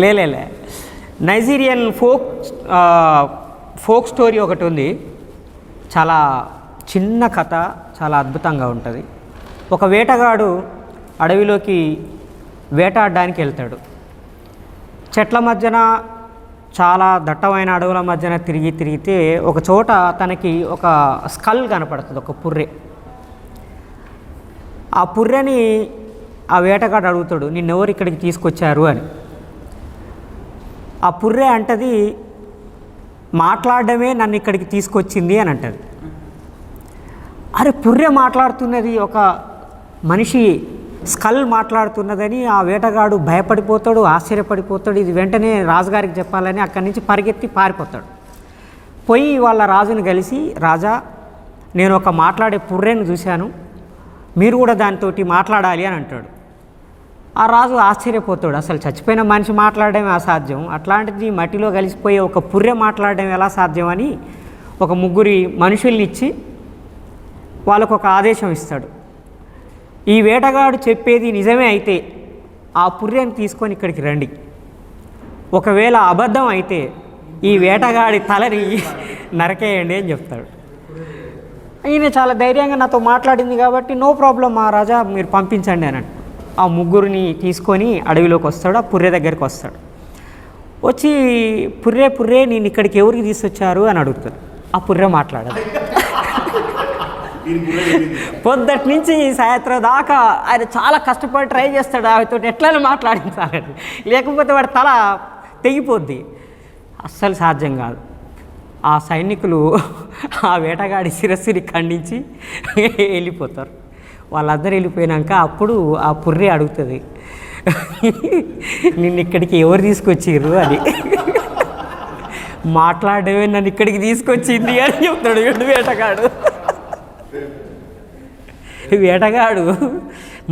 లేలే Nigerian folk story ఒకటి ఉంది. చాలా చిన్న కథ, చాలా అద్భుతంగా ఉంటుంది. ఒక వేటగాడు అడవిలోకి వేటాడడానికి వెళ్తాడు. చెట్ల మధ్యన, చాలా దట్టమైన అడవుల మధ్యన తిరిగితే ఒక చోట తనకి ఒక స్కల్ కనపడుతుంది, ఒక పుర్రె. ఆ పుర్రెని ఆ వేటగాడు అడుగుతాడు, నిన్నెవరు ఇక్కడికి తీసుకొచ్చారు అని. ఆ పుర్రె అంటది, మాట్లాడడమే నన్ను ఇక్కడికి తీసుకొచ్చింది అని అంటది. అరే పుర్రె మాట్లాడుతున్నది, ఒక మనిషి స్కల్ మాట్లాడుతున్నదని ఆ వేటగాడు భయపడిపోతాడు, ఆశ్చర్యపడిపోతాడు. ఇది వెంటనే రాజుగారికి చెప్పాలని అక్కడి నుంచి పరిగెత్తి పారిపోతాడు. పోయి వాళ్ళ రాజుని కలిసి, రాజా నేను ఒక మాట్లాడే పుర్రెను చూశాను, మీరు కూడా దానితోటి మాట్లాడాలి అని అంటాడు. ఆ రాజు ఆశ్చర్యపోతాడు, అసలు చచ్చిపోయిన మనిషి మాట్లాడడం అసాధ్యం, అట్లాంటిది మట్టిలో కలిసిపోయే ఒక పుర్రె మాట్లాడడం ఎలా సాధ్యం అని ఒక 3 మనుషుల్ని ఇచ్చి వాళ్ళకు ఒక ఆదేశం ఇస్తాడు. ఈ వేటగాడు చెప్పేది నిజమే అయితే ఆ పుర్రెని తీసుకొని ఇక్కడికి రండి, ఒకవేళ అబద్ధం అయితే ఈ వేటగాడి తలని నరకేయండి అని చెప్తాడు. ఈయన చాలా ధైర్యంగా నాతో మాట్లాడింది కాబట్టి నో ప్రాబ్లం మహారాజా, మీరు పంపించండి అని. ఆ 3 తీసుకొని అడవిలోకి వస్తాడు. ఆ పుర్రె దగ్గరికి వస్తాడు. వచ్చి పుర్రె నేను ఇక్కడికి ఎవరికి తీసుకొచ్చారు అని అడుగుతాడు. ఆ పుర్రె మాట్లాడదు. పొద్దుటి నుంచి సాయంత్రం దాకా ఆయన చాలా కష్టపడి ట్రై చేస్తాడు ఆమెతో ఎట్లయినా మాట్లాడించాలని, లేకపోతే వాడి తల తెగిపోద్ది. అస్సలు సాధ్యం కాదు. ఆ సైనికులు ఆ వేటగాడి శిరస్సుని ఖండించి వెళ్ళిపోతారు. వాళ్ళందరూ వెళ్ళిపోయాక అప్పుడు ఆ పుర్రె అడుగుతుంది, నిన్ను ఇక్కడికి ఎవరు తీసుకొచ్చిర్రు అని. మాట్లాడేవే నన్ను ఇక్కడికి తీసుకొచ్చింది అని చెప్తాడు వేటగాడు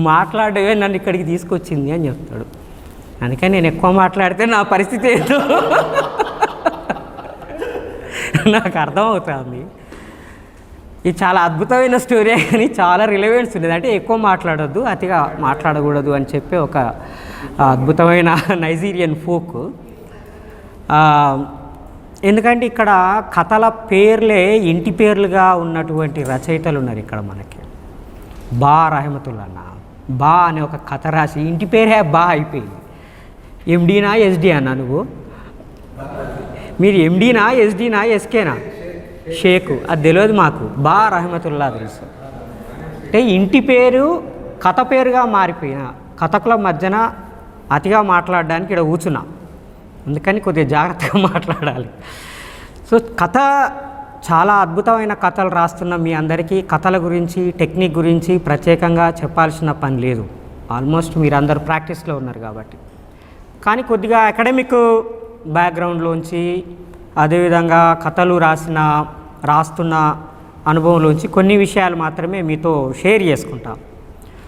మాట్లాడేవే నన్ను ఇక్కడికి తీసుకొచ్చింది అని చెప్తాడు. అందుకని నేను ఎక్కువ మాట్లాడితే నా పరిస్థితి ఏంటో నాకు అర్థమవుతుంది. ఇది చాలా అద్భుతమైన స్టోరీ కానీ చాలా రిలవెన్స్ ఉండేది. అంటే ఎక్కువ మాట్లాడొద్దు, అతిగా మాట్లాడకూడదు అని చెప్పి ఒక అద్భుతమైన నైజీరియన్ ఫోక్. ఎందుకంటే ఇక్కడ కథల పేర్లే ఇంటి పేర్లుగా ఉన్నటువంటి రచయితలు ఉన్నారు ఇక్కడ మనకి. బా రహమతుల్లా బా అనే ఒక కథ రాసి ఇంటి పేరే బా అయిపోయింది. ఎండీనా ఎస్డీ అన్నా నువ్వు? మీరు ఎండీనా ఎస్డీనా ఎస్కేనా? షేకు అది తెలియదు మాకు, బా రహమతుల్లా తెలుసు. అంటే ఇంటి పేరు కథ పేరుగా మారిపోయిన కథకుల మధ్యన అతిగా మాట్లాడడానికి ఇక్కడ కూర్చున్నా. అందుకని కొద్దిగా జాగ్రత్తగా మాట్లాడాలి. సో కథ చాలా అద్భుతమైన కథలు రాస్తున్న మీ అందరికీ కథల గురించి, టెక్నిక్ గురించి ప్రత్యేకంగా చెప్పాల్సిన పని లేదు. ఆల్మోస్ట్ మీరందరూ ప్రాక్టీస్లో ఉన్నారు కాబట్టి. కానీ కొద్దిగా అకాడమిక్ బ్యాక్గ్రౌండ్లోంచి, అదేవిధంగా కథలు రాస్తున్న అనుభవంలోంచి కొన్ని విషయాలు మాత్రమే మీతో షేర్ చేసుకుంటాం.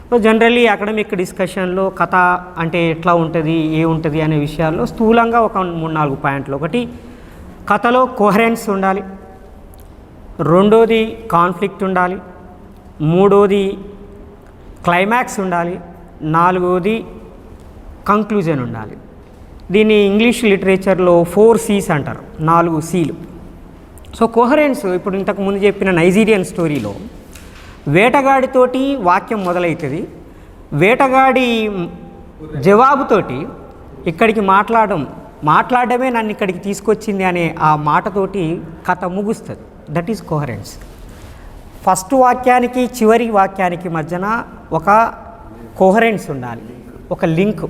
సో జనరల్లీ అకాడమిక్ డిస్కషన్లో కథ అంటే ఎట్లా ఉంటుంది, ఏముంటుంది అనే విషయాల్లో స్థూలంగా ఒక 3-4 పాయింట్లు. ఒకటి, కథలో కోహరెన్స్ ఉండాలి. రెండోది కాన్ఫ్లిక్ట్ ఉండాలి. మూడోది క్లైమాక్స్ ఉండాలి. నాలుగోది కంక్లూజన్ ఉండాలి. దీన్ని ఇంగ్లీష్ లిటరేచర్లో 4 C's అంటారు, 4 C'లు. సో కోహరెన్స్, ఇప్పుడు ఇంతకు ముందు చెప్పిన నైజీరియన్ స్టోరీలో వేటగాడితోటి వాక్యం మొదలవుతుంది. వేటగాడి జవాబుతోటి ఇక్కడికి మాట్లాడడమే నన్ను ఇక్కడికి తీసుకొచ్చింది అనే ఆ మాటతోటి కథ ముగుస్తుంది. That is coherence. ఫస్ట్ వాక్యానికి చివరి వాక్యానికి మధ్యన ఒక కోహరెన్స్ ఉండాలి, ఒక లింక్.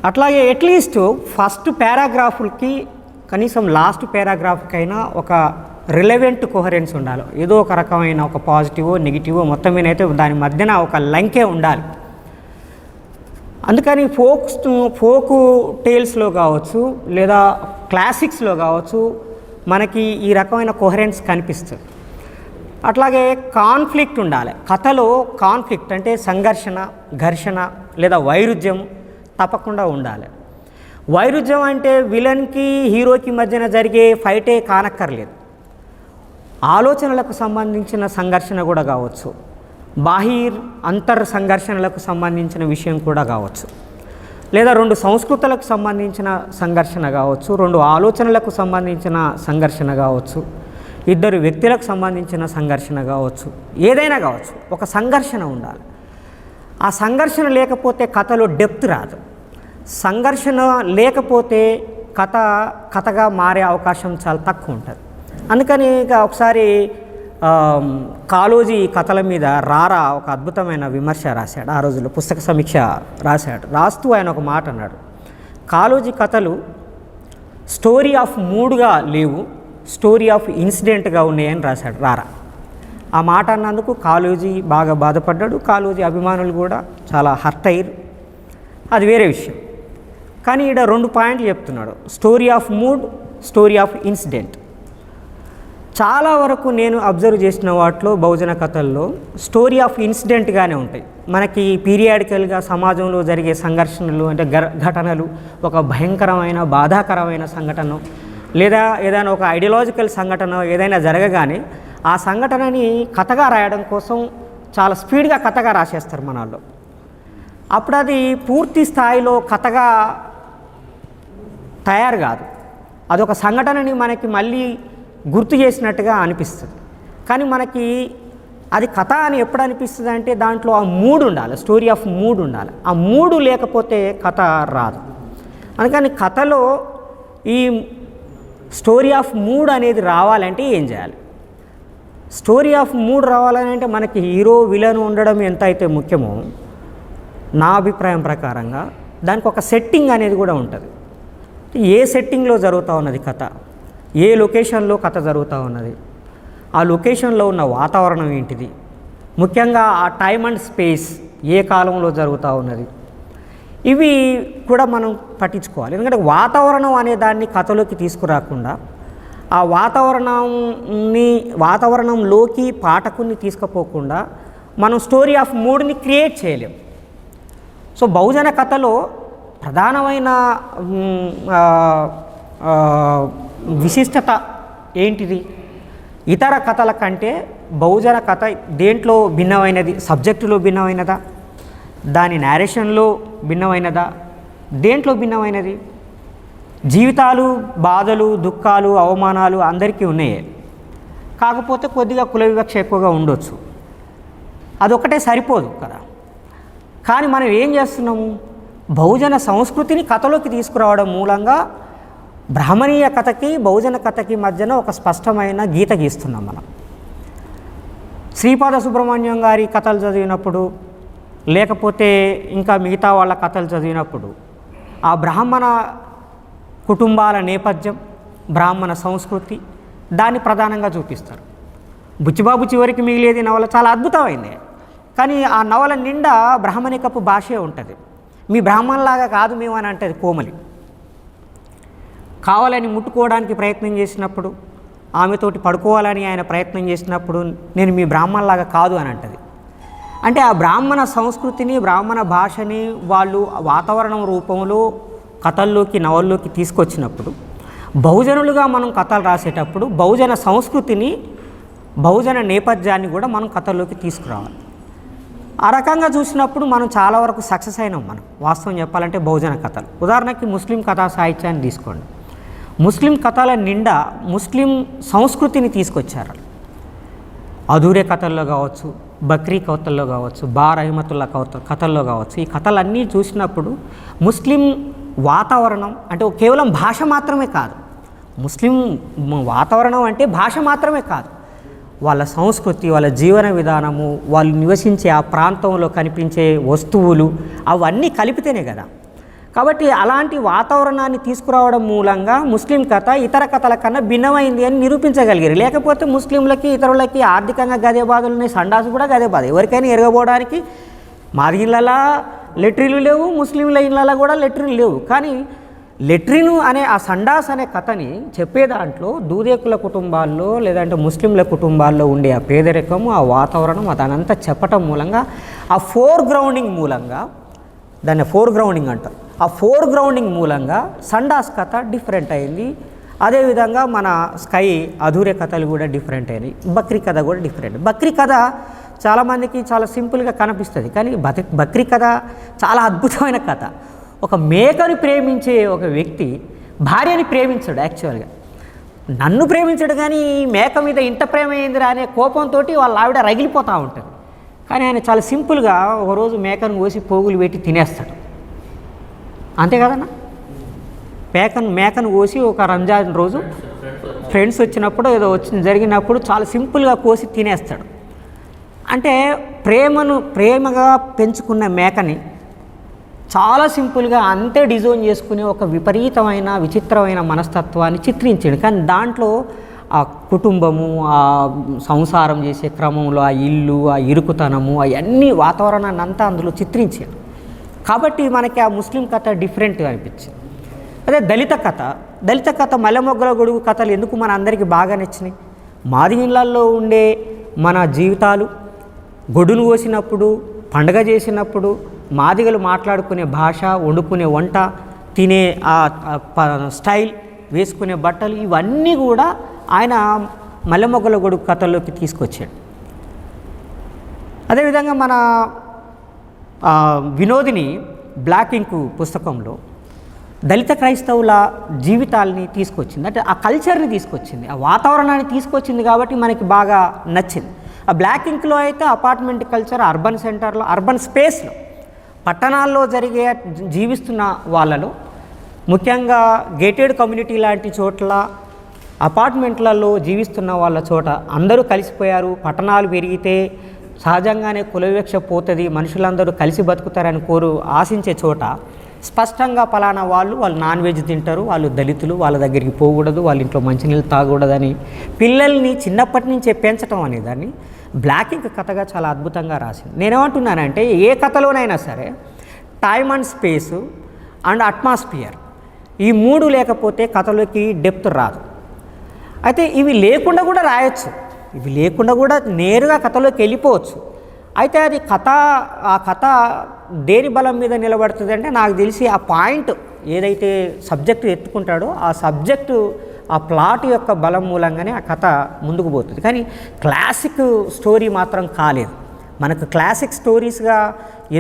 అట్లాగే అట్లీస్ట్ ఫస్ట్ పారాగ్రాఫ్కి కనీసం లాస్ట్ పారాగ్రాఫ్కైనా ఒక రిలవెంట్ కోహరెన్స్ ఉండాలి. ఏదో ఒక రకమైన ఒక పాజిటివో నెగిటివో మొత్తం మీద అయితే దాని మధ్యన ఒక లంకే ఉండాలి. అందుకని ఫోకు టేల్స్లో కావచ్చు లేదా క్లాసిక్స్లో కావచ్చు మనకి ఈ రకమైన కోహరెన్స్ కనిపిస్తుంది. అట్లాగే కాన్ఫ్లిక్ట్ ఉండాలి. కథలో కాన్ఫ్లిక్ట్ అంటే సంఘర్షణ, ఘర్షణ లేదా వైరుధ్యం తప్పకుండా ఉండాలి. వైరుధ్యం అంటే విలన్కి హీరోకి మధ్యన జరిగే ఫైటే కానక్కర్లేదు, ఆలోచనలకు సంబంధించిన సంఘర్షణ కూడా కావచ్చు. బాహిర్ అంతర్ సంఘర్షణలకు సంబంధించిన విషయం కూడా కావచ్చు, లేదా రెండు సంస్కృతులకు సంబంధించిన సంఘర్షణ కావచ్చు, రెండు ఆలోచనలకు సంబంధించిన సంఘర్షణ కావచ్చు, ఇద్దరు వ్యక్తులకు సంబంధించిన సంఘర్షణ కావచ్చు, ఏదైనా కావచ్చు. ఒక సంఘర్షణ ఉండాలి. ఆ సంఘర్షణ లేకపోతే కథలో డెప్త్ రాదు. సంఘర్షణ లేకపోతే కథగా మారే అవకాశం చాలా తక్కువ ఉంటుంది. అందుకని ఇక ఒకసారి కాళోజీ కథల మీద రారా ఒక అద్భుతమైన విమర్శ రాశాడు. ఆ రోజుల్లో పుస్తక సమీక్ష రాశాడు. రాస్తూ ఆయన ఒక మాట అన్నాడు, కాళోజీ కథలు స్టోరీ ఆఫ్ మూడ్గా లేవు, స్టోరీ ఆఫ్ ఇన్సిడెంట్గా ఉన్నాయని రాశాడు రారా. ఆ మాట అన్నందుకు కాళోజీ బాగా బాధపడ్డాడు. కాళోజీ అభిమానులు కూడా చాలా హర్ట్ అయ్యారు. అది వేరే విషయం. కానీ ఈడ 2 పాయింట్లు చెప్తున్నాడు, story of mood, story of incident. చాలా వరకు నేను అబ్జర్వ్ చేసిన వాటిలో బహుజన కథల్లో స్టోరీ ఆఫ్ ఇన్సిడెంట్గానే ఉంటాయి. మనకి పీరియాడికల్గా సమాజంలో జరిగే సంఘర్షణలు అంటే ఘటనలు, ఒక భయంకరమైన బాధాకరమైన సంఘటన లేదా ఏదైనా ఒక ఐడియాలజికల్ సంఘటన ఏదైనా జరగగానే ఆ సంఘటనని కథగా రాయడం కోసం చాలా స్పీడ్గా కథగా రాసేస్తారు మనల్లో. అప్పుడు అది పూర్తి స్థాయిలో కథగా తయారు కాదు. అదొక సంఘటనని మనకి మళ్ళీ గుర్తు చేసినట్టుగా అనిపిస్తుంది. కానీ మనకి అది కథ అని ఎప్పుడు అనిపిస్తుంది అంటే దాంట్లో ఆ మూడ్ ఉండాలి, స్టోరీ ఆఫ్ మూడ్ ఉండాలి. ఆ మూడు లేకపోతే కథ రాదు. అందుకని కథలో ఈ స్టోరీ ఆఫ్ మూడ్ అనేది రావాలంటే ఏం చేయాలి? స్టోరీ ఆఫ్ మూడ్ రావాలని అంటే మనకి హీరో విలన్ ఉండడం ఎంత అయితే ముఖ్యమో నా అభిప్రాయం ప్రకారంగా దానికి ఒక సెట్టింగ్ అనేది కూడా ఉంటుంది. ఏ సెట్టింగ్లో జరుగుతూ ఉన్నది కథ, ఏ లొకేషన్లో కథ జరుగుతూ ఉన్నది, ఆ లొకేషన్లో ఉన్న వాతావరణం ఏంటిది, ముఖ్యంగా ఆ టైమ్ అండ్ స్పేస్ ఏ కాలంలో జరుగుతూ ఉన్నది, ఇవి కూడా మనం పట్టించుకోవాలి. ఎందుకంటే వాతావరణం అనే దాన్ని కథలోకి తీసుకురాకుండా ఆ వాతావరణంలోకి పాఠకుని తీసుకుపోకుండా మనం స్టోరీ ఆఫ్ మూడ్ని క్రియేట్ చేయలేం. సో బహుజన కథలో ప్రధానమైన విశిష్టత ఏంటిది? ఇతర కథల కంటే బహుజన కథ దేంట్లో భిన్నమైనది? సబ్జెక్టులో భిన్నమైనదా, దాని నేరేషన్లో భిన్నమైనదా, దేంట్లో భిన్నమైనది? జీవితాలు, బాధలు, దుఃఖాలు, అవమానాలు అందరికీ ఉన్నాయే. కాకపోతే కొద్దిగా కుల వివక్ష ఎక్కువగా ఉండొచ్చు, అదొక్కటే సరిపోదు కదా. కానీ మనం ఏం చేస్తున్నాము? బహుజన సంస్కృతిని కథలోకి తీసుకురావడం మూలంగా బ్రాహ్మణీయ కథకి బహుజన కథకి మధ్యన ఒక స్పష్టమైన గీత గీస్తున్నాం మనం. శ్రీపాద సుబ్రహ్మణ్యం గారి కథలు చదివినప్పుడు, లేకపోతే ఇంకా మిగతా వాళ్ళ కథలు చదివినప్పుడు ఆ బ్రాహ్మణ కుటుంబాల నేపథ్యం, బ్రాహ్మణ సంస్కృతి దాన్ని ప్రధానంగా చూపిస్తారు. బుచ్చిబాబు చివరికి మిగిలేది నవల చాలా అద్భుతమైంది. కానీ ఆ నవల నిండా బ్రాహ్మణికపు భాషే ఉంటుంది. మీ బ్రాహ్మణలాగా కాదు మేము అని అంటది కోమలి. కావాలని ముట్టుకోవడానికి ప్రయత్నం చేసినప్పుడు, ఆమెతోటి పడుకోవాలని ఆయన ప్రయత్నం చేసినప్పుడు నేను మీ బ్రాహ్మణలాగా కాదు అని అంటది. అంటే ఆ బ్రాహ్మణ సంస్కృతిని, బ్రాహ్మణ భాషని వాళ్ళు వాతావరణం రూపంలో కథల్లోకి, నవల్లోకి తీసుకొచ్చినప్పుడు, బహుజనులుగా మనం కథలు రాసేటప్పుడు బహుజన సంస్కృతిని, బహుజన నేపథ్యాన్ని కూడా మనం కథల్లోకి తీసుకురావాలి. ఆ రకంగా చూసినప్పుడు మనం చాలా వరకు సక్సెస్ అయినాం. మనం వాస్తవం చెప్పాలంటే బహుజన కథలు, ఉదాహరణకి ముస్లిం కథా సాహిత్యాన్ని తీసుకోండి. ముస్లిం కథల నిండా ముస్లిం సంస్కృతిని తీసుకొచ్చారు. అధూరే కథల్లో కావచ్చు, బక్రీ కథల్లో కావచ్చు, బా రహమతుల్లా కథల్లో కావచ్చు, ఈ కథలన్నీ చూసినప్పుడు ముస్లిం వాతావరణం అంటే కేవలం భాష మాత్రమే కాదు, ముస్లిం వాతావరణం అంటే భాష మాత్రమే కాదు, వాళ్ళ సంస్కృతి, వాళ్ళ జీవన విధానము, వాళ్ళు నివసించే ఆ ప్రాంతంలో కనిపించే వస్తువులు అవన్నీ కలిపితేనే కదా. కాబట్టి అలాంటి వాతావరణాన్ని తీసుకురావడం మూలంగా ముస్లిం కథ ఇతర కథల కన్నా భిన్నమైంది అని నిరూపించగలిగారు. లేకపోతే ముస్లింలకి, ఇతరులకి ఆర్థికంగా గదే బాధలు ఉన్నాయి, సండాసు కూడా గదే బాధ. ఎవరికైనా ఎరగబోవడానికి మాది ఇళ్ళలా లెట్రిన్లు లేవు, ముస్లింల ఇళ్ళలా కూడా లెట్రిన్లు లేవు. కానీ లెట్రిన్ అనే ఆ సండాస్ అనే కథని చెప్పే దాంట్లో దూదేకుల కుటుంబాల్లో లేదంటే ముస్లింల కుటుంబాల్లో ఉండే ఆ పేదరికము, ఆ వాతావరణం అదంతా చెప్పటం మూలంగా ఆ ఫోర్ గ్రౌండింగ్ మూలంగా, దాన్ని ఫోర్ గ్రౌండింగ్ అంటారు, ఆ ఫోర్ గ్రౌండింగ్ మూలంగా సండాస్ కథ డిఫరెంట్ అయింది. అదేవిధంగా మన స్కై అధూరే కథలు కూడా డిఫరెంట్ అయినాయి. బక్రీ కథ కూడా డిఫరెంట్. బక్రీ కథ చాలామందికి చాలా సింపుల్గా కనిపిస్తుంది, కానీ బక్రీ కథ చాలా అద్భుతమైన కథ. ఒక మేకను ప్రేమించే ఒక వ్యక్తి భార్యని ప్రేమించాడు. యాక్చువల్గా నన్ను ప్రేమించాడు, కానీ మేక మీద ఇంత ప్రేమ అయిందిరా అనే కోపంతో వాళ్ళ ఆవిడ రగిలిపోతూ ఉంటుంది. కానీ ఆయన చాలా సింపుల్గా ఒకరోజు మేకను కోసి పోగులు పెట్టి తినేస్తాడు. అంతే కదన్నా? మేకను కోసి ఒక రంజాన్ రోజు ఫ్రెండ్స్ వచ్చినప్పుడు ఏదో జరిగినప్పుడు చాలా సింపుల్గా కోసి తినేస్తాడు. అంటే ప్రేమగా పెంచుకున్న మేకని చాలా సింపుల్గా అంతే డిజైన్ చేసుకుని ఒక విపరీతమైన విచిత్రమైన మనస్తత్వాన్ని చిత్రించాడు. కానీ దాంట్లో ఆ కుటుంబము, ఆ సంసారం చేసే క్రమంలో ఆ ఇల్లు, ఆ ఇరుకుతనము, అవన్నీ వాతావరణాన్ని అంతా అందులో చిత్రించాడు. కాబట్టి మనకి ఆ ముస్లిం కథ డిఫరెంట్గా అనిపించింది. అదే దళిత కథ మల్లెమొగ్గల గొడుగు కథలు ఎందుకు మన అందరికీ బాగా నచ్చినాయి? మాది ఇళ్ళల్లో ఉండే మన జీవితాలు, గొడును కోసినప్పుడు, పండగ చేసినప్పుడు మాదిగలు మాట్లాడుకునే భాష, వండుకునే వంట, తినే స్టైల్, వేసుకునే బట్టలు, ఇవన్నీ కూడా ఆయన మల్లెమొగ్గల గొడుగు కథల్లోకి తీసుకొచ్చాడు. అదేవిధంగా మన వినోదిని బ్లాక్ ఇంక్ పుస్తకంలో దళిత క్రైస్తవుల జీవితాలని తీసుకొచ్చింది. అంటే ఆ కల్చర్ని తీసుకొచ్చింది, ఆ వాతావరణాన్ని తీసుకొచ్చింది. కాబట్టి మనకి బాగా నచ్చింది. ఆ బ్లాక్ ఇంక్లో అయితే అపార్ట్మెంట్ కల్చర్, అర్బన్ సెంటర్లో, అర్బన్ స్పేస్లో, పట్టణాల్లో జీవిస్తున్న వాళ్ళలో, ముఖ్యంగా గేటెడ్ కమ్యూనిటీ లాంటి చోట్ల, అపార్ట్మెంట్లలో జీవిస్తున్న వాళ్ళ చోట అందరూ కలిసిపోయారు. పట్టణాలు పెరిగితే సహజంగానే కులవివక్ష పోతుంది, మనుషులందరూ కలిసి బతుకుతారని ఆశించే చోట స్పష్టంగా పలానా వాళ్ళు నాన్ వెజ్ తింటారు, వాళ్ళు దళితులు, వాళ్ళ దగ్గరికి పోకూడదు, వాళ్ళ ఇంట్లో మంచినీళ్ళు తాగకూడదని పిల్లల్ని చిన్నప్పటి నుంచే పెంచడం అనేదాన్ని బ్లాక్ ఇంక్ కథగా చాలా అద్భుతంగా రాసింది. నేనేమంటున్నానంటే ఏ కథలోనైనా సరే time and space and atmosphere, ఈ మూడు లేకపోతే కథలోకి డెప్త్ రాదు. అయితే ఇవి లేకుండా కూడా రాయొచ్చు, ఇవి లేకుండా కూడా నేరుగా కథలోకి వెళ్ళిపోవచ్చు. అయితే అది ఆ కథ దేని బలం మీద నిలబడుతుంది అంటే, నాకు తెలిసి ఆ పాయింట్ ఏదైతే సబ్జెక్టు ఎత్తుకుంటాడో ఆ సబ్జెక్టు, ఆ ప్లాట్ యొక్క బలం మూలంగానే ఆ కథ ముందుకు పోతుంది. కానీ క్లాసిక్ స్టోరీ మాత్రం కాలేదు. మనకు క్లాసిక్ స్టోరీస్గా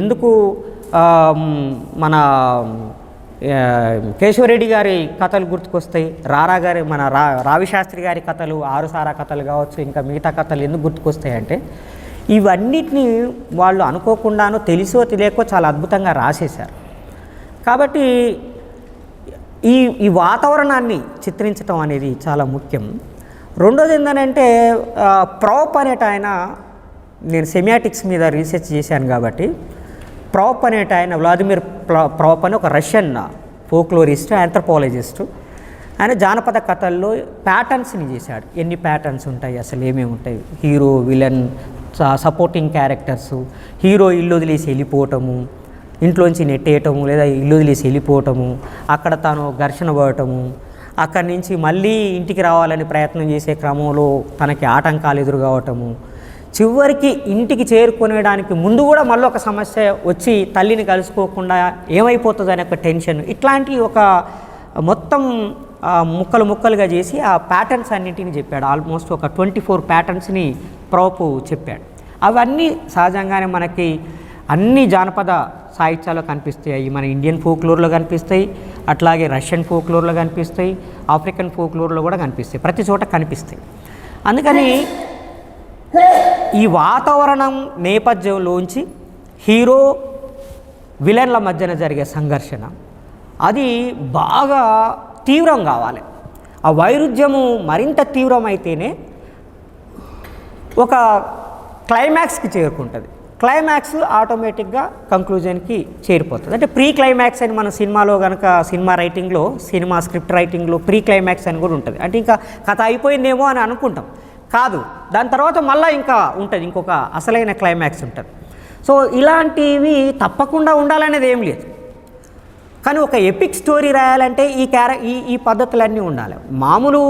ఎందుకు మన కేశవరెడ్డి గారి కథలు గుర్తుకొస్తాయి, మన రావిశాస్త్రి గారి కథలు, ఆరుసారా కథలు కావచ్చు, ఇంకా మిగతా కథలు ఎందుకు గుర్తుకొస్తాయి అంటే, ఇవన్నిటినీ వాళ్ళు అనుకోకుండానో తెలిసో తెలియకో చాలా అద్భుతంగా రాసేశారు. కాబట్టి ఈ వాతావరణాన్ని చిత్రించడం అనేది చాలా ముఖ్యం. రెండోది ఏంటంటే, ప్రాప్ అనేట ఆయన, నేను సెమియాటిక్స్ మీద రీసెర్చ్ చేశాను కాబట్టి, ప్రాప్ అనేట ఆయన వ్లాదిమిర్ ప్రాప్ అని ఒక రష్యన్ ఫోక్లోరిస్ట్, ఆంథ్రపాలజిస్టు. ఆయన జానపద కథల్లో ప్యాటర్న్స్ని చేశాడు. ఎన్ని ప్యాటర్న్స్ ఉంటాయి, అసలు ఏమేమి ఉంటాయి, hero, villain, supporting characters, hero ఇల్లు వదిలేసి వెళ్ళిపోవటము, ఇంట్లోంచి నెట్టేయటము, లేదా ఇల్లు వదిలేసి వెళ్ళిపోవటము, అక్కడ తాను ఘర్షణ పడటము, అక్కడి నుంచి మళ్ళీ ఇంటికి రావాలని ప్రయత్నం చేసే క్రమంలో తనకి ఆటంకాలు ఎదురు కావటము, చివరికి ఇంటికి చేరుకునేడానికి ముందు కూడా మళ్ళీ ఒక సమస్య వచ్చి తల్లిని కలుసుకోకుండా ఏమైపోతుంది అనే ఒక టెన్షన్, ఇట్లాంటి ఒక మొత్తం ముక్కలుగా చేసి ఆ ప్యాటర్న్స్ అన్నింటినీ చెప్పాడు. ఆల్మోస్ట్ ఒక 24 ప్యాటర్న్స్ని ప్రాపు చెప్పాడు. అవన్నీ సహజంగానే మనకి అన్ని జానపద సాహిత్యాల్లో కనిపిస్తాయి. మన ఇండియన్ ఫోక్లోర్లో కనిపిస్తాయి, అట్లాగే రష్యన్ ఫోక్లోర్లో కనిపిస్తాయి, ఆఫ్రికన్ ఫోక్లోర్లో కూడా కనిపిస్తాయి, ప్రతి చోట కనిపిస్తాయి. అందుకని ఈ వాతావరణం నేపథ్యంలోంచి హీరో విలన్ల మధ్యన జరిగే సంఘర్షణ అది బాగా తీవ్రం కావాలి. ఆ వైరుధ్యము మరింత తీవ్రమైతేనే ఒక క్లైమాక్స్కి చేరుకుంటుంది. క్లైమాక్స్ ఆటోమేటిక్గా కంక్లూజన్కి చేరిపోతుంది. అంటే ప్రీ క్లైమాక్స్ అని మన సినిమాలో కనుక, సినిమా రైటింగ్లో, సినిమా స్క్రిప్ట్ రైటింగ్లో ప్రీ క్లైమాక్స్ అని కూడా ఉంటుంది. అంటే ఇంకా కథ అయిపోయిందేమో అని అనుకుంటాం, కాదు, దాని తర్వాత మళ్ళీ ఇంకా ఉంటుంది, ఇంకొక అసలైన క్లైమాక్స్ ఉంటుంది. సో ఇలాంటివి తప్పకుండా ఉండాలనేది ఏం లేదు. కానీ ఒక ఎపిక్ స్టోరీ రాయాలంటే ఈ పద్ధతులన్నీ ఉండాలి. మామూలు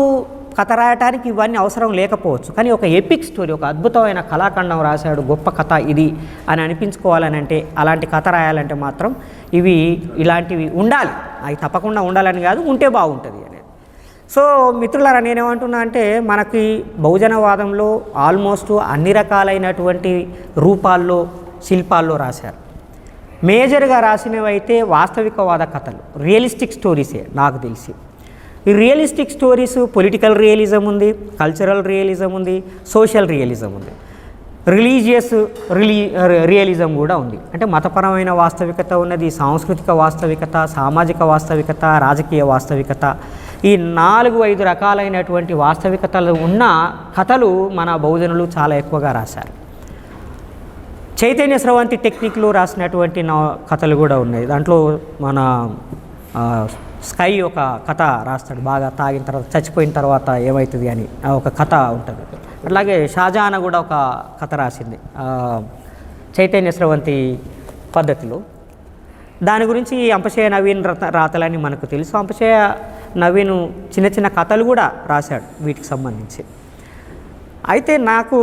కథ రాయటానికి ఇవన్నీ అవసరం లేకపోవచ్చు, కానీ ఒక ఎపిక్ స్టోరీ, ఒక అద్భుతమైన కళాఖండం రాశాడు, గొప్ప కథ ఇది అని అనిపించుకోవాలని అంటే, అలాంటి కథ రాయాలంటే మాత్రం ఇలాంటివి ఉండాలి. అవి తప్పకుండా ఉండాలని కాదు, ఉంటే బాగుంటుంది అనేది. సో మిత్రులారా, నేనేమంటున్నా అంటే మనకి బహుజనవాదంలో ఆల్మోస్ట్ అన్ని రకాలైనటువంటి రూపాల్లో శిల్పాల్లో రాశారు. మేజర్గా రాసినవి అయితే వాస్తవికవాద కథలు, రియలిస్టిక్ స్టోరీసే నాకు తెలిసి. ఈ రియలిస్టిక్ స్టోరీస్ పొలిటికల్ రియలిజం ఉంది, కల్చరల్ రియలిజం ఉంది, సోషల్ రియలిజం ఉంది, రిలీజియస్ రియలిజం కూడా ఉంది. అంటే మతపరమైన వాస్తవికత ఉన్నది, సాంస్కృతిక వాస్తవికత, సామాజిక వాస్తవికత, రాజకీయ వాస్తవికత. ఈ 4-5 రకాలైనటువంటి వాస్తవికతలు ఉన్న కథలు మన బహుజనులు చాలా ఎక్కువగా రాశారు. చైతన్య స్రవంతి టెక్నిక్లో రాసినటువంటి కథలు కూడా ఉన్నాయి. దాంట్లో మన స్కై ఒక కథ రాస్తాడు, బాగా తాగిన తర్వాత చచ్చిపోయిన తర్వాత ఏమవుతుంది అని ఒక కథ ఉంటుంది. అట్లాగే షాజహాన్ కూడా ఒక కథ రాసింది చైతన్య స్రవంతి పద్ధతిలో. దాని గురించి అంపశయ్య నవీన్ రాతలని మనకు తెలుసు. అంపశయ్య నవీన్ చిన్న చిన్న కథలు కూడా రాశాడు వీటికి సంబంధించి. అయితే నాకు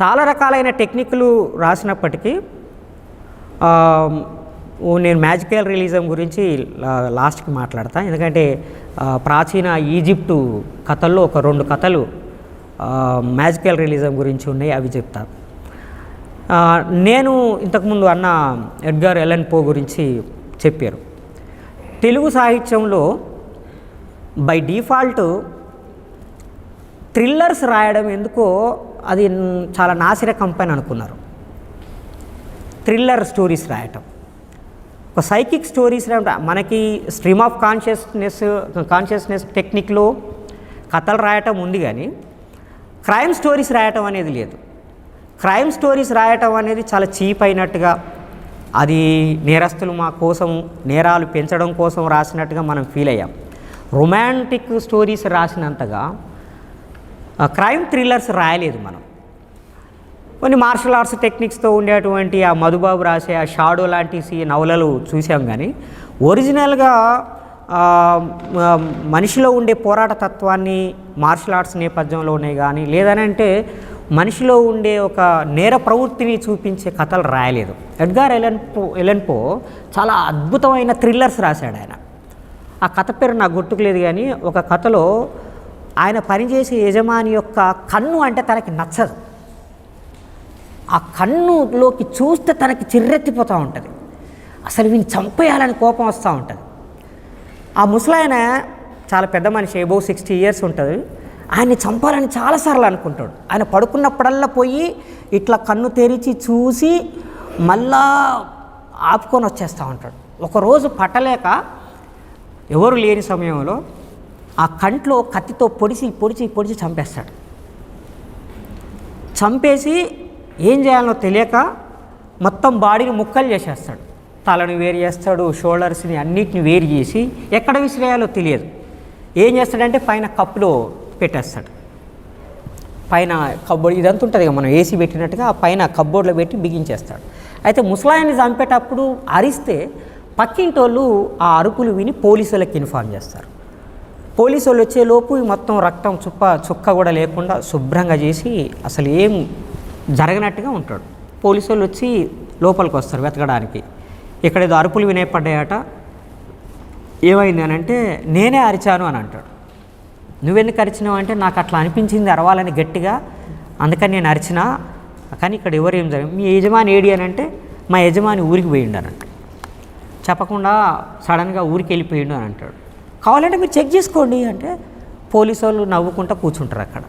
చాలా రకాలైన టెక్నిక్లు రాసినప్పటికీ నేను మ్యాజికల్ రియలిజం గురించి లాస్ట్కి మాట్లాడతాను. ఎందుకంటే ప్రాచీన ఈజిప్టు కథల్లో ఒక 2 కథలు మ్యాజికల్ రియలిజం గురించి ఉన్నాయి, అవి చెప్తాను. నేను ఇంతకుముందు అన్న ఎడ్గార్ ఎలన్ పో గురించి చెప్పారు. తెలుగు సాహిత్యంలో బై డిఫాల్ట్ థ్రిల్లర్స్ రాయడం ఎందుకో అది చాలా నాసిరకం పని అనుకున్నారు. థ్రిల్లర్ స్టోరీస్ రాయటం, ఒక సైకిక్ స్టోరీస్ మనకి స్ట్రీమ్ ఆఫ్ కాన్షియస్నెస్ టెక్నిక్లో కథలు రాయటం ఉంది, కానీ క్రైమ్ స్టోరీస్ రాయటం అనేది లేదు. క్రైమ్ స్టోరీస్ రాయటం అనేది చాలా చీప్ అయినట్టుగా, అది నేరస్తులు మా కోసం నేరాలు పెంచడం కోసం రాసినట్టుగా మనం ఫీల్ అయ్యాం. రొమాంటిక్ స్టోరీస్ రాసినంతగా క్రైమ్ థ్రిల్లర్స్ రాయలేదు మనం. కొన్ని మార్షల్ ఆర్ట్స్ టెక్నిక్స్తో ఉండేటువంటి ఆ మధుబాబు రాసే ఆ షాడో లాంటి నవలలు చూసాం, కానీ ఒరిజినల్గా మనిషిలో ఉండే పోరాట తత్వాన్ని మార్షల్ ఆర్ట్స్ నేపథ్యంలోనే కానీ లేదనంటే మనిషిలో ఉండే ఒక నేర ప్రవృత్తిని చూపించే కథలు రాయలేదు. ఎడ్గార్ ఎలన్ పో చాలా అద్భుతమైన థ్రిల్లర్స్ రాశాడు ఆయన. ఆ కథ పేరు నాకు గుర్తుకులేదు, కానీ ఒక కథలో ఆయన పనిచేసే యజమాని యొక్క కన్ను అంటే తనకి నచ్చదు. ఆ కన్నులోకి చూస్తే తనకి చిర్రెత్తిపోతూ ఉంటుంది, అసలు వీని చంపేయాలని కోపం వస్తూ ఉంటుంది. ఆ ముసలాయన చాలా పెద్ద మనిషి, అబౌవ్ 60 years ఉంటుంది. ఆయన్ని చంపాలని చాలాసార్లు అనుకుంటాడు. ఆయన పడుకున్నప్పుడల్లా పోయి ఇట్లా కన్ను తెరిచి చూసి మళ్ళా ఆపుకొని వచ్చేస్తూ ఉంటాడు. ఒకరోజు పట్టలేక ఎవరు లేని సమయంలో ఆ కంట్లో కత్తితో పొడిచి పొడిచి పొడిచి చంపేస్తాడు. చంపేసి ఏం చేయాలో తెలియక మొత్తం బాడీని ముక్కలు చేసేస్తాడు. తలను వేరు చేస్తాడు, షోల్డర్స్ని అన్నిటిని వేరు చేసి ఎక్కడ విసిరేయాలో తెలియదు. ఏం చేస్తాడంటే పైన కప్పులో పెట్టేస్తాడు. పైన కబ్బోర్డ్ ఇదంతా ఉంటుంది కదా, మనం ఏసీ పెట్టినట్టుగా ఆ పైన కబ్బోర్డ్లో పెట్టి బిగించేస్తాడు. అయితే ముసలాయన్ని చంపేటప్పుడు అరిస్తే పక్కింటోళ్ళు ఆ అరుపులు విని పోలీసులకు ఇన్ఫార్మ్ చేస్తారు. పోలీసు వాళ్ళు వచ్చేలోపు మొత్తం రక్తం చుక్క కూడా లేకుండా శుభ్రంగా చేసి అసలు ఏం జరగనట్టుగా ఉంటాడు. పోలీసు వాళ్ళు వచ్చి లోపలికి వస్తారు వెతకడానికి. ఇక్కడ ఏదో అరుపులు వినపడ్డాయట. ఏమైంది అని అంటే నేనే అరిచాను అని అంటాడు. నువ్వెందుకు అరిచినావు అంటే నాకు అట్లా అనిపించింది అరవాలని గట్టిగా, అందుకని నేను అరిచినా, కానీ ఇక్కడ ఎవరేం జరిగింది, మీ యజమాని ఏడి అని అంటే మా యజమాని ఊరికి పోయిండు అని అంటాడు. చెప్పకుండా సడన్గా ఊరికి వెళ్ళిపోయిండు అని అంటాడు. కావాలంటే మీరు చెక్ చేసుకోండి అంటే పోలీసు వాళ్ళు నవ్వుకుంటూ కూర్చుంటారు. అక్కడ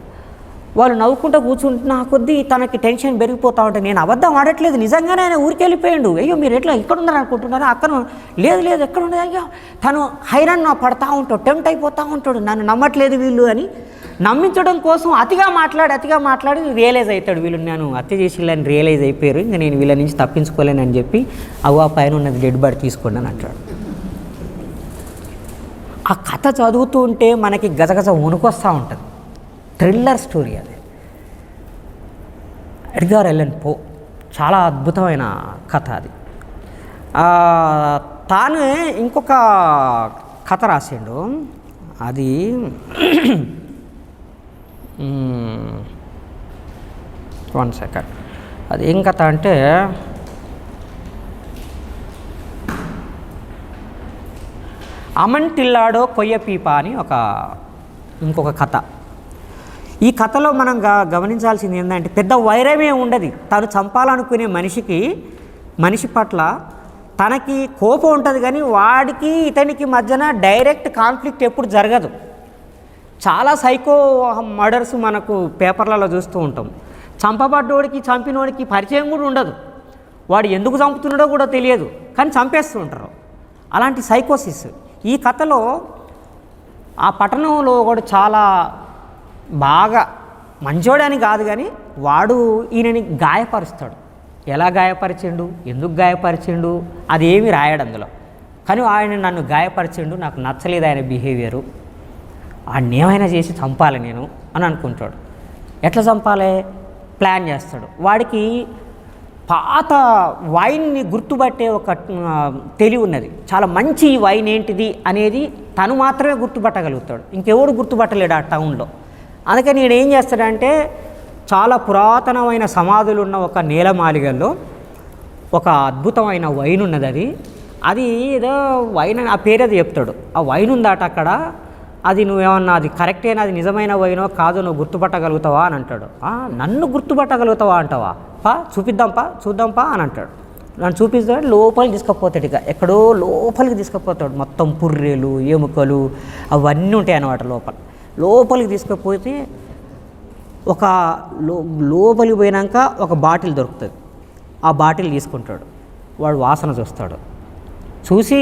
వాళ్ళు నవ్వుకుంటూ కూర్చుంటున్న కొద్దీ తనకి టెన్షన్ పెరిగిపోతూ ఉంటుంది. నేను అబద్ధం ఆడట్లేదు, నిజంగానే ఆయన ఊరికి వెళ్ళిపోయాడు. అయ్యో మీరు ఎట్లా ఇక్కడ ఉన్నారు అనుకుంటున్నారా? అక్కడ లేదు ఎక్కడ ఉండదు. అయ్యో తను హైరాన్ పడతా ఉంటాడు, టెంప్ట్ అయిపోతూ ఉంటాడు, నన్ను నమ్మట్లేదు వీళ్ళు అని నమ్మించడం కోసం అతిగా మాట్లాడి రియలైజ్ అవుతాడు, వీళ్ళు నేను హత్య చేసిళ్ళని రియలైజ్ అయిపోయారు, ఇంకా నేను వీళ్ళ నుంచి తప్పించుకోలేనని చెప్పి ఆ పైన ఉన్నది డెడ్ బాడీ తీసుకోండి అని అంటాడు. ఆ కథ చదువుతూ ఉంటే మనకి గజగజ వణుకొస్తూ ఉంటుంది. థ్రిల్లర్ స్టోరీ అది. ఎడ్గార్ ఎలన్ పో చాలా అద్భుతమైన కథ అది. తానే ఇంకొక కథ రాసిండు. అది వన్ సెకండ్, అది ఏం కథ అంటే అమంటిల్లాడో కొయ్య పీప అని ఇంకొక కథ. ఈ కథలో మనం గమనించాల్సింది ఏంటంటే పెద్ద వైరమే ఉండదు. తను చంపాలనుకునే మనిషి పట్ల తనకి కోపం ఉంటుంది, కానీ వాడికి ఇతనికి మధ్యన డైరెక్ట్ కాన్ఫ్లిక్ట్ ఎప్పుడు జరగదు. చాలా సైకో మర్డర్స్ మనకు పేపర్లలో చూస్తూ ఉంటాం. చంపబడ్డోడికి చంపినోడికి పరిచయం కూడా ఉండదు, వాడు ఎందుకు చంపుతున్నాడో కూడా తెలియదు, కానీ చంపేస్తూ ఉంటారు. అలాంటి సైకోసిస్ ఈ కథలో ఆ పట్టణంలో కూడా చాలా బాగా మంచోడని కాదు, కానీ వాడు ఈయనని గాయపరుస్తాడు. ఎలా గాయపరిచిండు, ఎందుకు గాయపరిచిండు అది ఏమి రాయడు అందులో, కానీ ఆయన నన్ను గాయపరిచిండు, నాకు నచ్చలేదు ఆయన బిహేవియరు, వాడిని ఏమైనా చేసి చంపాలి నేను అని అనుకుంటాడు. ఎట్లా చంపాలి ప్లాన్ చేస్తాడు. వాడికి పాత వైన్ని గుర్తుపట్టే ఒక తెలివి ఉన్నది. చాలా మంచి వైన్ ఏంటిది అనేది తను మాత్రమే గుర్తుపట్టగలుగుతాడు, ఇంకెవడు గుర్తుపట్టలేడు ఆ టౌన్లో. అందుకని నేను ఏం చేస్తాడంటే చాలా పురాతనమైన సమాధులు ఉన్న ఒక నేలమాలిగల్లో ఒక అద్భుతమైన వైన్ ఉన్నది. అది ఏదో వైన్ ఆ పేరు అది చెప్తాడు. ఆ వైన్ ఉందాట అక్కడ, అది నువ్వేమన్నా అది కరెక్టేనా, అది నిజమైన వైనో కాదు, నువ్వు గుర్తుపట్టగలుగుతావా అని అంటాడు. నన్ను గుర్తుపట్టగలుగుతావా అంటావా, చూద్దాంపా అని అంటాడు. నన్ను చూపిస్తాడు, లోపలికి తీసుకుపోతాడు. ఇక ఎక్కడో లోపలికి తీసుకుపోతాడు. మొత్తం పుర్రెలు ఎముకలు అవన్నీ ఉంటాయి అన్నమాట లోపలికి తీసుకుపోతే ఒక లోపలికి పోయినాక ఒక బాటిల్ దొరుకుతుంది. ఆ బాటిల్ తీసుకుంటాడు. వాడు వాసన చూస్తాడు, చూసి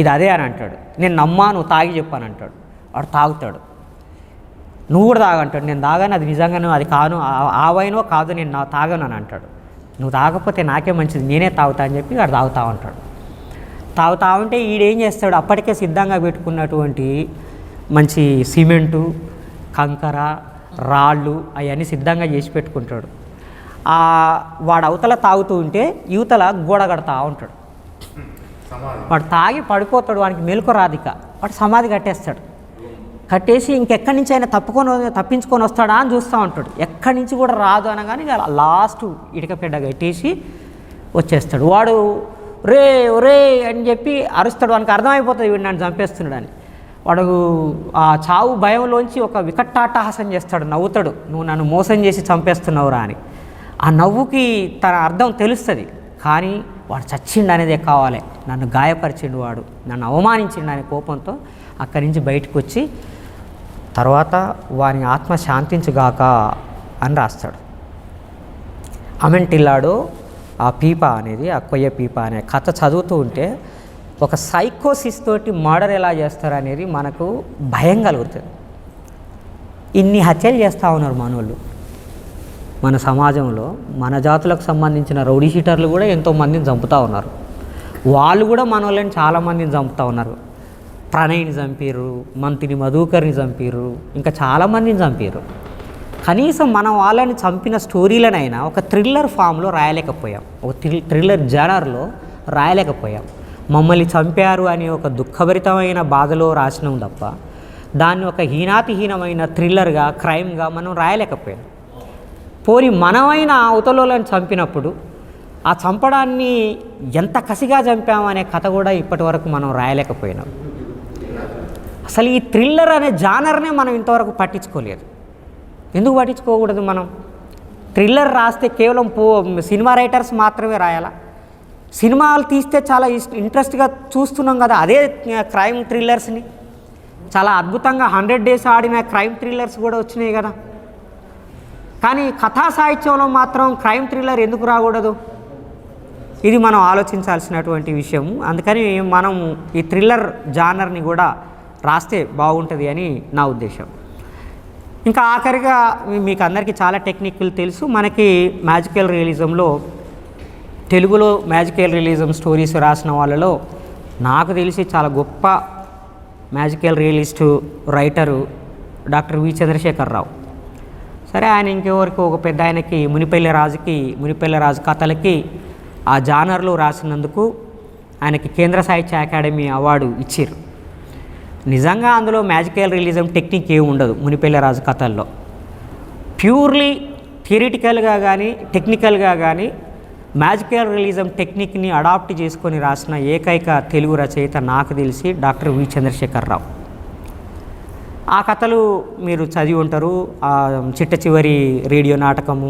ఇది అదే అని అంటాడు. నేను నమ్మా, నువ్వు తాగి చెప్పాను అంటాడు. వాడు తాగుతాడు. నువ్వు కూడా తాగంటాడు. నేను తాగాను, అది నిజంగానే అది కాను, ఆ వైనో కాదు, నేను తాగాను అని అంటాడు. నువ్వు తాగకపోతే నాకే మంచిది, నేనే తాగుతా అని చెప్పి వాడు తాగుతా ఉంటాడు. తాగుతా ఉంటే ఈడేం చేస్తాడు, అప్పటికే సిద్ధంగా పెట్టుకున్నటువంటి మంచి సిమెంటు, కంకర, రాళ్ళు అవన్నీ సిద్ధంగా చేసి పెట్టుకుంటాడు. వాడు అవతల తాగుతూ ఉంటే యువతల గోడ కడతా ఉంటాడు. వాడు తాగి పడిపోతాడు, వానికి మెలకు రాదిక. వాడు సమాధి కట్టేస్తాడు. కట్టేసి ఇంకెక్కడి నుంచి అయినా తప్పించుకొని వస్తాడా అని చూస్తూ ఉంటాడు. ఎక్కడి నుంచి కూడా రాదు అనగానే లాస్ట్ ఇటుక పెడ్డ కట్టేసి వచ్చేస్తాడు. వాడు రే అని చెప్పి అరుస్తాడు. వానికి అర్థమైపోతుంది వీడు నన్ను చంపేస్తున్నాడు అని. వాడు ఆ చావు భయంలోంచి ఒక వికటాట్టహాసం చేస్తాడు, నవ్వుతాడు, నువ్వు నన్ను మోసం చేసి చంపేస్తున్నావురా అని. ఆ నవ్వుకి తన అర్థం తెలుస్తుంది, కానీ వాడు చచ్చిండు అనేదే కావాలి, నన్ను గాయపరిచిండు, వాడు నన్ను అవమానించిండు అనే కోపంతో అక్కడి నుంచి బయటకు వచ్చి తర్వాత వాని ఆత్మ శాంతించుగాక అని రాస్తాడు. అమెంటిల్లాడో ఆ పీప అనేది, ఆ కొయ్య పీప అనే కథ చదువుతూ ఉంటే ఒక సైకోసిస్ తోటి మర్డర్ ఎలా చేస్తారు అనేది మనకు భయం కలుగుతుంది. ఇన్ని హత్యలు చేస్తూ ఉన్నారు మనోళ్ళు మన సమాజంలో. మన జాతులకు సంబంధించిన రౌడీ షీటర్లు కూడా ఎంతోమందిని చంపుతూ ఉన్నారు. వాళ్ళు కూడా మన వాళ్ళని చాలామందిని చంపుతూ ఉన్నారు. ప్రణయ్ని చంపారు, మంత్రిని మధుకర్ని చంపారు, ఇంకా చాలామందిని చంపారు. కనీసం మనం వాళ్ళని చంపిన స్టోరీలనైనా ఒక థ్రిల్లర్ ఫామ్లో రాయలేకపోయాం, ఒక థ్రిల్లర్ జానర్లో రాయలేకపోయాం. మమ్మల్ని చంపారు అని ఒక దుఃఖభరితమైన బాధలో రాసినాం తప్ప దాన్ని ఒక హీనాతిహీనమైన థ్రిల్లర్గా, క్రైమ్గా మనం రాయలేకపోయాం. పోని మనమైన అవతలని చంపినప్పుడు ఆ చంపడాన్ని ఎంత కసిగా చంపామనే కథ కూడా ఇప్పటి వరకు మనం రాయలేకపోయినాం. అసలు ఈ థ్రిల్లర్ అనే జానర్నే మనం ఇంతవరకు పట్టించుకోలేదు. ఎందుకు పట్టించుకోకూడదు? మనం థ్రిల్లర్ రాస్తే కేవలం సినిమా రైటర్స్ మాత్రమే రాయాలా? సినిమాలు తీస్తే చాలా ఇంట్రెస్ట్గా చూస్తున్నాం కదా, అదే క్రైమ్ థ్రిల్లర్స్ని చాలా అద్భుతంగా 100 days ఆడిన క్రైమ్ థ్రిల్లర్స్ కూడా వచ్చినాయి కదా. కానీ కథా సాహిత్యంలో మాత్రం క్రైమ్ థ్రిల్లర్ ఎందుకు రాకూడదు? ఇది మనం ఆలోచించాల్సినటువంటి విషయం. అందుకని మనం ఈ థ్రిల్లర్ జానర్ని కూడా రాస్తే బాగుంటుంది అని నా ఉద్దేశం. ఇంకా ఆఖరిగా మీకు అందరికీ చాలా టెక్నిక్లు తెలుసు. మనకి మ్యాజికల్ రియలిజంలో, తెలుగులో మ్యాజికల్ రియలిజం స్టోరీస్ రాసిన వాళ్ళలో నాకు తెలిసి చాలా గొప్ప magical realist writer doctor V Chandrasekhar Rao. సరే, ఆయన ఇంకెవరికి ఒక పెద్ద ఆయనకి మునిపెళ్ళ రాజు కథలకి ఆ జానర్లో రాసినందుకు ఆయనకి కేంద్ర సాహిత్య అకాడమీ అవార్డు ఇచ్చారు. నిజంగా అందులో మ్యాజికల్ రియలిజం టెక్నిక్ ఏమి ఉండదు మునిపెళ్ళ రాజు కథల్లో. ప్యూర్లీ థియరిటికల్గా కానీ టెక్నికల్గా కానీ మ్యాజికల్ రియలిజం టెక్నిక్ని అడాప్ట్ చేసుకొని రాసిన ఏకైక తెలుగు రచయిత నాకు తెలిసి డాక్టర్ వి చంద్రశేఖరరావు. ఆ కథలు మీరు చదివి ఉంటారు. చిట్ట చివరి రేడియో నాటకము,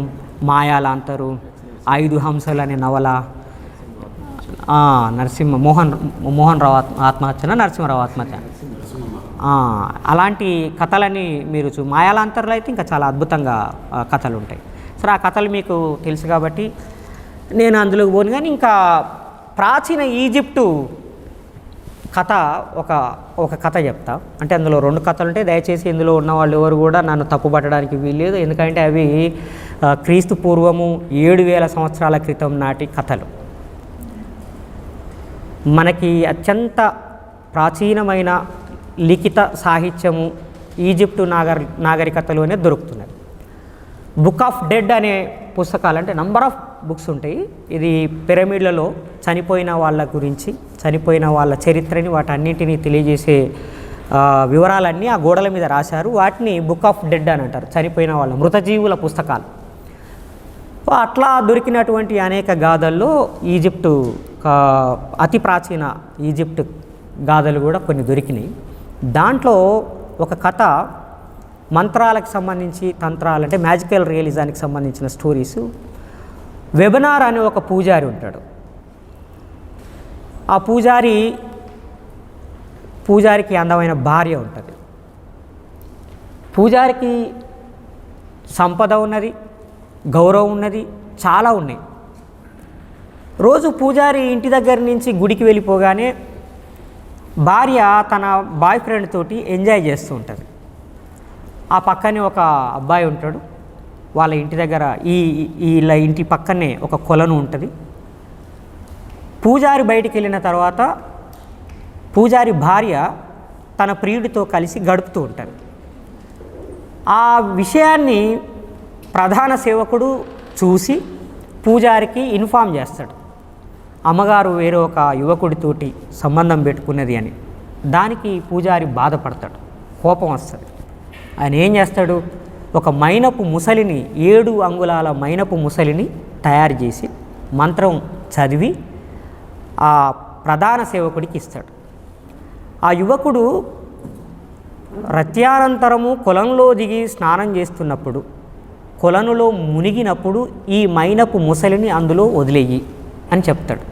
మాయాలాంతరు, 5 హంసలు అనే నవల, మోహన్ రావు ఆత్మహత్యన నరసింహరావు ఆత్మహత్య, అలాంటి కథలని మీరు మాయాలాంతర్లో అయితే ఇంకా చాలా అద్భుతంగా కథలు ఉంటాయి. సరే, ఆ కథలు మీకు తెలుసు కాబట్టి నేను అందులోకి పోను. కానీ ఇంకా ప్రాచీన ఈజిప్టు కథ ఒక కథ చెప్తా. అంటే అందులో 2 కథలు ఉంటాయి. దయచేసి ఇందులో ఉన్న వాళ్ళు ఎవరు కూడా నన్ను తప్పుపట్టడానికి వీల్లేదు. ఎందుకంటే అవి క్రీస్తు పూర్వము 7,000 సంవత్సరాల క్రితం నాటి కథలు. మనకి అత్యంత ప్రాచీనమైన లిఖిత సాహిత్యము ఈజిప్టు నాగరికతలోనే దొరుకుతున్నది. బుక్ ఆఫ్ డెడ్ అనే పుస్తకాలు, అంటే నంబర్ ఆఫ్ బుక్స్ ఉంటాయి. ఇది పిరమిడ్లలో చనిపోయిన వాళ్ళ గురించి, చనిపోయిన వాళ్ళ చరిత్రని, వాటన్నింటినీ తెలియజేసే వివరాలన్నీ ఆ గోడల మీద రాశారు. వాటిని బుక్ ఆఫ్ డెడ్ అని అంటారు, చనిపోయిన వాళ్ళ మృతజీవుల పుస్తకాలు. అట్లా దొరికినటువంటి అనేక గాథల్లో ఈజిప్టు అతి ప్రాచీన ఈజిప్టు గాథలు కూడా కొన్ని దొరికినాయి. దాంట్లో ఒక కథ మంత్రాలకు సంబంధించి, తంత్రాలు అంటే మ్యాజికల్ రియలిజానికి సంబంధించిన స్టోరీసు. వెబనార్ అనే ఒక పూజారి ఉంటాడు. ఆ పూజారికి అందమైన భార్య ఉంటుంది. పూజారికి సంపద ఉన్నది, గౌరవం ఉన్నది, చాలా ఉన్నాయి. రోజు పూజారి ఇంటి దగ్గర నుంచి గుడికి వెళ్ళిపోగానే భార్య తన బాయ్ ఫ్రెండ్ తోటి ఎంజాయ్ చేస్తూ ఉంటుంది. ఆ పక్కనే ఒక అబ్బాయి ఉంటాడు. వాళ్ళ ఇంటి దగ్గర వీళ్ళ ఇంటి పక్కనే ఒక కొలను ఉంటుంది. పూజారి బయటికి వెళ్ళిన తర్వాత పూజారి భార్య తన ప్రియుడితో కలిసి గడుపుతూ ఉంటారు. ఆ విషయాన్ని ప్రధాన సేవకుడు చూసి పూజారికి ఇన్ఫామ్ చేస్తాడు, అమ్మగారు వేరే ఒక యువకుడితోటి సంబంధం పెట్టుకున్నది అని. దానికి పూజారి బాధపడతాడు, కోపం వస్తుంది. ఆయన ఏం చేస్తాడు, ఒక మైనపు ముసలిని, 7 అంగుళాల మైనపు ముసలిని తయారు చేసి మంత్రం చదివి ఆ ప్రధాన సేవకుడికి ఇస్తాడు. ఆ యువకుడు రత్యానంతరము కొలంలో దిగి స్నానం చేస్తున్నప్పుడు, కొలనులో మునిగినప్పుడు ఈ మైనపు ముసలిని అందులో వదిలేయి అని చెప్తాడు.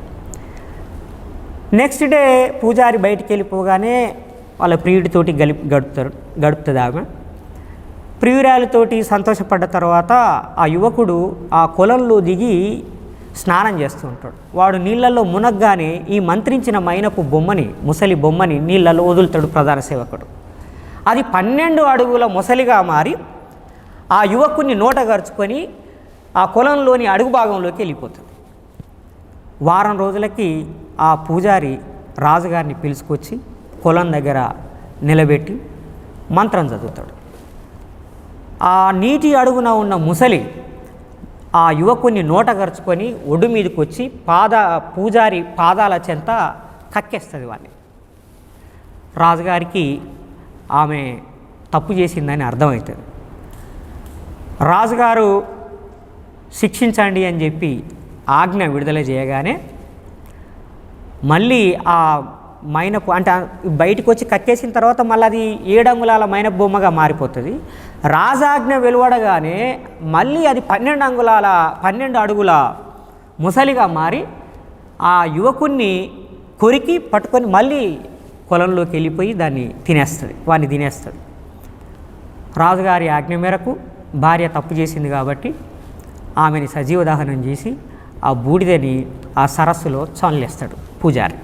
నెక్స్ట్ డే పూజారి బయటికి వెళ్ళిపోగానే వాళ్ళ ప్రియుడితోటి గడుపుతుంది ఆమె. ప్రియురాలతోటి సంతోషపడ్డ తర్వాత ఆ యువకుడు ఆ కొలంలో దిగి స్నానం చేస్తూ ఉంటాడు. వాడు నీళ్ళల్లో మునగ్గానే ఈ మంత్రించిన మైనపు బొమ్మని, ముసలి బొమ్మని నీళ్ళల్లో వదులుతాడు ప్రధాన సేవకుడు. అది 12 అడుగుల ముసలిగా మారి ఆ యువకుని నోట గరుచుకొని ఆ కొలంలోని అడుగు భాగంలోకి వెళ్ళిపోతుంది. వారం రోజులకి ఆ పూజారి రాజుగారిని పిలుచుకొచ్చి కొలం దగ్గర నిలబెట్టి మంత్రం చదువుతాడు. ఆ నీటి అడుగున ఉన్న ముసలి ఆ యువకుని నోట గరుచుకొని ఒడ్డు మీదకి వచ్చి పూజారి పాదాల చెంత కక్కేస్తుంది వాడిని. రాజుగారికి ఆమె తప్పు చేసిందని అర్థమవుతుంది. రాజుగారు శిక్షించండి అని చెప్పి ఆజ్ఞ విడుదల చేయగానే మళ్ళీ ఆ మైనపు, అంటే బయటకు వచ్చి కక్కేసిన తర్వాత మళ్ళీ అది 7 అంగుళాల మైనపు బొమ్మగా మారిపోతుంది. రాజాజ్ఞ వెలువడగానే మళ్ళీ అది 12 అడుగుల ముసలిగా మారి ఆ యువకుణ్ణి కొరికి పట్టుకొని మళ్ళీ కొలంలోకి వెళ్ళిపోయి వాడిని తినేస్తుంది. రాజుగారి ఆజ్ఞ మేరకు భార్య తప్పు చేసింది కాబట్టి ఆమెని సజీవ దహనం చేసి ఆ బూడిదని ఆ సరస్సులో చల్లేస్తాడు పూజారి.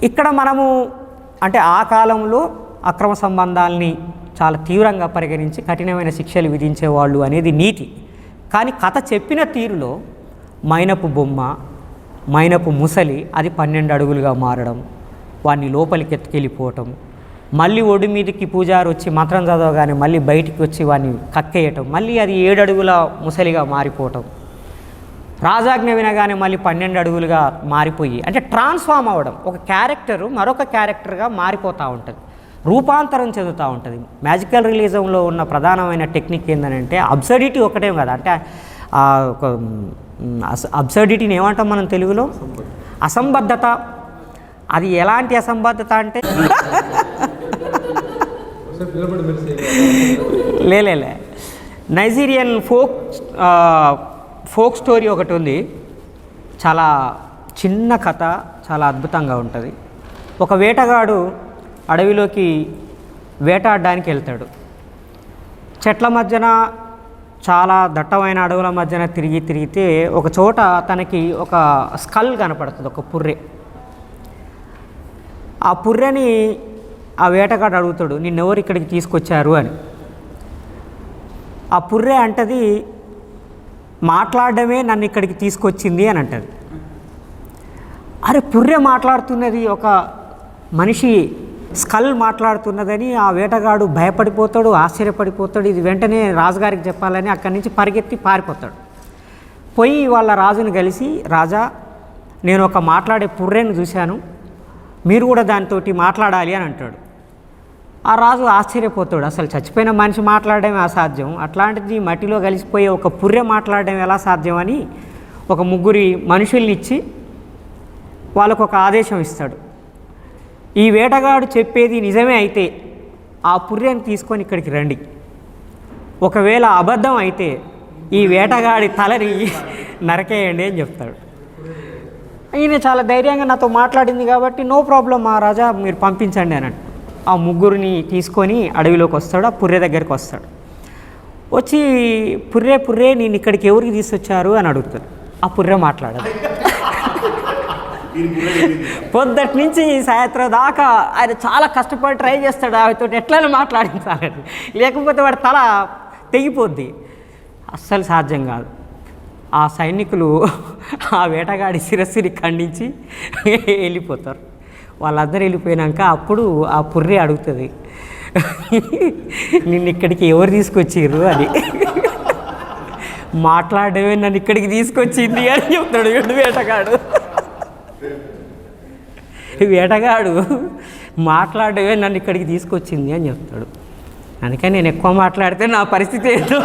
ఇక్కడ మనము అంటే ఆ కాలంలో అక్రమ సంబంధాలని చాలా తీవ్రంగా పరిగణించి కఠినమైన శిక్షలు విధించేవాళ్ళు అనేది నీతి. కానీ కథ చెప్పిన తీరులో మైనపు బొమ్మ, మైనపు ముసలి అది 12 అడుగులుగా మారడం, వాడిని లోపలికి ఎత్తుకెళ్ళిపోవటం, మళ్ళీ ఒడి మీదకి పూజారి వచ్చి మంత్రం చదవగానే మళ్ళీ బయటికి వచ్చి వాడిని కక్కేయటం, మళ్ళీ అది 7 అడుగుల ముసలిగా మారిపోవటం, రాజాజ్ఞ వినగానే మళ్ళీ 12 అడుగులుగా మారిపోయి, అంటే ట్రాన్స్ఫామ్ అవ్వడం, ఒక క్యారెక్టరు మరొక క్యారెక్టర్గా మారిపోతూ ఉంటుంది, రూపాంతరం చెందుతూ ఉంటుంది. మ్యాజికల్ రియలిజంలో ఉన్న ప్రధానమైన టెక్నిక్ ఏంటంటే అబ్సర్డిటీ ఒకటే కదా, అంటే ఒక అబ్సర్డిటీని ఏమంటాం మనం తెలుగులో? అసంబద్ధత. అది ఎలాంటి అసంబద్ధత అంటే లేలే నైజీరియన్ ఫోక్ స్టోరీ ఒకటి ఉంది. చాలా చిన్న కథ, చాలా అద్భుతంగా ఉంటుంది. ఒక వేటగాడు అడవిలోకి వేటాడడానికి వెళ్తాడు. చెట్ల మధ్యన, చాలా దట్టమైన అడవుల మధ్యన తిరిగితే ఒక చోట తనకి ఒక స్కల్ కనపడుతుంది, ఒక పుర్రె. ఆ పుర్రెని ఆ వేటగాడు అడుగుతాడు, నిన్నెవరు ఇక్కడికి తీసుకొచ్చారు అని. ఆ పుర్రె అంటది, మాట్లాడడమే నన్ను ఇక్కడికి తీసుకొచ్చింది అని అంటది. అరే, పుర్రె మాట్లాడుతున్నది, ఒక మనిషి స్కల్ మాట్లాడుతున్నదని ఆ వేటగాడు భయపడిపోతాడు, ఆశ్చర్యపడిపోతాడు. ఇది వెంటనే రాజుగారికి చెప్పాలని అక్కడి నుంచి పరిగెత్తి పారిపోతాడు. పోయి వాళ్ళ రాజుని కలిసి, రాజా, నేను ఒక మాట్లాడే పుర్రెను చూశాను, మీరు కూడా దానితోటి మాట్లాడాలి అని అంటాడు. ఆ రాజు ఆశ్చర్యపోతాడు, అసలు చచ్చిపోయిన మనిషి మాట్లాడడం అసాధ్యం, అట్లాంటిది మట్టిలో కలిసిపోయే ఒక పుర్రె మాట్లాడడం ఎలా సాధ్యం అని ఒక 3 మనుషుల్ని ఇచ్చి వాళ్ళకు ఒక ఆదేశం ఇస్తాడు. ఈ వేటగాడు చెప్పేది నిజమే అయితే ఆ పుర్రెని తీసుకొని ఇక్కడికి రండి, ఒకవేళ అబద్ధం అయితే ఈ వేటగాడి తలని నరకేయండి అని చెప్తాడు. ఈయన చాలా ధైర్యంగా నాతో మాట్లాడింది కాబట్టి నో ప్రాబ్లం మహారాజా, మీరు పంపించండి అన్నట్టు ఆ 3 తీసుకొని అడవిలోకి వస్తాడు. ఆ పుర్రె దగ్గరికి వస్తాడు. వచ్చి పుర్రె నేను ఇక్కడికి ఎవరికి తీసుకొచ్చారు అని అడుగుతాడు. ఆ పుర్రె మాట్లాడదు. పొద్దుటి నుంచి సాయంత్రం దాకా ఆయన చాలా కష్టపడి ట్రై చేస్తాడు ఆమెతో ఎట్లయినా మాట్లాడించాలని, లేకపోతే వాడి తల తెగిపోద్ది. అస్సలు సాధ్యం కాదు. ఆ సైనికులు ఆ వేటగాడి శిరస్సుని ఖండించి వెళ్ళిపోతారు. వాళ్ళందరూ వెళ్ళిపోయినాక అప్పుడు ఆ పుర్రె అడుగుతుంది, నిన్ను ఇక్కడికి ఎవరు తీసుకొచ్చిర్రు అని. మాట్లాడమే నన్ను ఇక్కడికి తీసుకొచ్చింది అని చెప్తాడు వేటగాడు. వేటగాడు మాట్లాడమే నన్ను ఇక్కడికి తీసుకొచ్చింది అని చెప్తాడు. అందుకని నేను ఎక్కువ మాట్లాడితే నా పరిస్థితి ఏంటో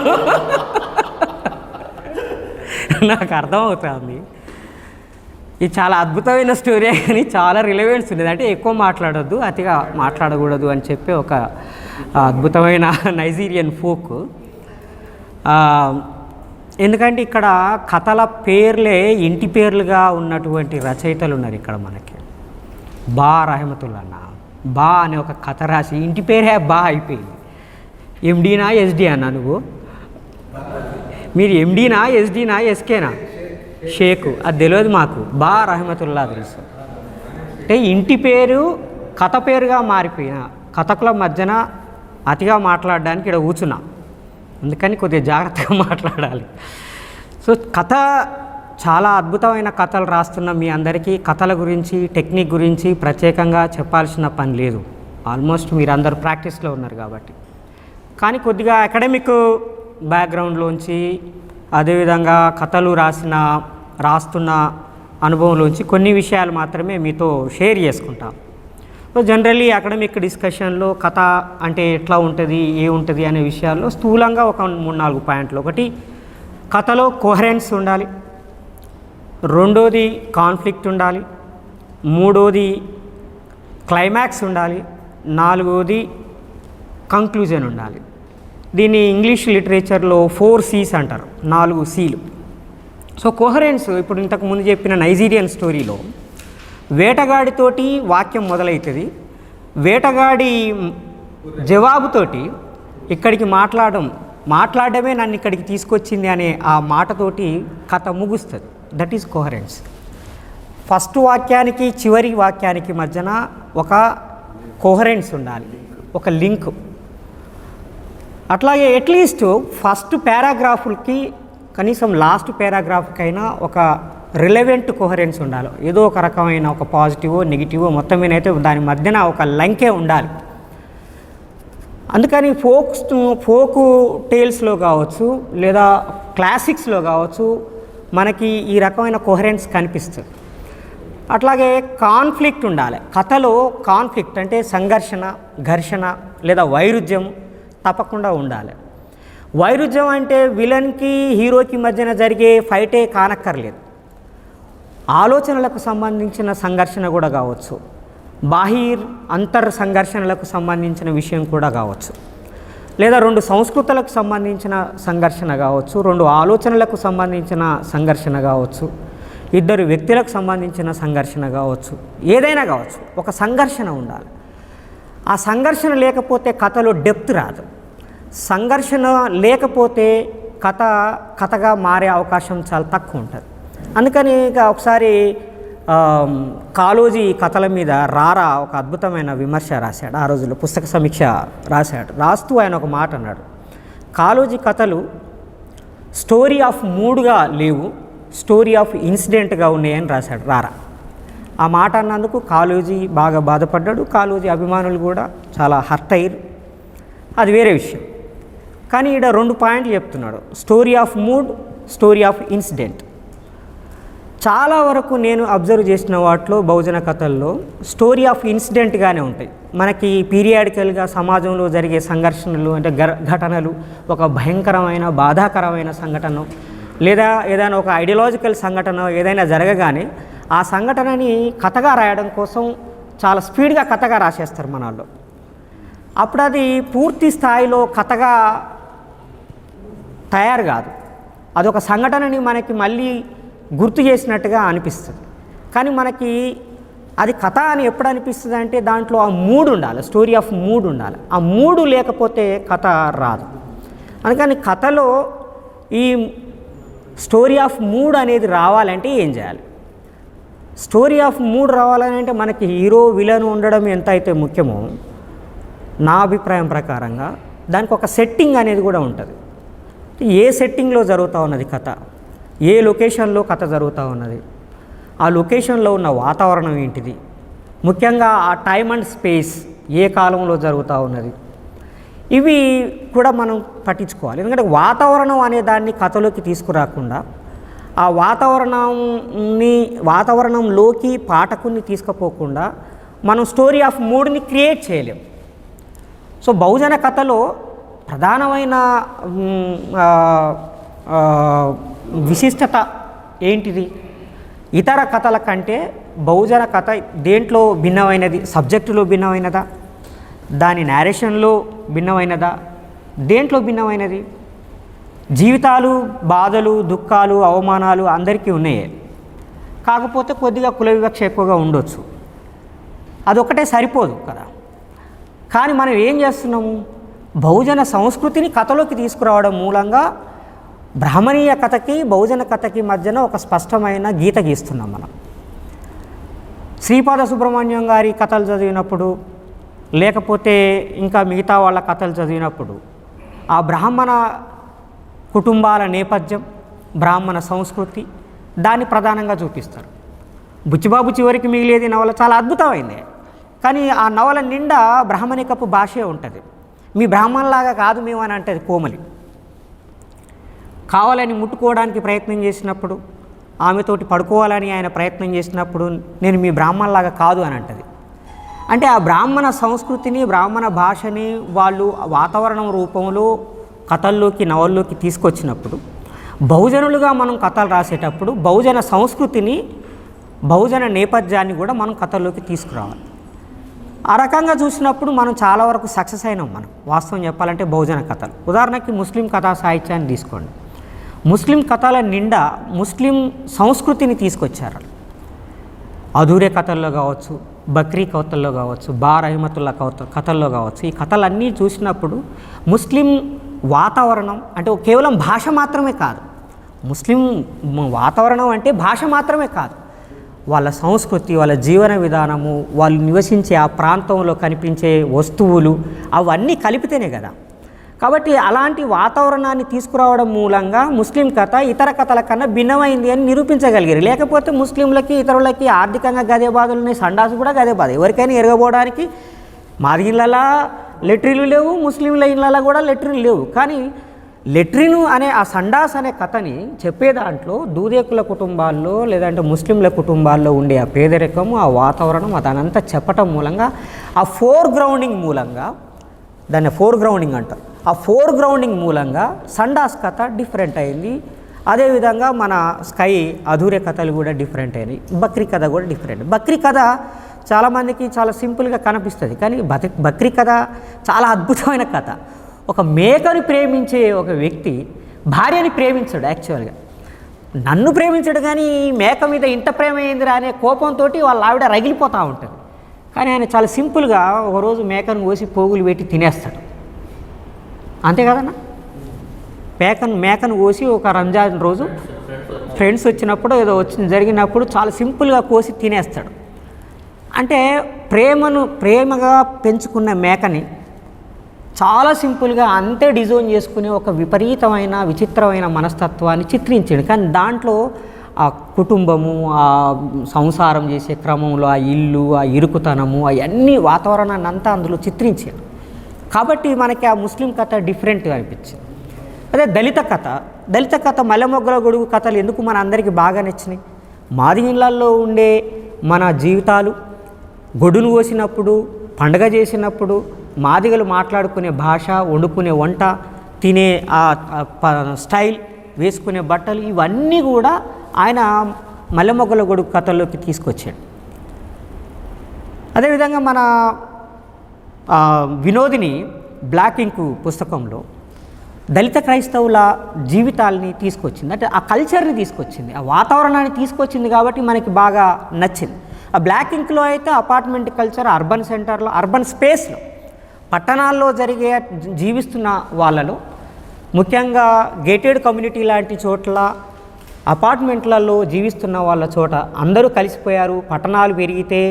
నాకు అర్థమవుతుంది. ఇది చాలా అద్భుతమైన స్టోరీ కానీ చాలా రిలవెన్స్ ఉండేది. అంటే ఎక్కువ మాట్లాడొద్దు, అతిగా మాట్లాడకూడదు అని చెప్పి ఒక అద్భుతమైన నైజీరియన్ ఫోక్. ఎందుకంటే ఇక్కడ కథల పేర్లే ఇంటి పేర్లుగా ఉన్నటువంటి రచయితలు ఉన్నారు ఇక్కడ మనకి. బా రహమతుల్లా బా అనే ఒక కథ రాసి ఇంటి పేరే బా అయిపోయింది. ఎండీనా ఎస్డీ అన్నా నువ్వు? మీరు ఎండీనా ఎస్డీనా ఎస్కేనా? షేకు అది తెలియదు మాకు, బా రహమతుల్లా తెలుసు. అంటే ఇంటి పేరు కథ పేరుగా మారిపోయిన కథకుల మధ్యన అతిగా మాట్లాడడానికి ఇక్కడ కూర్చున్నా. అందుకని కొద్దిగా జాగ్రత్తగా మాట్లాడాలి. సో కథ చాలా అద్భుతమైన కథలు రాస్తున్న మీ అందరికీ కథల గురించి, టెక్నిక్ గురించి ప్రత్యేకంగా చెప్పాల్సిన పని లేదు. ఆల్మోస్ట్ మీరు అందరూ ప్రాక్టీస్లో ఉన్నారు కాబట్టి. కానీ కొద్దిగా అకాడమిక్ బ్యాక్గ్రౌండ్లోంచి, అదేవిధంగా కథలు రాస్తున్న అనుభవంలోంచి కొన్ని విషయాలు మాత్రమే మీతో షేర్ చేసుకుంటాం. సో జనరల్లీ అకాడమిక్ డిస్కషన్లో కథ అంటే ఎట్లా ఉంటుంది, ఏముంటుంది అనే విషయాల్లో స్థూలంగా ఒక 3-4 పాయింట్లు. ఒకటి, కథలో కోహరెన్స్ ఉండాలి. రెండోది కాన్ఫ్లిక్ట్ ఉండాలి. మూడోది క్లైమాక్స్ ఉండాలి. నాలుగోది కంక్లూజన్ ఉండాలి. దీన్ని ఇంగ్లీష్ లిటరేచర్లో 4 C's అంటారు, 4 C'లు. సో కోహరెన్స్, ఇప్పుడు ఇంతకు ముందు చెప్పిన నైజీరియన్ స్టోరీలో వేటగాడితోటి వాక్యం మొదలవుతుంది. వేటగాడి జవాబుతోటి ఇక్కడికి మాట్లాడడమే నన్ను ఇక్కడికి తీసుకొచ్చింది అనే ఆ మాటతోటి కథ ముగుస్తుంది. That is coherence. ఫస్ట్ వాక్యానికి చివరి వాక్యానికి మధ్యన ఒక కోహరెన్స్ ఉండాలి, ఒక లింక్. అట్లాగే అట్లీస్ట్ ఫస్ట్ పారాగ్రాఫ్కి కనీసం లాస్ట్ పారాగ్రాఫ్కైనా ఒక రిలవెంట్ కోహరెన్స్ ఉండాలి. ఏదో ఒక రకమైన ఒక పాజిటివో నెగిటివో మొత్తం మీద అయితే దాని మధ్యన ఒక లంకే ఉండాలి. అందుకని ఫోకు టేల్స్లో కావచ్చు లేదా క్లాసిక్స్లో కావచ్చు మనకి ఈ రకమైన కోహరెన్స్ కనిపిస్తుంది. అట్లాగే కాన్ఫ్లిక్ట్ ఉండాలి. కథలో కాన్ఫ్లిక్ట్ అంటే సంఘర్షణ, ఘర్షణ లేదా వైరుధ్యం తప్పకుండా ఉండాలి. వైరుధ్యం అంటే విలన్కి హీరోకి మధ్యన జరిగే ఫైటే కానక్కర్లేదు, ఆలోచనలకు సంబంధించిన సంఘర్షణ కూడా కావచ్చు, బాహిర్ అంతర్ సంఘర్షణలకు సంబంధించిన విషయం కూడా కావచ్చు, లేదా రెండు సంస్కృతులకు సంబంధించిన సంఘర్షణ కావచ్చు, రెండు ఆలోచనలకు సంబంధించిన సంఘర్షణ కావచ్చు, ఇద్దరు వ్యక్తులకు సంబంధించిన సంఘర్షణ కావచ్చు, ఏదైనా కావచ్చు, ఒక సంఘర్షణ ఉండాలి. ఆ సంఘర్షణ లేకపోతే కథలో డెప్త్ రాదు. సంఘర్షణ లేకపోతే కథగా మారే అవకాశం చాలా తక్కువ ఉంటుంది. అందుకని ఇక ఒకసారి కాళోజీ కథల మీద రారా ఒక అద్భుతమైన విమర్శ రాశాడు. ఆ రోజుల్లో పుస్తక సమీక్ష రాశాడు. రాస్తూ ఆయన ఒక మాట అన్నాడు, కాళోజీ కథలు స్టోరీ ఆఫ్ మూడ్గా లేవు, స్టోరీ ఆఫ్ ఇన్సిడెంట్గా ఉన్నాయని రాశాడు రారా. ఆ మాట అన్నందుకు కాళోజీ బాగా బాధపడ్డాడు. కాళోజీ అభిమానులు కూడా చాలా హర్ట్ అయ్యారు, అది వేరే విషయం. కానీ ఈడ 2 పాయింట్లు చెప్తున్నాడు, story of mood, story of incident. చాలా వరకు నేను అబ్జర్వ్ చేసిన వాటిలో బహుజన కథల్లో స్టోరీ ఆఫ్ ఇన్సిడెంట్గానే ఉంటాయి. మనకి పీరియాడికల్గా సమాజంలో జరిగే సంఘర్షణలు అంటే ఘటనలు, ఒక భయంకరమైన బాధాకరమైన సంఘటన లేదా ఏదైనా ఒక ఐడియాలజికల్ సంఘటన ఏదైనా జరగగానే ఆ సంఘటనని కథగా రాయడం కోసం చాలా స్పీడ్గా కథగా రాసేస్తారు మనలో. అప్పుడు అది పూర్తి స్థాయిలో కథగా తయారు కాదు, అదొక సంఘటనని మనకి మళ్ళీ గుర్తు చేసినట్టుగా అనిపిస్తుంది. కానీ మనకి అది కథ అని ఎప్పుడు అనిపిస్తుంది అంటే దాంట్లో ఆ మూడ్ ఉండాలి, స్టోరీ ఆఫ్ మూడ్ ఉండాలి. ఆ మూడు లేకపోతే కథ రాదు. అందుకని కథలో ఈ స్టోరీ ఆఫ్ మూడ్ అనేది రావాలంటే ఏం చేయాలి? స్టోరీ ఆఫ్ మూడ్ రావాలని అంటే మనకి హీరో విలన్ ఉండడం ఎంత అయితే ముఖ్యమో నా అభిప్రాయం ప్రకారంగా దానికి ఒక సెట్టింగ్ అనేది కూడా ఉంటుంది. ఏ సెట్టింగ్లో జరుగుతూ ఉన్నది కథ, ఏ లొకేషన్లో కథ జరుగుతూ ఉన్నది, ఆ లొకేషన్లో ఉన్న వాతావరణం ఏంటిది, ముఖ్యంగా ఆ టైమ్ అండ్ స్పేస్ ఏ కాలంలో జరుగుతూ ఉన్నది, ఇవి కూడా మనం పట్టించుకోవాలి. ఎందుకంటే వాతావరణం అనే దాన్ని కథలోకి తీసుకురాకుండా ఆ వాతావరణంలోకి పాఠకుని తీసుకుపోకుండా మనం స్టోరీ ఆఫ్ మూడ్ని క్రియేట్ చేయలేం. సో బహుజన కథలో ప్రధానమైన విశిష్టత ఏంటిది? ఇతర కథల కంటే బహుజన కథ దేంట్లో భిన్నమైనది? సబ్జెక్టులో భిన్నమైనదా, దాని నేరేషన్లో భిన్నమైనదా, దేంట్లో భిన్నమైనది? జీవితాలు, బాధలు, దుఃఖాలు, అవమానాలు అందరికీ ఉన్నాయే, కాకపోతే కొద్దిగా కుల వివక్ష ఎక్కువగా ఉండొచ్చు, అదొక్కటే సరిపోదు కదా. కానీ మనం ఏం చేస్తున్నాము? బహుజన సంస్కృతిని కథలోకి తీసుకురావడం మూలంగా బ్రాహ్మణీయ కథకి బహుజన కథకి మధ్యన ఒక స్పష్టమైన గీత గీస్తున్నాం మనం. శ్రీపాద సుబ్రహ్మణ్యం గారి కథలు చదివినప్పుడు, లేకపోతే ఇంకా మిగతా వాళ్ళ కథలు చదివినప్పుడు ఆ బ్రాహ్మణ కుటుంబాల నేపథ్యం, బ్రాహ్మణ సంస్కృతి దాన్ని ప్రధానంగా చూపిస్తారు. బుచ్చిబాబు చివరికి మిగిలేది నవల చాలా అద్భుతమైంది, కానీ ఆ నవల నిండా బ్రాహ్మణికపు భాషే ఉంటుంది. మీ బ్రాహ్మణలాగా కాదు మేము అని అంటది కోమలి. కావాలని ముట్టుకోవడానికి ప్రయత్నం చేసినప్పుడు, ఆమెతోటి పడుకోవాలని ఆయన ప్రయత్నం చేసినప్పుడు నేను మీ బ్రాహ్మణలాగా కాదు అని అంటది. అంటే ఆ బ్రాహ్మణ సంస్కృతిని, బ్రాహ్మణ భాషని వాళ్ళు వాతావరణం రూపంలో కథల్లోకి, నవల్లోకి తీసుకొచ్చినప్పుడు, బహుజనులుగా మనం కథలు రాసేటప్పుడు బహుజన సంస్కృతిని, బహుజన నేపథ్యాన్ని కూడా మనం కథల్లోకి తీసుకురావాలి. ఆ రకంగా చూసినప్పుడు మనం చాలా వరకు సక్సెస్ అయినాం. మనం వాస్తవం చెప్పాలంటే బహుజన కథలు, ఉదాహరణకి ముస్లిం కథా సాహిత్యాన్ని తీసుకోండి. ముస్లిం కథల నిండా ముస్లిం సంస్కృతిని తీసుకొచ్చారు. అధూరే కథల్లో కావచ్చు, బక్రీ కథల్లో కావచ్చు, రహమతుల్లా కథల్లో కావచ్చు, ఈ కథలన్నీ చూసినప్పుడు ముస్లిం వాతావరణం అంటే కేవలం భాష మాత్రమే కాదు, ముస్లిం వాతావరణం అంటే భాష మాత్రమే కాదు, వాళ్ళ సంస్కృతి, వాళ్ళ జీవన విధానము, వాళ్ళు నివసించే ఆ ప్రాంతంలో కనిపించే వస్తువులు అవన్నీ కలిపితేనే కదా. కాబట్టి అలాంటి వాతావరణాన్ని తీసుకురావడం మూలంగా ముస్లిం కథ ఇతర కథల కన్నా భిన్నమైంది అని నిరూపించగలిగారు. లేకపోతే ముస్లింలకి, ఇతరులకి ఆర్థికంగా గదే బాధలు ఉన్నాయి, సండాసు కూడా గదే బాధ. ఎవరికైనా ఎరగబోవడానికి మాది ఇళ్ళలా లెట్రిన్లు లేవు, ముస్లింల ఇళ్ళలా కూడా లెట్రిన్లు లేవు. కానీ లెట్రిన్ అనే ఆ సండాస్ అనే కథని చెప్పే దాంట్లో దూదేకుల కుటుంబాల్లో లేదంటే ముస్లింల కుటుంబాల్లో ఉండే ఆ పేదరికము, ఆ వాతావరణం అదంతా చెప్పటం మూలంగా, ఆ ఫోర్ గ్రౌండింగ్ మూలంగా, దాన్ని ఫోర్ గ్రౌండింగ్ అంటారు, ఆ ఫోర్ గ్రౌండింగ్ మూలంగా సండాస్ కథ డిఫరెంట్ అయింది. అదేవిధంగా మన స్కై అధూరే కథలు కూడా డిఫరెంట్ అయినాయి. బక్రీ కథ కూడా డిఫరెంట్. బక్రీ కథ చాలామందికి చాలా సింపుల్గా కనిపిస్తుంది, కానీ బక్రీ కథ చాలా అద్భుతమైన కథ. ఒక మేకను ప్రేమించే ఒక వ్యక్తి భార్యని ప్రేమించాడు. యాక్చువల్గా నన్ను ప్రేమించాడు, కానీ మేక మీద ఇంత ప్రేమ అయిందిరా అనే కోపంతో వాళ్ళ ఆవిడ రగిలిపోతూ ఉంటుంది. కానీ ఆయన చాలా సింపుల్గా ఒకరోజు మేకను కోసి పోగులు పెట్టి తినేస్తాడు. అంతే కదన్నా? మేకను కోసి ఒక రంజాన్ రోజు ఫ్రెండ్స్ వచ్చినప్పుడు ఏదో జరిగినప్పుడు చాలా సింపుల్గా కోసి తినేస్తాడు. అంటే ప్రేమగా పెంచుకున్న మేకని చాలా సింపుల్గా అంతే డిజైన్ చేసుకుని ఒక విపరీతమైన విచిత్రమైన మనస్తత్వాన్ని చిత్రించాడు. కానీ దాంట్లో ఆ కుటుంబము, ఆ సంసారం చేసే క్రమంలో ఆ ఇల్లు, ఆ ఇరుకుతనము, అవన్నీ వాతావరణాన్ని అంతా అందులో చిత్రించాడు. కాబట్టి మనకి ఆ ముస్లిం కథ డిఫరెంట్గా అనిపించింది. అదే దళిత కథ మల్లెమొగ్గల గొడుగు కథలు ఎందుకు మన అందరికీ బాగా నచ్చినాయి? మాది ఇళ్ళల్లో ఉండే మన జీవితాలు, గొడును కోసినప్పుడు, పండగ చేసినప్పుడు మాదిగలు మాట్లాడుకునే భాష, వండుకునే వంట, తినే స్టైల్, వేసుకునే బట్టలు, ఇవన్నీ కూడా ఆయన మల్లెమొగ్గల గొడుగు కథల్లోకి తీసుకొచ్చాడు. అదేవిధంగా మన వినోదిని బ్లాక్ ఇంక్ పుస్తకంలో దళిత క్రైస్తవుల జీవితాలని తీసుకొచ్చింది. అంటే ఆ కల్చర్ని తీసుకొచ్చింది, ఆ వాతావరణాన్ని తీసుకొచ్చింది. కాబట్టి మనకి బాగా నచ్చింది. ఆ బ్లాక్ ఇంక్లో అయితే అపార్ట్మెంట్ కల్చర్, అర్బన్ సెంటర్లో, అర్బన్ స్పేస్లో, పట్టణాల్లో జీవిస్తున్న వాళ్ళలో, ముఖ్యంగా గేటెడ్ కమ్యూనిటీ లాంటి చోట్ల, అపార్ట్మెంట్లలో జీవిస్తున్న వాళ్ళ చోట అందరూ కలిసిపోయారు. పట్టణాలు పెరిగితే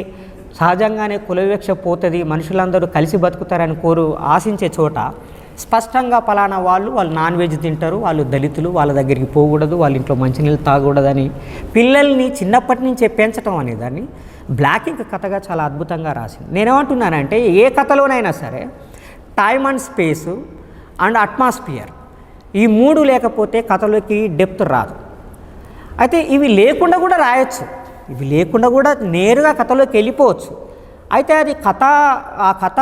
సహజంగానే కులవివక్ష పోతుంది, మనుషులందరూ కలిసి బతుకుతారని ఆశించే చోట స్పష్టంగా పలానా వాళ్ళు నాన్ వెజ్ తింటారు, వాళ్ళు దళితులు, వాళ్ళ దగ్గరికి పోకూడదు, వాళ్ళ ఇంట్లో మంచినీళ్ళు తాగకూడదని పిల్లల్ని చిన్నప్పటి నుంచే పెంచడం అనేదాన్ని బ్లాక్ ఇంక్ కథగా చాలా అద్భుతంగా రాసింది. నేనేమంటున్నానంటే ఏ కథలోనైనా సరే time and space and atmosphere, ఈ మూడు లేకపోతే కథలోకి డెప్త్ రాదు. అయితే ఇవి లేకుండా కూడా రాయొచ్చు, ఇవి లేకుండా కూడా నేరుగా కథలోకి వెళ్ళిపోవచ్చు. అయితే అది ఆ కథ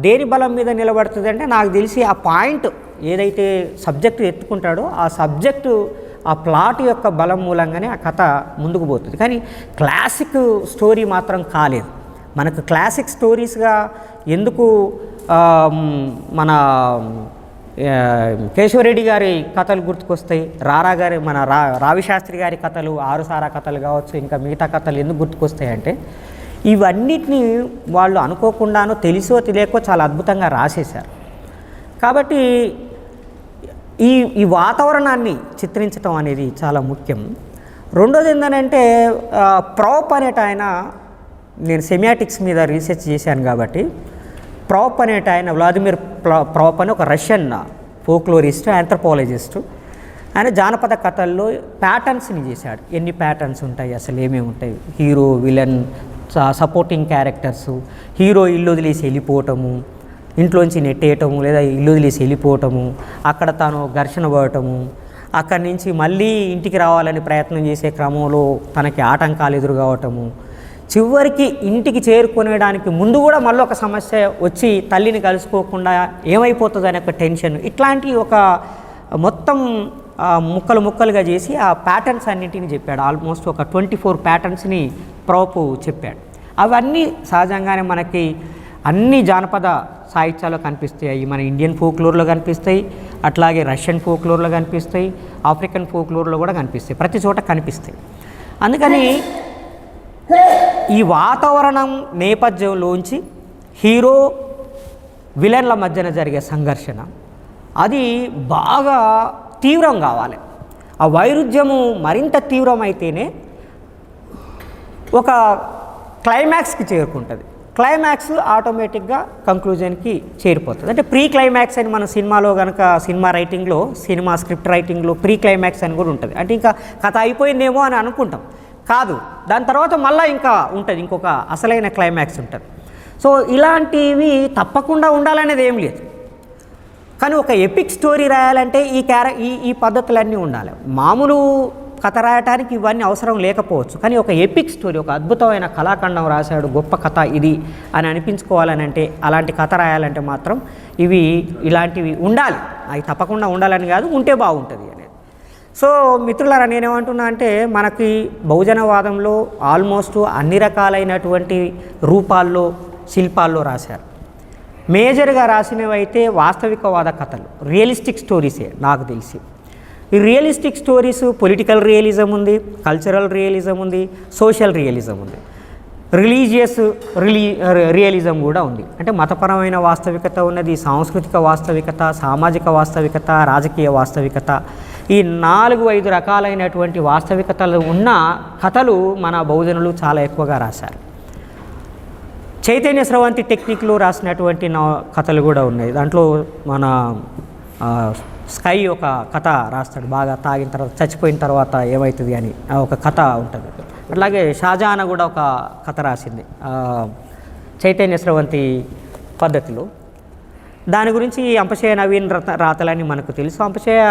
దేని బలం మీద నిలబడుతుంది అంటే, నాకు తెలిసి ఆ పాయింట్ ఏదైతే సబ్జెక్టు ఎత్తుకుంటాడో ఆ సబ్జెక్టు, ఆ ప్లాట్ యొక్క బలం మూలంగానే ఆ కథ ముందుకు పోతుంది. కానీ క్లాసిక్ స్టోరీ మాత్రం కాలేదు. మనకు క్లాసిక్ స్టోరీస్గా ఎందుకు మన కేశవరెడ్డి గారి కథలు గుర్తుకొస్తాయి, మన రావిశాస్త్రి గారి కథలు, ఆరుసారా కథలు కావచ్చు, ఇంకా మిగతా కథలు ఎందుకు గుర్తుకొస్తాయి అంటే, ఇవన్నిటినీ వాళ్ళు అనుకోకుండానో తెలిసో తెలియకో చాలా అద్భుతంగా రాసేశారు. కాబట్టి ఈ వాతావరణాన్ని చిత్రించడం అనేది చాలా ముఖ్యం. రెండోది ఏంటంటే ప్రాప్ అనేట ఆయన, నేను సెమియాటిక్స్ మీద రీసెర్చ్ చేశాను కాబట్టి, ప్రాప్ అనేట ఆయన వ్లాదిమిర్ ప్రాప్ అని ఒక రష్యన్ ఫోక్లోరిస్ట్, ఆంథ్రపాలజిస్టు. ఆయన జానపద కథల్లో ప్యాటర్న్స్ని చేశాడు. ఎన్ని ప్యాటర్న్స్ ఉంటాయి, అసలు ఏమేమి ఉంటాయి, hero, villain, supporting characters, hero ఇల్లు వదిలేసి వెళ్ళిపోవటము, ఇంట్లోంచి నెట్టేయటము, లేదా ఇల్లు వదిలేసి వెళ్ళిపోవటము, అక్కడ తాను ఘర్షణ పడటము, అక్కడి నుంచి మళ్ళీ ఇంటికి రావాలని ప్రయత్నం చేసే క్రమంలో తనకి ఆటంకాలు ఎదురుకావటము, చివరికి ఇంటికి చేరుకునేడానికి ముందు కూడా మళ్ళీ ఒక సమస్య వచ్చి తల్లిని కలుసుకోకుండా ఏమైపోతుంది అనే ఒక టెన్షన్, ఇట్లాంటి ఒక మొత్తం ముక్కలుగా చేసి ఆ ప్యాటర్న్స్ అన్నింటినీ చెప్పాడు. ఆల్మోస్ట్ ఒక 24 ప్యాటర్న్స్ని ప్రాపు చెప్పాడు. అవన్నీ సహజంగానే మనకి అన్ని జానపద సాహిత్యాల్లో కనిపిస్తాయి. మన ఇండియన్ ఫోక్లోర్లో కనిపిస్తాయి, అట్లాగే రష్యన్ ఫోక్లోర్లో కనిపిస్తాయి, ఆఫ్రికన్ ఫోక్లోర్లో కూడా కనిపిస్తాయి, ప్రతి చోట కనిపిస్తాయి. అందుకని ఈ వాతావరణం నేపథ్యంలోంచి హీరో విలన్ల మధ్యన జరిగే సంఘర్షణ అది బాగా తీవ్రం కావాలి. ఆ వైరుధ్యము మరింత తీవ్రమైతేనే ఒక క్లైమాక్స్కి చేరుకుంటుంది. క్లైమాక్స్ ఆటోమేటిక్గా కంక్లూజన్కి చేరిపోతుంది. అంటే ప్రీ క్లైమాక్స్ అని మన సినిమాలో కనుక, సినిమా రైటింగ్లో, సినిమా స్క్రిప్ట్ రైటింగ్లో ప్రీ క్లైమాక్స్ అని కూడా ఉంటుంది. అంటే ఇంకా కథ అయిపోయిందేమో అని అనుకుంటాం, కాదు, దాని తర్వాత మళ్ళీ ఇంకా ఉంటుంది, ఇంకొక అసలైన క్లైమాక్స్ ఉంటుంది. సో ఇలాంటివి తప్పకుండా ఉండాలనేది ఏం లేదు. కానీ ఒక ఎపిక్ స్టోరీ రాయాలంటే ఈ పద్ధతులన్నీ ఉండాలి. మామూలు కథ రాయటానికి ఇవన్నీ అవసరం లేకపోవచ్చు, కానీ ఒక ఎపిక్ స్టోరీ, ఒక అద్భుతమైన కళాఖండం రాశాడు, గొప్ప కథ ఇది అని అనిపించుకోవాలని అంటే, అలాంటి కథ రాయాలంటే మాత్రం ఇలాంటివి ఉండాలి. అవి తప్పకుండా ఉండాలని కాదు, ఉంటే బాగుంటుంది అనేది. సో మిత్రులారా, నేనేమంటున్నా అంటే మనకి బహుజనవాదంలో ఆల్మోస్ట్ అన్ని రకాలైనటువంటి రూపాల్లో శిల్పాల్లో రాశారు. మేజర్గా రాసినవి అయితే వాస్తవికవాద కథలు, రియలిస్టిక్ స్టోరీసే నాకు తెలిసి. ఈ రియలిస్టిక్ స్టోరీస్ పొలిటికల్ రియలిజం ఉంది, కల్చరల్ రియలిజం ఉంది, సోషల్ రియలిజం ఉంది, రిలీజియస్ రియలిజం కూడా ఉంది. అంటే మతపరమైన వాస్తవికత ఉన్నది, సాంస్కృతిక వాస్తవికత, సామాజిక వాస్తవికత, రాజకీయ వాస్తవికత. ఈ 4-5 రకాలైనటువంటి వాస్తవికతలు ఉన్న కథలు మన బహుజనులు చాలా ఎక్కువగా రాశారు. చైతన్య స్రవంతి టెక్నిక్లో రాసినటువంటి కథలు కూడా ఉన్నాయి. దాంట్లో మన స్కై ఒక కథ రాస్తాడు, బాగా తాగిన తర్వాత చచ్చిపోయిన తర్వాత ఏమవుతుంది అని ఒక కథ ఉంటుంది. అట్లాగే షాజహాన్ కూడా ఒక కథ రాసింది చైతన్య స్రవంతి పద్ధతిలో. దాని గురించి అంపశయ నవీన్ రాతలని మనకు తెలుసు. అంపశయ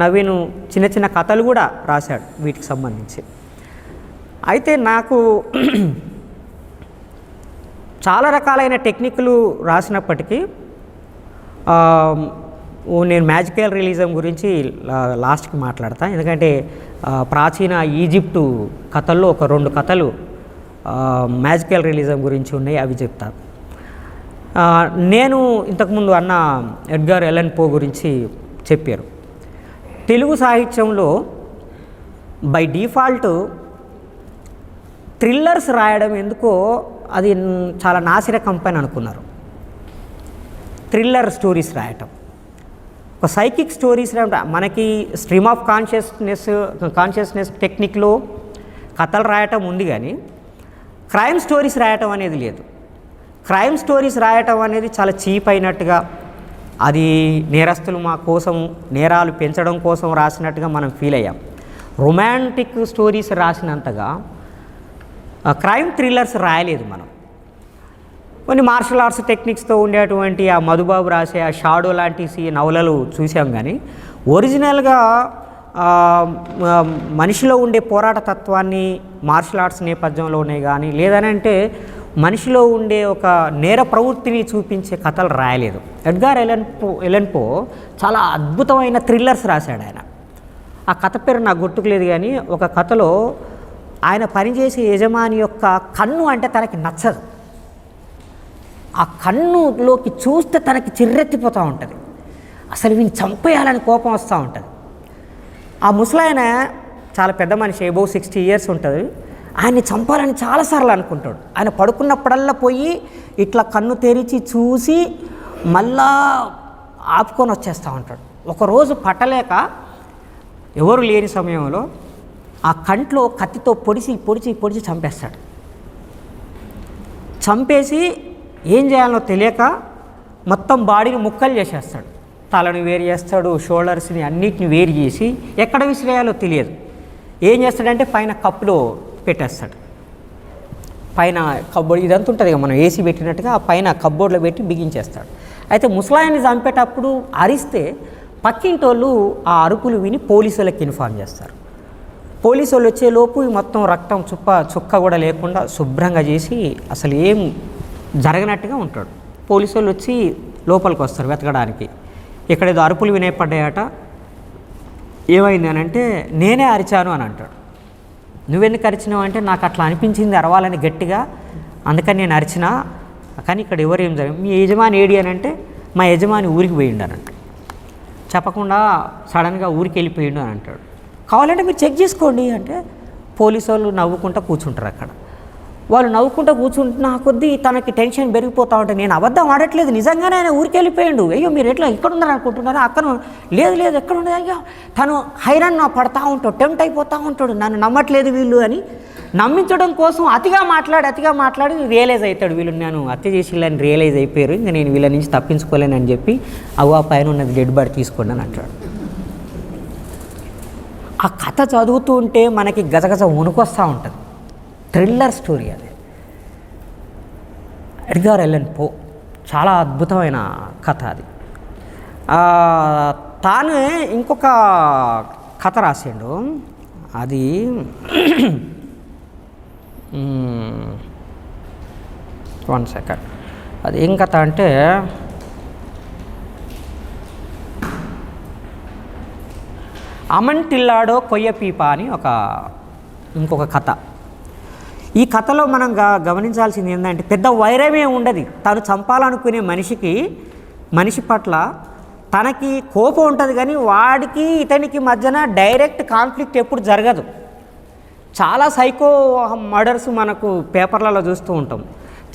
నవీన్ చిన్న చిన్న కథలు కూడా రాశాడు వీటికి సంబంధించి. అయితే నాకు చాలా రకాలైన టెక్నిక్లు రాసినప్పటికీ నేను మ్యాజికల్ రియలిజం గురించి లాస్ట్కి మాట్లాడతాను. ఎందుకంటే ప్రాచీన ఈజిప్టు కథల్లో ఒక 2 కథలు మ్యాజికల్ రియలిజం గురించి ఉన్నాయి, అవి చెప్తాను. నేను ఇంతకుముందు అన్న ఎడ్గార్ ఎలన్ పో గురించి చెప్పారు. తెలుగు సాహిత్యంలో బై డిఫాల్ట్ థ్రిల్లర్స్ రాయడం ఎందుకో అది చాలా నాసిరకం పని అనుకున్నారు. థ్రిల్లర్ స్టోరీస్ రాయటం, ఒక సైకిక్ స్టోరీస్ మనకి స్ట్రీమ్ ఆఫ్ కాన్షియస్నెస్ టెక్నిక్లో కథలు రాయటం ఉంది, కానీ క్రైమ్ స్టోరీస్ రాయటం అనేది లేదు. క్రైమ్ స్టోరీస్ రాయటం అనేది చాలా చీప్ అయినట్టుగా, అది నేరస్తులు మా కోసం నేరాలు పెంచడం కోసం రాసినట్టుగా మనం ఫీల్ అయ్యాం. రొమాంటిక్ స్టోరీస్ రాసినంతగా క్రైమ్ థ్రిల్లర్స్ రాయలేదు మనం. కొన్ని మార్షల్ ఆర్ట్స్ టెక్నిక్స్తో ఉండేటువంటి ఆ మధుబాబు రాసే ఆ షాడో లాంటి నవలలు చూసాం, కానీ ఒరిజినల్గా మనిషిలో ఉండే పోరాట తత్వాన్ని మార్షల్ ఆర్ట్స్ నేపథ్యంలోనే కానీ, లేదనంటే మనిషిలో ఉండే ఒక నేర ప్రవృత్తిని చూపించే కథలు రాయలేదు. ఎడ్గార్ ఎలన్ పో చాలా అద్భుతమైన థ్రిల్లర్స్ రాశాడు ఆయన. ఆ కథ పేరు నాకు గుర్తుకులేదు, కానీ ఒక కథలో ఆయన పనిచేసే యజమాని యొక్క కన్ను అంటే తనకి నచ్చదు. ఆ కన్నులోకి చూస్తే తనకి చిర్రెత్తిపోతూ ఉంటుంది, అసలు వీని చంపేయాలని కోపం వస్తూ ఉంటుంది. ఆ ముసలాయన చాలా పెద్ద మనిషి, అబౌవ్ 60 years ఉంటుంది. ఆయన్ని చంపాలని చాలాసార్లు అనుకుంటాడు. ఆయన పడుకున్నప్పుడల్లా పోయి ఇట్లా కన్ను తెరిచి చూసి మళ్ళా ఆపుకొని వచ్చేస్తూ ఉంటాడు. ఒకరోజు పట్టలేక ఎవరు లేని సమయంలో ఆ కంట్లో కత్తితో పొడిచి పొడిచి పొడిచి చంపేస్తాడు. చంపేసి ఏం చేయాలో తెలియక మొత్తం బాడీని ముక్కలు చేసేస్తాడు. తలను వేరు చేస్తాడు, షోల్డర్స్ని అన్నిటిని వేరు చేసి ఎక్కడ విసిరేయాలో తెలియదు. ఏం చేస్తాడంటే పైన కప్పులో పెట్టేస్తాడు. పైన కబ్బోర్డ్ ఇదంతా ఉంటుంది కదా, మనం ఏసీ పెట్టినట్టుగా ఆ పైన కబ్బోర్డ్లో పెట్టి బిగించేస్తాడు. అయితే ముసలాయన్ని చంపేటప్పుడు అరిస్తే పక్కింటోళ్ళు ఆ అరుపులు విని పోలీసు వాళ్ళకి ఇన్ఫార్మ్ చేస్తారు. పోలీసు వాళ్ళు వచ్చేలోపు మొత్తం రక్తం చుక్క కూడా లేకుండా శుభ్రంగా చేసి అసలు ఏం జరగనట్టుగా ఉంటాడు. పోలీసు వాళ్ళు వచ్చి లోపలికి వస్తారు వెతకడానికి. ఇక్కడేదో అరుపులు వినపడ్డాయట. ఏమైంది అని అంటే నేనే అరిచాను అని అంటాడు. నువ్వెందుకు అరిచినావు అంటే నాకు అట్లా అనిపించింది అరవాలని గట్టిగా, అందుకని నేను అరిచినా, కానీ ఇక్కడ ఎవరు ఏం జరిగింది, మీ యజమాని ఏడి అని అంటే మా యజమాని ఊరికి పోయిండు అని అంటాడు. చెప్పకుండా సడన్గా ఊరికి వెళ్ళిపోయిండు అని అంటాడు. కావాలంటే మీరు చెక్ చేసుకోండి అంటే పోలీసు వాళ్ళు నవ్వుకుంటూ కూర్చుంటారు. అక్కడ వాళ్ళు నవ్వుకుంటూ కూర్చుంటున్న కొద్దీ తనకి టెన్షన్ పెరిగిపోతూ ఉంటుంది. నేను అబద్ధం ఆడట్లేదు, నిజంగానే ఆయన ఊరికి వెళ్ళిపోయాడు. అయ్యో మీరు ఎట్లా ఇక్కడ ఉన్నారు అనుకుంటున్నారా? అక్కడ లేదు ఎక్కడ ఉండదు. అయ్యో తను హైరాన్ పడతా ఉంటాడు, టెంప్ట్ అయిపోతూ ఉంటాడు, నన్ను నమ్మట్లేదు వీళ్ళు అని నమ్మించడం కోసం అతిగా మాట్లాడి రియలైజ్ అవుతాడు. వీళ్ళు నేను హత్య చేసిళ్ళని రియలైజ్ అయిపోయారు, ఇంకా నేను వీళ్ళ నుంచి తప్పించుకోలేనని చెప్పి ఆ పైన ఉన్నది డెడ్ బాడీ తీసుకోండి అని అంటాడు. ఆ కథ చదువుతూ ఉంటే మనకి గజగజ వణుకొస్తూ ఉంటుంది. థ్రిల్లర్ స్టోరీ అది. ఎడ్గార్ ఎలన్ పో చాలా అద్భుతమైన కథ అది. తానే ఇంకొక కథ రాసిండు. అది 1 సెకండ్. అది ఏం కథ అంటే అమంటిల్లాడో కొయ్య పీప అని ఇంకొక కథ. ఈ కథలో మనం గమనించాల్సింది ఏంటంటే పెద్ద వైరమే ఉండదు. తను చంపాలనుకునే మనిషి పట్ల తనకి కోపం ఉంటుంది, కానీ వాడికి ఇతనికి మధ్యన డైరెక్ట్ కాన్ఫ్లిక్ట్ ఎప్పుడు జరగదు. చాలా సైకో మర్డర్స్ మనకు పేపర్లలో చూస్తూ ఉంటాం.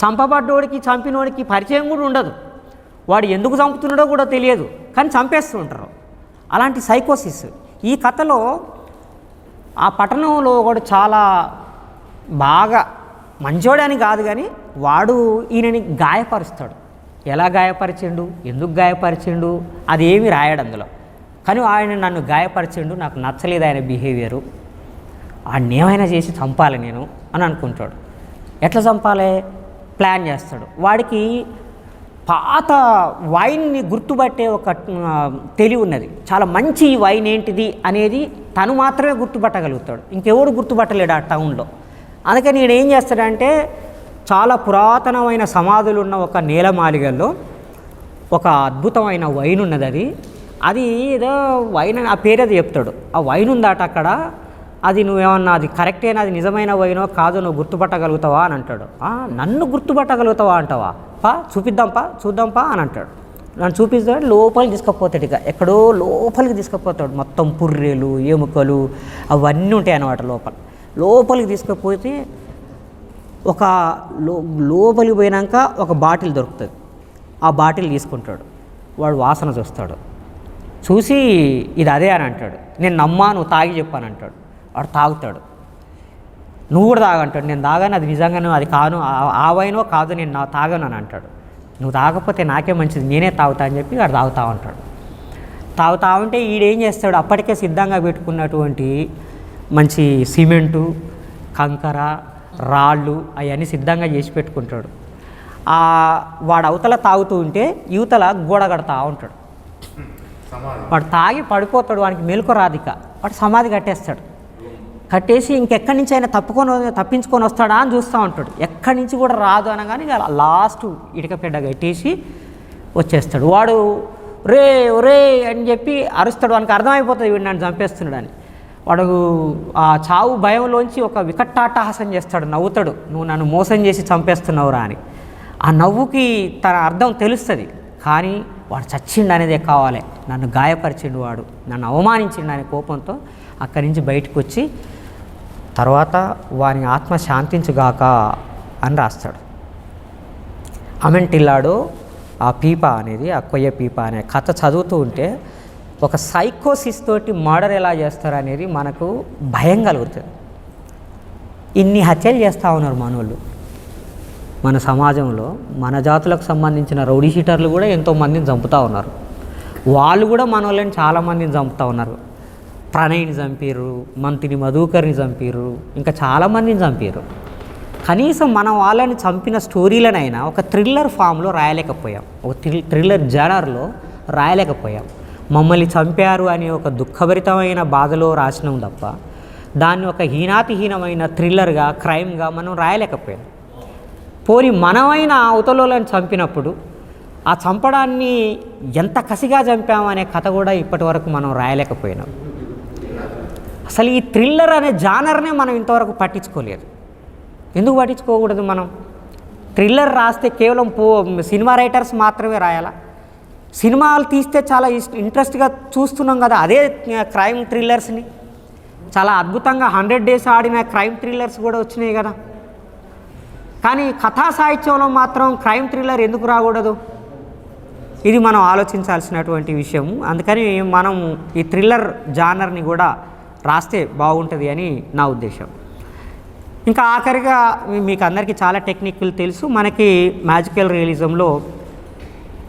చంపబడ్డోడికి చంపినోడికి పరిచయం కూడా ఉండదు, వాడు ఎందుకు చంపుతున్నాడో కూడా తెలియదు, కానీ చంపేస్తూ ఉంటారు. అలాంటి సైకోసిస్ ఈ కథలో ఆ పట్టణంలో కూడా చాలా బాగా మంచోడని కాదు, కానీ వాడు ఈయనని గాయపరుస్తాడు. ఎలా గాయపరిచిండు, ఎందుకు గాయపరిచిండు అది ఏమి రాయడు అందులో, కానీ ఆయన నన్ను గాయపరిచిండు, నాకు నచ్చలేదు ఆయన బిహేవియరు, వాడిని ఏమైనా చేసి చంపాలి నేను అని అనుకుంటాడు. ఎట్లా చంపాలి ప్లాన్ చేస్తాడు. వాడికి పాత వైన్ని గుర్తుపట్టే ఒక తెలివి ఉన్నది. చాలా మంచి వైన్ ఏంటిది అనేది తను మాత్రమే గుర్తుపట్టగలుగుతాడు, ఇంకెవడు గుర్తుపట్టలేడు ఆ టౌన్లో. అందుకని నేను ఏం చేస్తాడంటే చాలా పురాతనమైన సమాధులు ఉన్న ఒక నేలమాలిగల్లో ఒక అద్భుతమైన వైన్ ఉన్నది. అది ఏదో వైన్ ఆ పేరు అది చెప్తాడు. ఆ వైన్ ఉందాట అక్కడ, అది నువ్వేమన్నా అది కరెక్టేనా, అది నిజమైన వైనో కాదు నువ్వు గుర్తుపట్టగలుగుతావా అని అంటాడు. నన్ను గుర్తుపట్టగలుగుతావా అంటావా, చూద్దాంపా అని అంటాడు. నన్ను చూపిస్తాడు, లోపలికి తీసుకుపోతాడు. ఇక ఎక్కడో లోపలికి తీసుకుపోతాడు. మొత్తం పుర్రెలు ఎముకలు అవన్నీ ఉంటాయి అన్నమాట లోపలికి తీసుకుపోతే ఒక లోపలికి పోయినాక ఒక బాటిల్ దొరుకుతుంది. ఆ బాటిల్ తీసుకుంటాడు. వాడు వాసన చూస్తాడు, చూసి ఇది అదే అని అంటాడు. నేను నమ్మా, నువ్వు తాగి చెప్పాను అంటాడు. వాడు తాగుతాడు. నువ్వు కూడా తాగంటాడు. నేను తాగాను, అది నిజంగానే అది కాను, ఆ వైనో కాదు నేను తాగాను అని అంటాడు. నువ్వు తాగకపోతే నాకే మంచిది, నేనే తాగుతా అని చెప్పి వాడు తాగుతా ఉంటాడు. తాగుతా ఉంటే ఈడేం చేస్తాడు, అప్పటికే సిద్ధంగా పెట్టుకున్నటువంటి మంచి సిమెంటు, కంకర, రాళ్ళు అవన్నీ సిద్ధంగా చేసి పెట్టుకుంటాడు. వాడు అవతల తాగుతూ ఉంటే యువతల గోడ కడతా ఉంటాడు. వాడు తాగి పడిపోతాడు, వానికి మెలకు రాదిక. వాడు సమాధి కట్టేసి ఇంకెక్కడి నుంచి అయినా తప్పించుకొని వస్తాడా అని చూస్తూ ఉంటాడు. ఎక్కడి నుంచి కూడా రాదు అనగానే లాస్ట్ ఇటుక పెడ్డ కట్టేసి వచ్చేస్తాడు. వాడు రే అని చెప్పి అరుస్తాడు. వానికి అర్థమైపోతుంది వీడు నన్ను చంపేస్తున్నాడు అని. వాడు ఆ చావు భయంలోంచి ఒక వికటాట్టహాసం చేస్తాడు, నవ్వుతాడు, నువ్వు నన్ను మోసం చేసి చంపేస్తున్నావురా అని. ఆ నవ్వుకి తన అర్థం తెలుస్తుంది, కానీ వాడు చచ్చిండు అనేదే కావాలి. నన్ను గాయపరిచిండు, వాడు నన్ను అవమానించిండు అనే కోపంతో అక్కడి నుంచి బయటకు వచ్చి తర్వాత వాని ఆత్మ శాంతించుగాక అని రాస్తాడు. అమెంటిల్లాడో ఆ పీప అనేది, ఆ కొయ్య పీప అనే కథ చదువుతూ ఉంటే ఒక సైకోసిస్ తోటి మర్డర్ ఎలా చేస్తారు అనేది మనకు భయం కలుగుతుంది. ఇన్ని హత్యలు చేస్తూ ఉన్నారు మనోళ్ళు. మన సమాజంలో మన జాతులకు సంబంధించిన రౌడీ షీటర్లు కూడా ఎంతోమందిని చంపుతూ ఉన్నారు. వాళ్ళు కూడా మన వాళ్ళని చాలామందిని చంపుతూ ఉన్నారు. ప్రణయ్ని చంపారు, మంత్రిని మధుకర్ని చంపారు, ఇంకా చాలామందిని చంపారు. కనీసం మనం వాళ్ళని చంపిన స్టోరీలనైనా ఒక థ్రిల్లర్ ఫామ్లో రాయలేకపోయాం, ఒక థ్రిల్లర్ జానర్లో రాయలేకపోయాం. మమ్మల్ని చంపారు అని ఒక దుఃఖభరితమైన బాధలో రాసినాం తప్ప దాన్ని ఒక హీనాతిహీనమైన థ్రిల్లర్గా, క్రైమ్గా మనం రాయలేకపోయాం. పోని మనమైన అవతలని చంపినప్పుడు ఆ చంపడాన్ని ఎంత కసిగా చంపామనే కథ కూడా ఇప్పటి వరకు మనం రాయలేకపోయినాం. అసలు ఈ థ్రిల్లర్ అనే జానర్నే మనం ఇంతవరకు పట్టించుకోలేదు. ఎందుకు పట్టించుకోకూడదు? మనం థ్రిల్లర్ రాస్తే కేవలం సినిమా రైటర్స్ మాత్రమే రాయాలా? సినిమాలు తీస్తే చాలా ఇంట్రెస్ట్గా చూస్తున్నాం కదా, అదే క్రైమ్ థ్రిల్లర్స్ని చాలా అద్భుతంగా 100 days ఆడిన క్రైమ్ థ్రిల్లర్స్ కూడా వచ్చినాయి కదా. కానీ కథా సాహిత్యంలో మాత్రం క్రైమ్ థ్రిల్లర్ ఎందుకు రాకూడదు? ఇది మనం ఆలోచించాల్సినటువంటి విషయం. అందుకని మనం ఈ థ్రిల్లర్ జానర్ని కూడా రాస్తే బాగుంటుంది అని నా ఉద్దేశం. ఇంకా ఆఖరిగా మీకు అందరికీ చాలా టెక్నిక్లు తెలుసు. మనకి మ్యాజికల్ రియలిజంలో,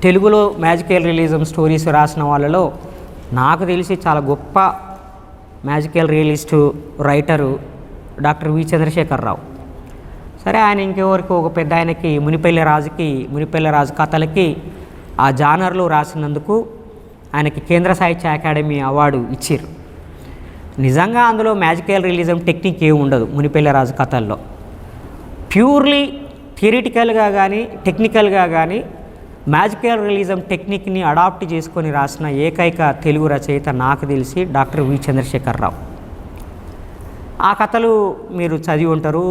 తెలుగులో మ్యాజికల్ రియలిజం స్టోరీస్ రాసిన వాళ్ళలో నాకు తెలిసి చాలా గొప్ప magical realist writer doctor V Chandrasekhara Rao. సరే, ఆయన ఇంకెవరికి ఒక పెద్ద ఆయనకి మునిపల్లి రాజు కథలకి ఆ జానర్లో రాసినందుకు ఆయనకి కేంద్ర సాహిత్య అకాడమీ అవార్డు ఇచ్చారు. నిజంగా అందులో మ్యాజికల్ రియలిజం టెక్నిక్ ఏమి ఉండదు మునిపెళ్ళ రాజు కథల్లో. ప్యూర్లీ థియరిటికల్గా కానీ టెక్నికల్గా కానీ మ్యాజికల్ రియలిజం టెక్నిక్ని అడాప్ట్ చేసుకొని రాసిన ఏకైక తెలుగు రచయిత నాకు తెలిసి డాక్టర్ వి చంద్రశేఖరరావు. ఆ కథలు మీరు చదివి ఉంటారు.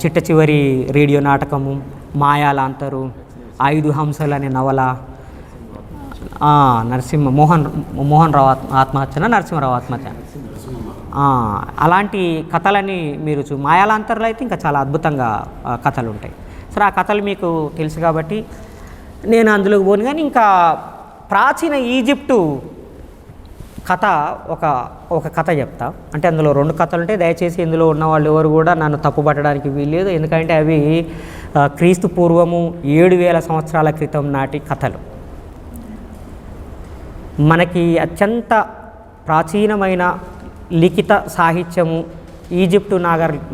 చిట్ట చివరి రేడియో నాటకము, మాయాలాంతరు, 5 హంసలు అనే నవల, మోహన్ రావు ఆత్మహత్యన నరసింహరావు ఆత్మహత్య, అలాంటి కథలని మీరు మాయాలాంతర్లో అయితే ఇంకా చాలా అద్భుతంగా కథలు ఉంటాయి. సరే, ఆ కథలు మీకు తెలుసు కాబట్టి నేను అందులోకి పోను. కానీ ఇంకా ప్రాచీన ఈజిప్టు కథ ఒక కథ చెప్తా. అంటే అందులో 2 కథలు ఉంటాయి. దయచేసి ఇందులో ఉన్న వాళ్ళు ఎవరు కూడా నన్ను తప్పుపట్టడానికి వీల్లేదు. ఎందుకంటే అవి క్రీస్తు పూర్వము 7000 సంవత్సరాల క్రితం నాటి కథలు. మనకి అత్యంత ప్రాచీనమైన లిఖిత సాహిత్యము ఈజిప్టు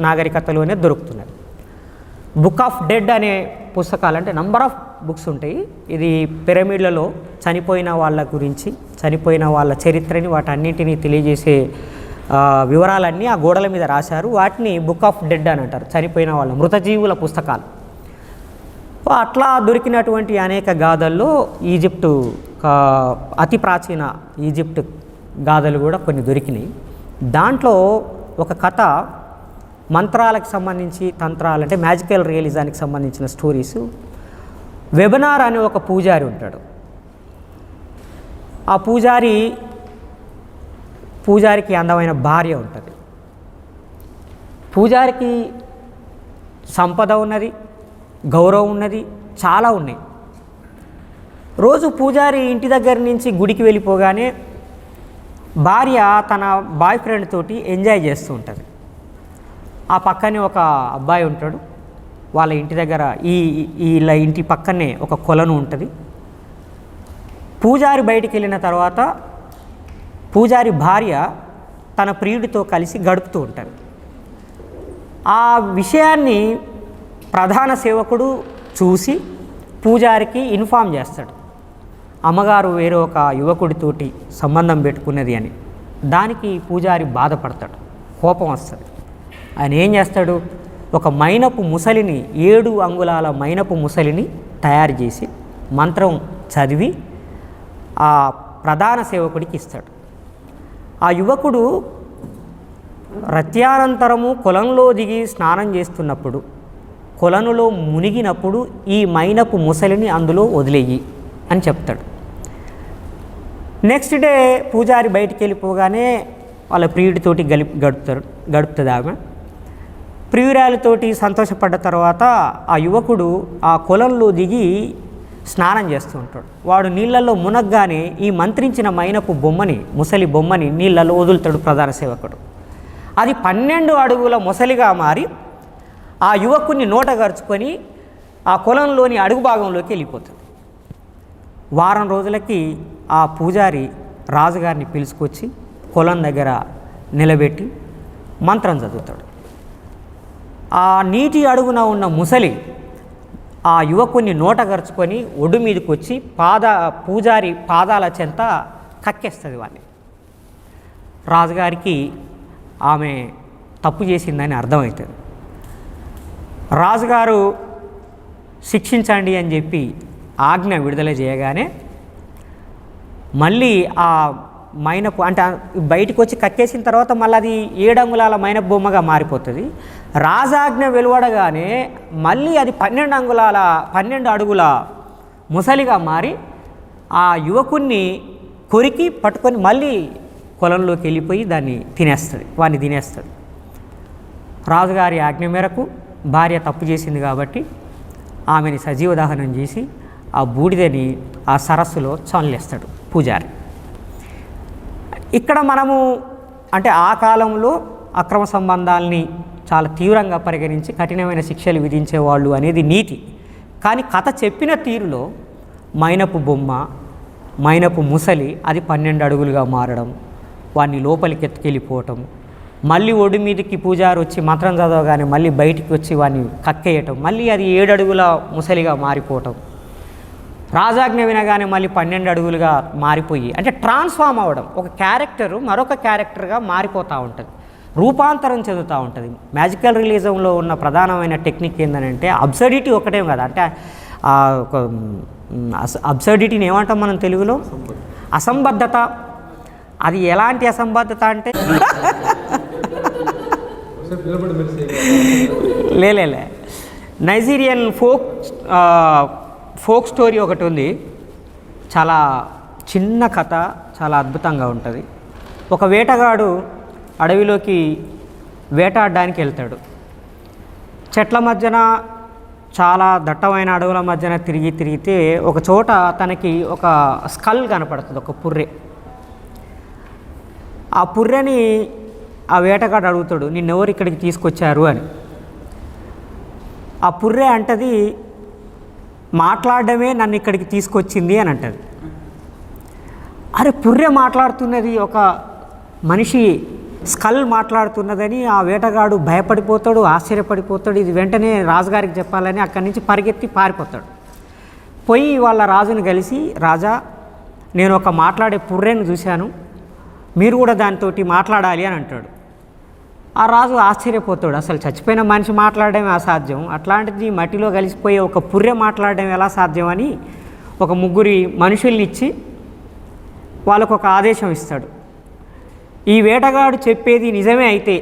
నాగరికతలోనే దొరుకుతున్నది. బుక్ ఆఫ్ డెడ్ అనే పుస్తకాలు, అంటే నంబర్ ఆఫ్ బుక్స్ ఉంటాయి. ఇది పిరమిడ్లలో చనిపోయిన వాళ్ళ గురించి, చనిపోయిన వాళ్ళ చరిత్రని, వాటన్నింటినీ తెలియజేసే వివరాలన్నీ ఆ గోడల మీద రాశారు. వాటిని బుక్ ఆఫ్ డెడ్ అని అంటారు, చనిపోయిన వాళ్ళ మృతజీవుల పుస్తకాలు. అట్లా దొరికినటువంటి అనేక గాథల్లో ఈజిప్టు అతి ప్రాచీన ఈజిప్టు గాథలు కూడా కొన్ని దొరికినాయి. దాంట్లో ఒక కథ మంత్రాలకు సంబంధించి, తంత్రాలు అంటే మ్యాజికల్ రియలిజానికి సంబంధించిన స్టోరీస్. వెబనార్ అనే ఒక పూజారి ఉంటాడు. ఆ పూజారికి అందమైన భార్య ఉంటుంది. పూజారికి సంపద ఉన్నది, గౌరవం ఉన్నది, చాలా ఉన్నాయి. రోజు పూజారి ఇంటి దగ్గర నుంచి గుడికి వెళ్ళిపోగానే భార్య తన బాయ్ ఫ్రెండ్ తోటి ఎంజాయ్ చేస్తూ ఉంటుంది. ఆ పక్కనే ఒక అబ్బాయి ఉంటాడు. వాళ్ళ ఇంటి దగ్గర వీళ్ళ ఇంటి పక్కనే ఒక కొలను ఉంటుంది. పూజారి బయటికి వెళ్ళిన తర్వాత పూజారి భార్య తన ప్రియుడితో కలిసి గడుపుతూ ఉంటారు. ఆ విషయాన్ని ప్రధాన సేవకుడు చూసి పూజారికి ఇన్ఫామ్ చేస్తాడు, అమ్మగారు వేరే ఒక యువకుడితోటి సంబంధం పెట్టుకున్నది అని. దానికి పూజారి బాధపడతాడు, కోపం వస్తుంది. ఆయన ఏం చేస్తాడు, ఒక మైనపు ముసలిని, 7 అంగుళాల మైనపు ముసలిని తయారు చేసి మంత్రం చదివి ఆ ప్రధాన సేవకుడికి ఇస్తాడు. ఆ యువకుడు రత్యానంతరము కొలంలో దిగి స్నానం చేస్తున్నప్పుడు, కొలనులో మునిగినప్పుడు ఈ మైనపు ముసలిని అందులో వదిలేయి అని చెప్తాడు. నెక్స్ట్ డే పూజారి బయటికి వెళ్ళిపోగానే వాళ్ళ ప్రియుడితోటి గడుపుతుంది ఆమె. ప్రియురాలతోటి సంతోషపడ్డ తర్వాత ఆ యువకుడు ఆ కొలంలో దిగి స్నానం చేస్తూ ఉంటాడు. వాడు నీళ్ళల్లో మునగ్గానే ఈ మంత్రించిన మైనపు బొమ్మని, ముసలి బొమ్మని నీళ్ళల్లో వదులుతాడు ప్రధాన సేవకుడు. అది 12 అడుగుల ముసలిగా మారి ఆ యువకుడిని నోటగరుచుకొని ఆ కొలంలోని అడుగు భాగంలోకి వెళ్ళిపోతుంది. వారం రోజులకి ఆ పూజారి రాజుగారిని పిలుచుకొచ్చి కొలం దగ్గర నిలబెట్టి మంత్రం చదువుతాడు. ఆ నీటి అడుగున ఉన్న ముసలి ఆ యువకుని నోటగరుచుకొని ఒడ్డు మీదకి వచ్చి పూజారి పాదాల చెంత కక్కేస్తుంది వాడిని. రాజుగారికి ఆమె తప్పు చేసిందని అర్థమవుతుంది. రాజుగారు శిక్షించండి అని చెప్పి ఆజ్ఞ విడుదల చేయగానే మళ్ళీ ఆ మైనపు, అంటే బయటకు వచ్చి కక్కేసిన తర్వాత మళ్ళీ అది 7 అంగుళాల మైనపు బొమ్మగా మారిపోతుంది. రాజాజ్ఞ వెలువడగానే మళ్ళీ అది 12 అడుగుల ముసలిగా మారి ఆ యువకుణ్ణి కొరికి పట్టుకొని మళ్ళీ కొలంలోకి వెళ్ళిపోయి వాడిని తినేస్తుంది. రాజుగారి ఆజ్ఞ మేరకు భార్య తప్పు చేసింది కాబట్టి ఆమెని సజీవ దహనం చేసి ఆ బూడిదని ఆ సరస్సులో చల్లేస్తాడు పూజారి. ఇక్కడ మనము అంటే ఆ కాలంలో అక్రమ సంబంధాలని చాలా తీవ్రంగా పరిగణించి కఠినమైన శిక్షలు విధించేవాళ్ళు అనేది నీతి. కానీ కథ చెప్పిన తీరులో మైనపు బొమ్మ, మైనపు ముసలి అది 12 అడుగులుగా మారడం, వాడిని లోపలికి ఎత్తుకెళ్ళిపోవటం, మళ్ళీ ఒడి మీదకి పూజారి వచ్చి మంత్రం చదవగానే మళ్ళీ బయటికి వచ్చి వాడిని కక్కేయటం, మళ్ళీ అది 7 అడుగుల ముసలిగా మారిపోవటం. రాజాజ్ఞ వినగానే మళ్ళీ 12 అడుగులుగా మారిపోయి, అంటే ట్రాన్స్ఫార్మ్ అవ్వడం, ఒక క్యారెక్టరు మరొక క్యారెక్టర్గా మారిపోతూ ఉంటుంది, రూపాంతరం చెందుతూ ఉంటుంది. మ్యాజికల్ రియలిజంలో ఉన్న ప్రధానమైన టెక్నిక్ ఏంటంటే అబ్సర్డిటీ ఒకటే కదా, అంటే ఒక అబ్సర్డిటీని ఏమంటాం మనం తెలుగులో, అసంబద్ధత. అది ఎలాంటి అసంబద్ధత అంటే లేలే నైజీరియన్ ఫోక్ స్టోరీ ఒకటి ఉంది, చాలా చిన్న కథ, చాలా అద్భుతంగా ఉంటుంది. ఒక వేటగాడు అడవిలోకి వేటాడడానికి వెళ్తాడు. చెట్ల మధ్యన, చాలా దట్టమైన అడవుల మధ్యన తిరిగితే ఒక చోట తనకి ఒక స్కల్ కనపడుతుంది, ఒక పుర్రె. ఆ పుర్రెని ఆ వేటగాడు అడుగుతాడు, నిన్నెవరు ఇక్కడికి తీసుకొచ్చారు అని. ఆ పుర్రె అంటది, మాట్లాడడమే నన్ను ఇక్కడికి తీసుకొచ్చింది అని అంటది. అరే పుర్రె మాట్లాడుతున్నది, ఒక మనిషి స్కల్ మాట్లాడుతున్నదని ఆ వేటగాడు భయపడిపోతాడు, ఆశ్చర్యపడిపోతాడు. ఇది వెంటనే రాజుగారికి చెప్పాలని అక్కడి నుంచి పరిగెత్తి పారిపోతాడు. పోయి వాళ్ళ రాజుని కలిసి, రాజా నేను ఒక మాట్లాడే పుర్రెను చూశాను, మీరు కూడా దానితోటి మాట్లాడాలి అని అంటాడు. ఆ రాజు ఆశ్చర్యపోతాడు, అసలు చచ్చిపోయిన మనిషి మాట్లాడడం అసాధ్యం, అట్లాంటిది మట్టిలో కలిసిపోయే ఒక పుర్రె మాట్లాడడం ఎలా సాధ్యం అని ఒక 3 మనుషుల్ని ఇచ్చి వాళ్ళకు ఒక ఆదేశం ఇస్తాడు. ఈ వేటగాడు చెప్పేది నిజమే అయితే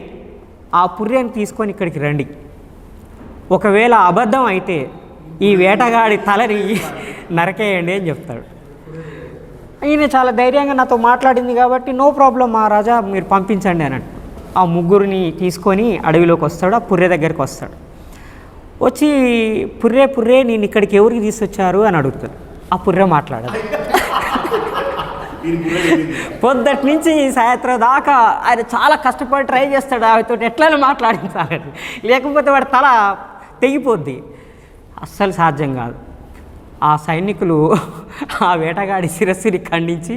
ఆ పుర్రెను తీసుకొని ఇక్కడికి రండి, ఒకవేళ అబద్ధం అయితే ఈ వేటగాడి తలని నరకేయండి అని చెప్తాడు. ఈయన చాలా ధైర్యంగా నాతో మాట్లాడింది కాబట్టి నో ప్రాబ్లం మహారాజా, మీరు పంపించండి అన్నట్టు ఆ 3 తీసుకొని అడవిలోకి వస్తాడు. ఆ పుర్రె దగ్గరికి వస్తాడు. వచ్చి పుర్రె నేను ఇక్కడికి ఎవరికి తీసుకొచ్చారు అని అడుగుతాడు. ఆ పుర్రె మాట్లాడదు. పొద్దుటి నుంచి సాయంత్రం దాకా ఆయన చాలా కష్టపడి ట్రై చేస్తాడు ఆమెతో ఎట్లయినా మాట్లాడించాలని, లేకపోతే వాడి తల తెగిపోద్ది. అస్సలు సాధ్యం కాదు. ఆ సైనికులు ఆ వేటగాడి శిరస్సుని ఖండించి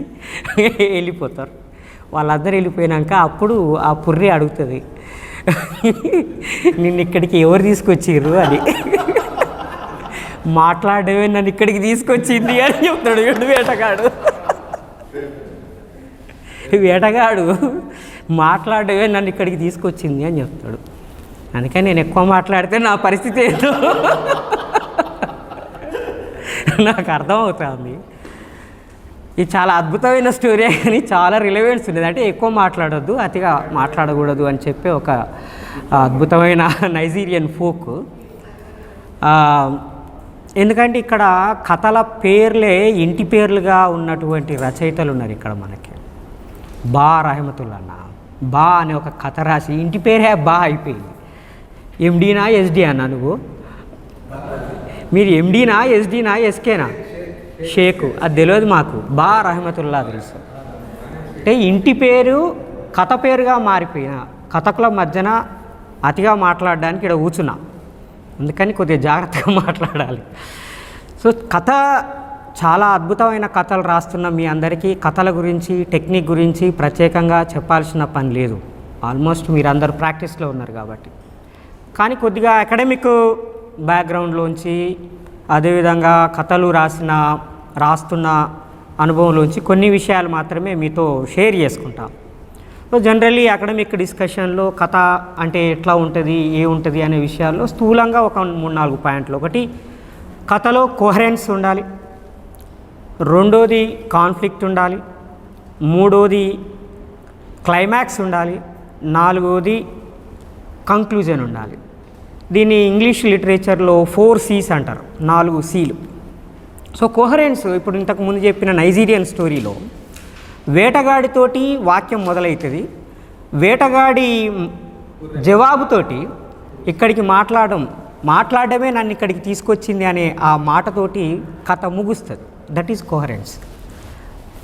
వెళ్ళిపోతారు. వాళ్ళందరూ వెళ్ళిపోయినాక అప్పుడు ఆ పుర్రె అడుగుతుంది, నిన్ను ఇక్కడికి ఎవరు తీసుకొచ్చిర్రు అని. మాట్లాడమే నన్ను ఇక్కడికి తీసుకొచ్చింది అని చెప్తాడు వేటగాడు. వేటగాడు మాట్లాడమే నన్ను ఇక్కడికి తీసుకొచ్చింది అని చెప్తాడు. అందుకని నేను ఎక్కువ మాట్లాడితే నా పరిస్థితి ఏంటో నాకు అర్థమవుతుంది. ఇది చాలా అద్భుతమైన స్టోరీ కానీ చాలా రిలవెన్స్ ఉండేది. అంటే ఎక్కువ మాట్లాడొద్దు, అతిగా మాట్లాడకూడదు అని చెప్పి ఒక అద్భుతమైన నైజీరియన్ ఫోక్. ఎందుకంటే ఇక్కడ కథల పేర్లే ఇంటి పేర్లుగా ఉన్నటువంటి రచయితలు ఉన్నారు ఇక్కడ మనకి. బా రహమతుల్లా బా అనే ఒక కథ రాసి ఇంటి పేరే బా అయిపోయింది. ఎండీనా ఎస్డీ అన్నా నువ్వు? మీరు ఎండీనా ఎస్డీనా ఎస్కేనా? షేకు అది తెలియదు మాకు, బా రహమతుల్లా తెలుసు. అంటే ఇంటి పేరు కథ పేరుగా మారిపోయిన కథకుల మధ్యన అతిగా మాట్లాడడానికి ఇక్కడ కూర్చున్నా, అందుకని కొద్దిగా జాగ్రత్తగా మాట్లాడాలి. సో కథ చాలా అద్భుతమైన కథలు రాస్తున్న మీ అందరికీ కథల గురించి టెక్నిక్ గురించి ప్రత్యేకంగా చెప్పాల్సిన పని లేదు. ఆల్మోస్ట్ మీరు అందరూ ప్రాక్టీస్లో ఉన్నారు కాబట్టి. కానీ కొద్దిగా అకాడమిక్ బ్యాక్గ్రౌండ్లోంచి అదేవిధంగా కథలు రాస్తున్న అనుభవంలోంచి కొన్ని విషయాలు మాత్రమే మీతో షేర్ చేసుకుంటాం. సో జనరల్లీ అకాడమిక్ డిస్కషన్లో కథ అంటే ఎట్లా ఉంటుంది, ఉంటుంది అనే విషయాల్లో స్థూలంగా ఒక 3-4 పాయింట్లు. ఒకటి, కథలో కోహరెన్స్ ఉండాలి. రెండోది కాన్ఫ్లిక్ట్ ఉండాలి. మూడోది క్లైమాక్స్ ఉండాలి. నాలుగోది కంక్లూజన్ ఉండాలి. దీన్ని ఇంగ్లీష్ లిటరేచర్లో 4 C's అంటారు, 4 C'లు. సో కోహరెన్స్, ఇప్పుడు ఇంతకు ముందు చెప్పిన నైజీరియన్ స్టోరీలో వేటగాడితోటి వాక్యం మొదలవుతుంది, వేటగాడి జవాబుతోటి ఇక్కడికి మాట్లాడడమే నన్ను ఇక్కడికి తీసుకొచ్చింది అనే ఆ మాటతోటి కథ ముగుస్తుంది. That is coherence.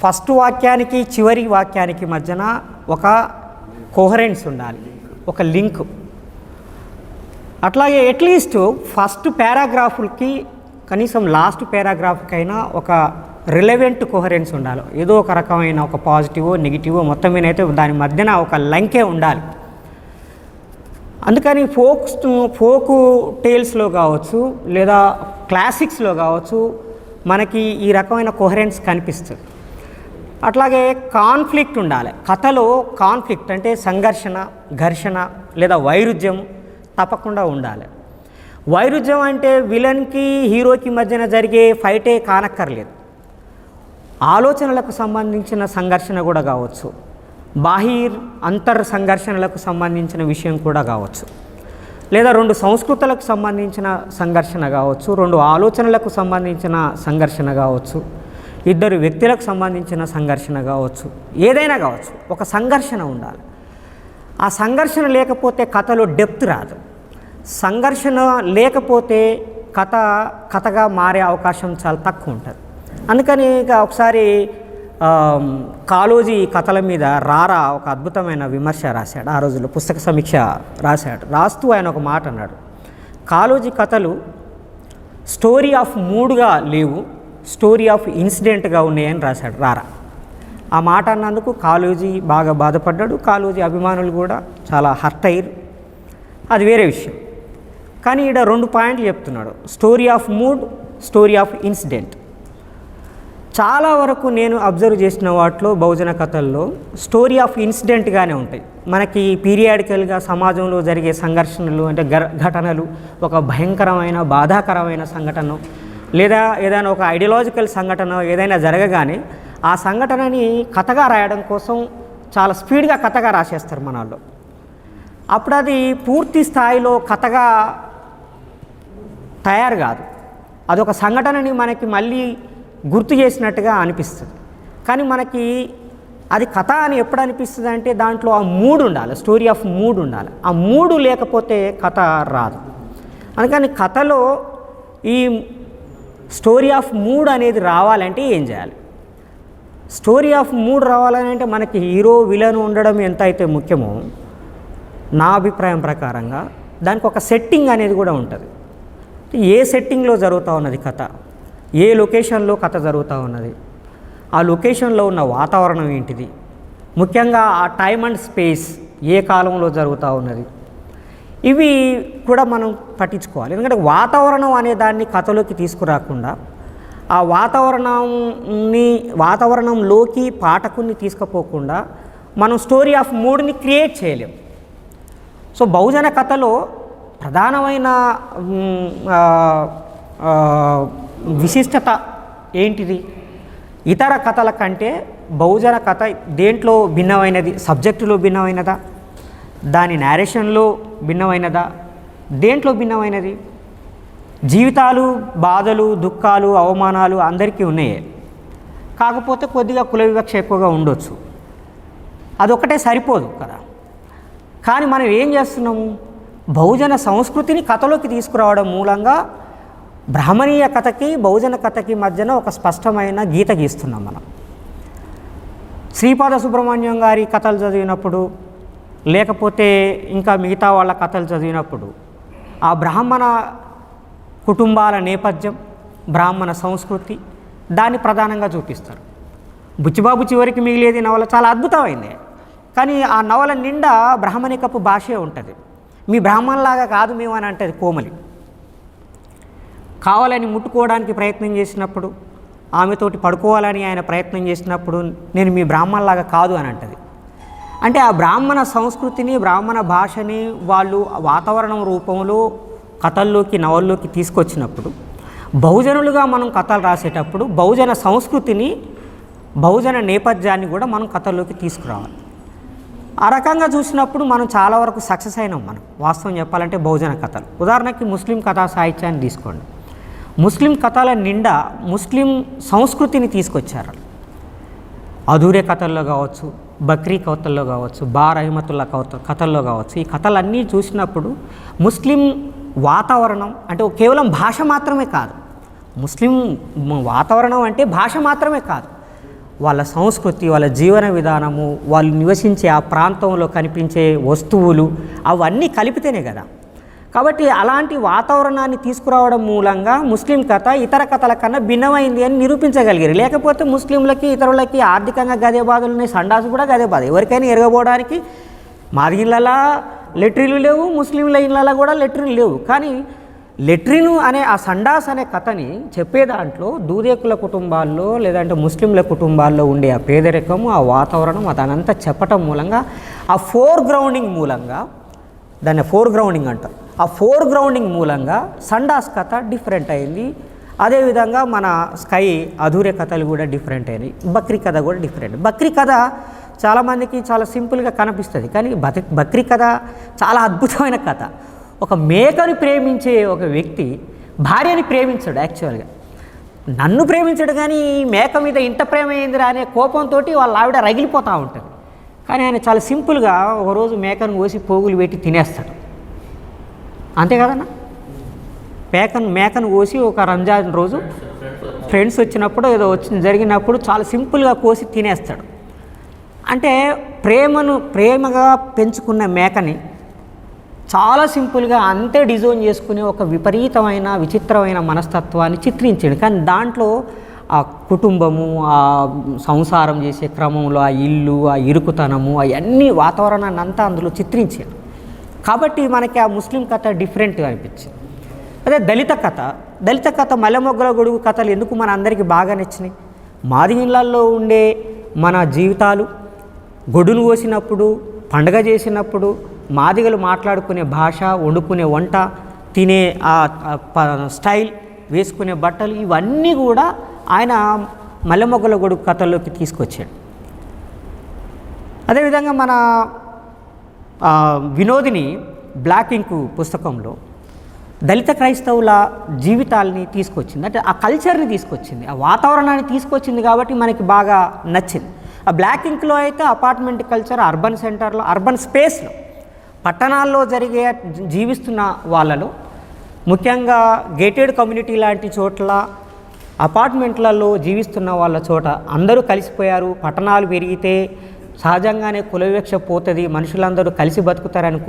ఫస్ట్ వాక్యానికి చివరి వాక్యానికి మధ్యన ఒక కోహరెన్స్ ఉండాలి, ఒక లింక్. అట్లాగే అట్లీస్ట్ ఫస్ట్ పారాగ్రాఫ్కి కనీసం లాస్ట్ పారాగ్రాఫ్కైనా ఒక రిలవెంట్ కోహరెన్స్ ఉండాలి. ఏదో ఒక రకమైన ఒక పాజిటివో నెగిటివో మొత్తం మీద అయితే దాని మధ్యన ఒక లంకే ఉండాలి. అందుకని ఫోకు టేల్స్లో కావచ్చు లేదా క్లాసిక్స్లో కావచ్చు మనకి ఈ రకమైన కోహరెన్స్ కనిపిస్తుంది. అట్లాగే కాన్ఫ్లిక్ట్ ఉండాలి. కథలో కాన్ఫ్లిక్ట్ అంటే సంఘర్షణ, ఘర్షణ లేదా వైరుధ్యం తప్పకుండా ఉండాలి. వైరుధ్యం అంటే విలన్కి హీరోకి మధ్యన జరిగే ఫైటే కానక్కర్లేదు. ఆలోచనలకు సంబంధించిన సంఘర్షణ కూడా కావచ్చు, బాహిర్ అంతర్ సంఘర్షణలకు సంబంధించిన విషయం కూడా కావచ్చు, లేదా రెండు సంస్కృతులకు సంబంధించిన సంఘర్షణ కావచ్చు, రెండు ఆలోచనలకు సంబంధించిన సంఘర్షణ కావచ్చు, ఇద్దరు వ్యక్తులకు సంబంధించిన సంఘర్షణ కావచ్చు, ఏదైనా కావచ్చు. ఒక సంఘర్షణ ఉండాలి. ఆ సంఘర్షణ లేకపోతే కథలో డెప్త్ రాదు. సంఘర్షణ లేకపోతే కథగా మారే అవకాశం చాలా తక్కువ ఉంటుంది. అందుకని ఇక ఒకసారి కాళోజీ కథల మీద రారా ఒక అద్భుతమైన విమర్శ రాశాడు. ఆ రోజుల్లో పుస్తక సమీక్ష రాశాడు. రాస్తూ ఆయన ఒక మాట అన్నాడు, కాళోజీ కథలు స్టోరీ ఆఫ్ మూడ్గా లేవు, స్టోరీ ఆఫ్ ఇన్సిడెంట్గా ఉన్నాయని రాశాడు రారా. ఆ మాట అన్నందుకు కాళోజీ బాగా బాధపడ్డాడు. కాళోజీ అభిమానులు కూడా చాలా హర్ట్ అయ్యారు. అది వేరే విషయం. కానీ ఈడ 2 పాయింట్లు చెప్తున్నాడు, story of mood, story of incident. చాలా వరకు నేను అబ్జర్వ్ చేసిన వాటిలో బహుజన కథల్లో స్టోరీ ఆఫ్ ఇన్సిడెంట్గానే ఉంటాయి. మనకి పీరియాడికల్గా సమాజంలో జరిగే సంఘర్షణలు అంటే ఘటనలు, ఒక భయంకరమైన బాధాకరమైన సంఘటన లేదా ఏదైనా ఒక ఐడియాలజికల్ సంఘటన ఏదైనా జరగగానే ఆ సంఘటనని కథగా రాయడం కోసం చాలా స్పీడ్గా కథగా రాసేస్తారు మనల్లో. అప్పుడు అది పూర్తి స్థాయిలో కథగా తయారు కాదు. అదొక సంఘటనని మనకి మళ్ళీ గుర్తు చేసినట్టుగా అనిపిస్తుంది. కానీ మనకి అది కథ అని ఎప్పుడు అనిపిస్తుంది అంటే దాంట్లో ఆ మూడ్ ఉండాలి, స్టోరీ ఆఫ్ మూడ్ ఉండాలి. ఆ మూడు లేకపోతే కథ రాదు. అందుకని కథలో ఈ స్టోరీ ఆఫ్ మూడ్ అనేది రావాలంటే ఏం చేయాలి? స్టోరీ ఆఫ్ మూడ్ రావాలని అంటే మనకి హీరో విలన్ ఉండడం ఎంత అయితే ముఖ్యమో నా అభిప్రాయం ప్రకారంగా దానికి ఒక సెట్టింగ్ అనేది కూడా ఉంటుంది. ఏ సెట్టింగ్లో జరుగుతూ ఉన్నది కథ, ఏ లొకేషన్లో కథ జరుగుతూ ఉన్నది, ఆ లొకేషన్లో ఉన్న వాతావరణం ఏంటిది, ముఖ్యంగా ఆ టైమ్ అండ్ స్పేస్ ఏ కాలంలో జరుగుతూ ఉన్నది, ఇవి కూడా మనం పట్టించుకోవాలి. ఎందుకంటే వాతావరణం అనే దాన్ని కథలోకి తీసుకురాకుండా ఆ వాతావరణంలోకి పాఠకుని తీసుకుపోకుండా మనం స్టోరీ ఆఫ్ మూడ్ని క్రియేట్ చేయలేం. సో బహుజన కథలో ప్రధానమైన విశిష్టత ఏంటిది? ఇతర కథల కంటే బహుజన కథ దేంట్లో భిన్నమైనది? సబ్జెక్టులో భిన్నమైనదా, దాని నేరేషన్లో భిన్నమైనదా, దేంట్లో భిన్నమైనది? జీవితాలు, బాధలు, దుఃఖాలు, అవమానాలు అందరికీ ఉన్నాయే. కాకపోతే కొద్దిగా కుల వివక్ష ఎక్కువగా ఉండొచ్చు, అదొక్కటే సరిపోదు కదా. కానీ మనం ఏం చేస్తున్నాము? బహుజన సంస్కృతిని కథలోకి తీసుకురావడం మూలంగా బ్రాహ్మణీయ కథకి బహుజన కథకి మధ్యన ఒక స్పష్టమైన గీత గీస్తున్నాం మనం. శ్రీపాద సుబ్రహ్మణ్యం గారి కథలు చదివినప్పుడు, లేకపోతే ఇంకా మిగతా వాళ్ళ కథలు చదివినప్పుడు ఆ బ్రాహ్మణ కుటుంబాల నేపథ్యం, బ్రాహ్మణ సంస్కృతి దాన్ని ప్రధానంగా చూపిస్తారు. బుచ్చిబాబు చివరికి మిగిలేది నవల చాలా అద్భుతమైంది. కానీ ఆ నవల నిండా బ్రాహ్మణికపు భాషే ఉంటుంది. మీ బ్రాహ్మణలాగా కాదు మేము అని అంటది కోమలి. కావాలని ముట్టుకోవడానికి ప్రయత్నం చేసినప్పుడు, ఆమెతోటి పడుకోవాలని ఆయన ప్రయత్నం చేసినప్పుడు నేను మీ బ్రాహ్మణలాగా కాదు అని అంటది. అంటే ఆ బ్రాహ్మణ సంస్కృతిని, బ్రాహ్మణ భాషని వాళ్ళు వాతావరణం రూపంలో కథల్లోకి, నవల్లోకి తీసుకొచ్చినప్పుడు బహుజనులుగా మనం కథలు రాసేటప్పుడు బహుజన సంస్కృతిని, బహుజన నేపథ్యాన్ని కూడా మనం కథల్లోకి తీసుకురావాలి. ఆ రకంగా చూసినప్పుడు మనం చాలా వరకు సక్సెస్ అయినాం. మనం వాస్తవం చెప్పాలంటే బహుజన కథలు, ఉదాహరణకి ముస్లిం కథా సాహిత్యాన్ని తీసుకోండి. ముస్లిం కథల నిండా ముస్లిం సంస్కృతిని తీసుకొచ్చారు. అధూరే కథల్లో కావచ్చు, బక్రీ కథల్లో కావచ్చు, రహమతుల్లా కథల్లో కావచ్చు, ఈ కథలన్నీ చూసినప్పుడు ముస్లిం వాతావరణం అంటే కేవలం భాష మాత్రమే కాదు, ముస్లిం వాతావరణం అంటే భాష మాత్రమే కాదు, వాళ్ళ సంస్కృతి, వాళ్ళ జీవన విధానము, వాళ్ళు నివసించే ఆ ప్రాంతంలో కనిపించే వస్తువులు అవన్నీ కలిపితేనే కదా. కాబట్టి అలాంటి వాతావరణాన్ని తీసుకురావడం మూలంగా ముస్లిం కథ ఇతర కథల కన్నా భిన్నమైంది అని నిరూపించగలిగారు. లేకపోతే ముస్లింలకి, ఇతరులకి ఆర్థికంగా గదే బాధలు ఉన్నాయి, సండాసు కూడా గదే బాధ. ఎవరికైనా ఎరగబోవడానికి మాది ఇళ్ళలా లెట్రిన్లు లేవు, ముస్లింల ఇళ్ళలా కూడా లెట్రిన్లు లేవు. కానీ లెట్రిన్ అనే ఆ సండాస్ అనే కథని చెప్పే దాంట్లో దూదేకుల కుటుంబాల్లో లేదంటే ముస్లింల కుటుంబాల్లో ఉండే ఆ పేదరికము, ఆ వాతావరణం అదనంతా చెప్పటం మూలంగా ఆ ఫోర్ గ్రౌండింగ్ మూలంగా, దాన్ని ఫోర్ గ్రౌండింగ్ అంటారు, ఆ ఫోర్ గ్రౌండింగ్ మూలంగా సండాస్ కథ డిఫరెంట్ అయింది. అదేవిధంగా మన స్కై అధూర్య కథలు కూడా డిఫరెంట్ అయినాయి. బక్రీ కథ కూడా డిఫరెంట్. బక్రీ కథ చాలామందికి చాలా సింపుల్గా కనిపిస్తుంది, కానీ బక్రీ కథ చాలా అద్భుతమైన కథ. ఒక మేకని ప్రేమించే ఒక వ్యక్తి భార్యని ప్రేమించాడు. యాక్చువల్గా నన్ను ప్రేమించాడు, కానీ మేక మీద ఇంత ప్రేమ అయిందిరా అనే కోపంతో వాళ్ళ ఆవిడ రగిలిపోతూ ఉంటుంది. కానీ ఆయన చాలా సింపుల్గా ఒకరోజు మేకను కోసి పోగులు పెట్టి తినేస్తాడు. అంతే కదన్నా? మేకను కోసి ఒక రంజాన్ రోజు ఫ్రెండ్స్ వచ్చినప్పుడు ఏదో జరిగినప్పుడు చాలా సింపుల్గా కోసి తినేస్తాడు. అంటే ప్రేమగా పెంచుకున్న మేకని చాలా సింపుల్గా అంతే డిజైన్ చేసుకుని ఒక విపరీతమైన విచిత్రమైన మనస్తత్వాన్ని చిత్రించాడు. కానీ దాంట్లో ఆ కుటుంబము, ఆ సంసారం చేసే క్రమంలో ఆ ఇల్లు, ఆ ఇరుకుతనము, అవన్నీ వాతావరణాన్ని అంతా అందులో చిత్రించాడు. కాబట్టి మనకి ఆ ముస్లిం కథ డిఫరెంట్గా అనిపించింది. అదే దళిత కథ మల్లెమొగ్గల గొడుగు కథలు ఎందుకు మన అందరికీ బాగా నచ్చినాయి? మాది ఇళ్ళల్లో ఉండే మన జీవితాలు, గొడును కోసినప్పుడు, పండగ చేసినప్పుడు మాదిగలు మాట్లాడుకునే భాష, వండుకునే వంట, తినే స్టైల్, వేసుకునే బట్టలు, ఇవన్నీ కూడా ఆయన మల్లెమొగ్గల గొడుగు కథల్లోకి తీసుకొచ్చాడు. అదేవిధంగా మన వినోదిని బ్లాక్ ఇంక్ పుస్తకంలో దళిత క్రైస్తవుల జీవితాలని తీసుకొచ్చింది. అంటే ఆ కల్చర్ని తీసుకొచ్చింది, ఆ వాతావరణాన్ని తీసుకొచ్చింది. కాబట్టి మనకి బాగా నచ్చింది. ఆ బ్లాక్ ఇంక్లో అయితే అపార్ట్మెంట్ కల్చర్, అర్బన్ సెంటర్లో, అర్బన్ స్పేస్లో, పట్టణాల్లో జీవిస్తున్న వాళ్ళలో, ముఖ్యంగా గేటెడ్ కమ్యూనిటీ లాంటి చోట్ల, అపార్ట్మెంట్లలో జీవిస్తున్న వాళ్ళ చోట అందరూ కలిసిపోయారు. పట్టణాలు పెరిగితే సహజంగానే కులవివక్ష పోతుంది, మనుషులందరూ కలిసి బతుకుతారని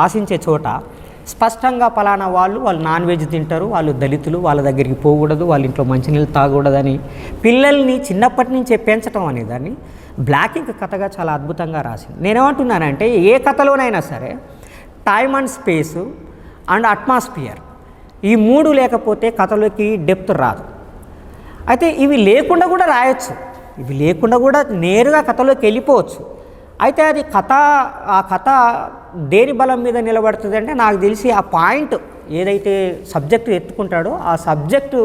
ఆశించే చోట స్పష్టంగా పలానా వాళ్ళు నాన్ వెజ్ తింటారు, వాళ్ళు దళితులు, వాళ్ళ దగ్గరికి పోకూడదు, వాళ్ళ ఇంట్లో మంచినీళ్ళు తాగకూడదని పిల్లల్ని చిన్నప్పటి నుంచే పెంచడం అనేదాన్ని బ్లాక్ ఇంక్ కథగా చాలా అద్భుతంగా రాసింది. నేనేమంటున్నానంటే ఏ కథలోనైనా సరే time and space and atmosphere, ఈ మూడు లేకపోతే కథలోకి డెప్త్ రాదు. అయితే ఇవి లేకుండా కూడా రాయొచ్చు, ఇవి లేకుండా కూడా నేరుగా కథలోకి వెళ్ళిపోవచ్చు. అయితే అది ఆ కథ దేని బలం మీద నిలబడుతుంది అంటే, నాకు తెలిసి ఆ పాయింట్ ఏదైతే సబ్జెక్టు ఎత్తుకుంటాడో ఆ సబ్జెక్టు,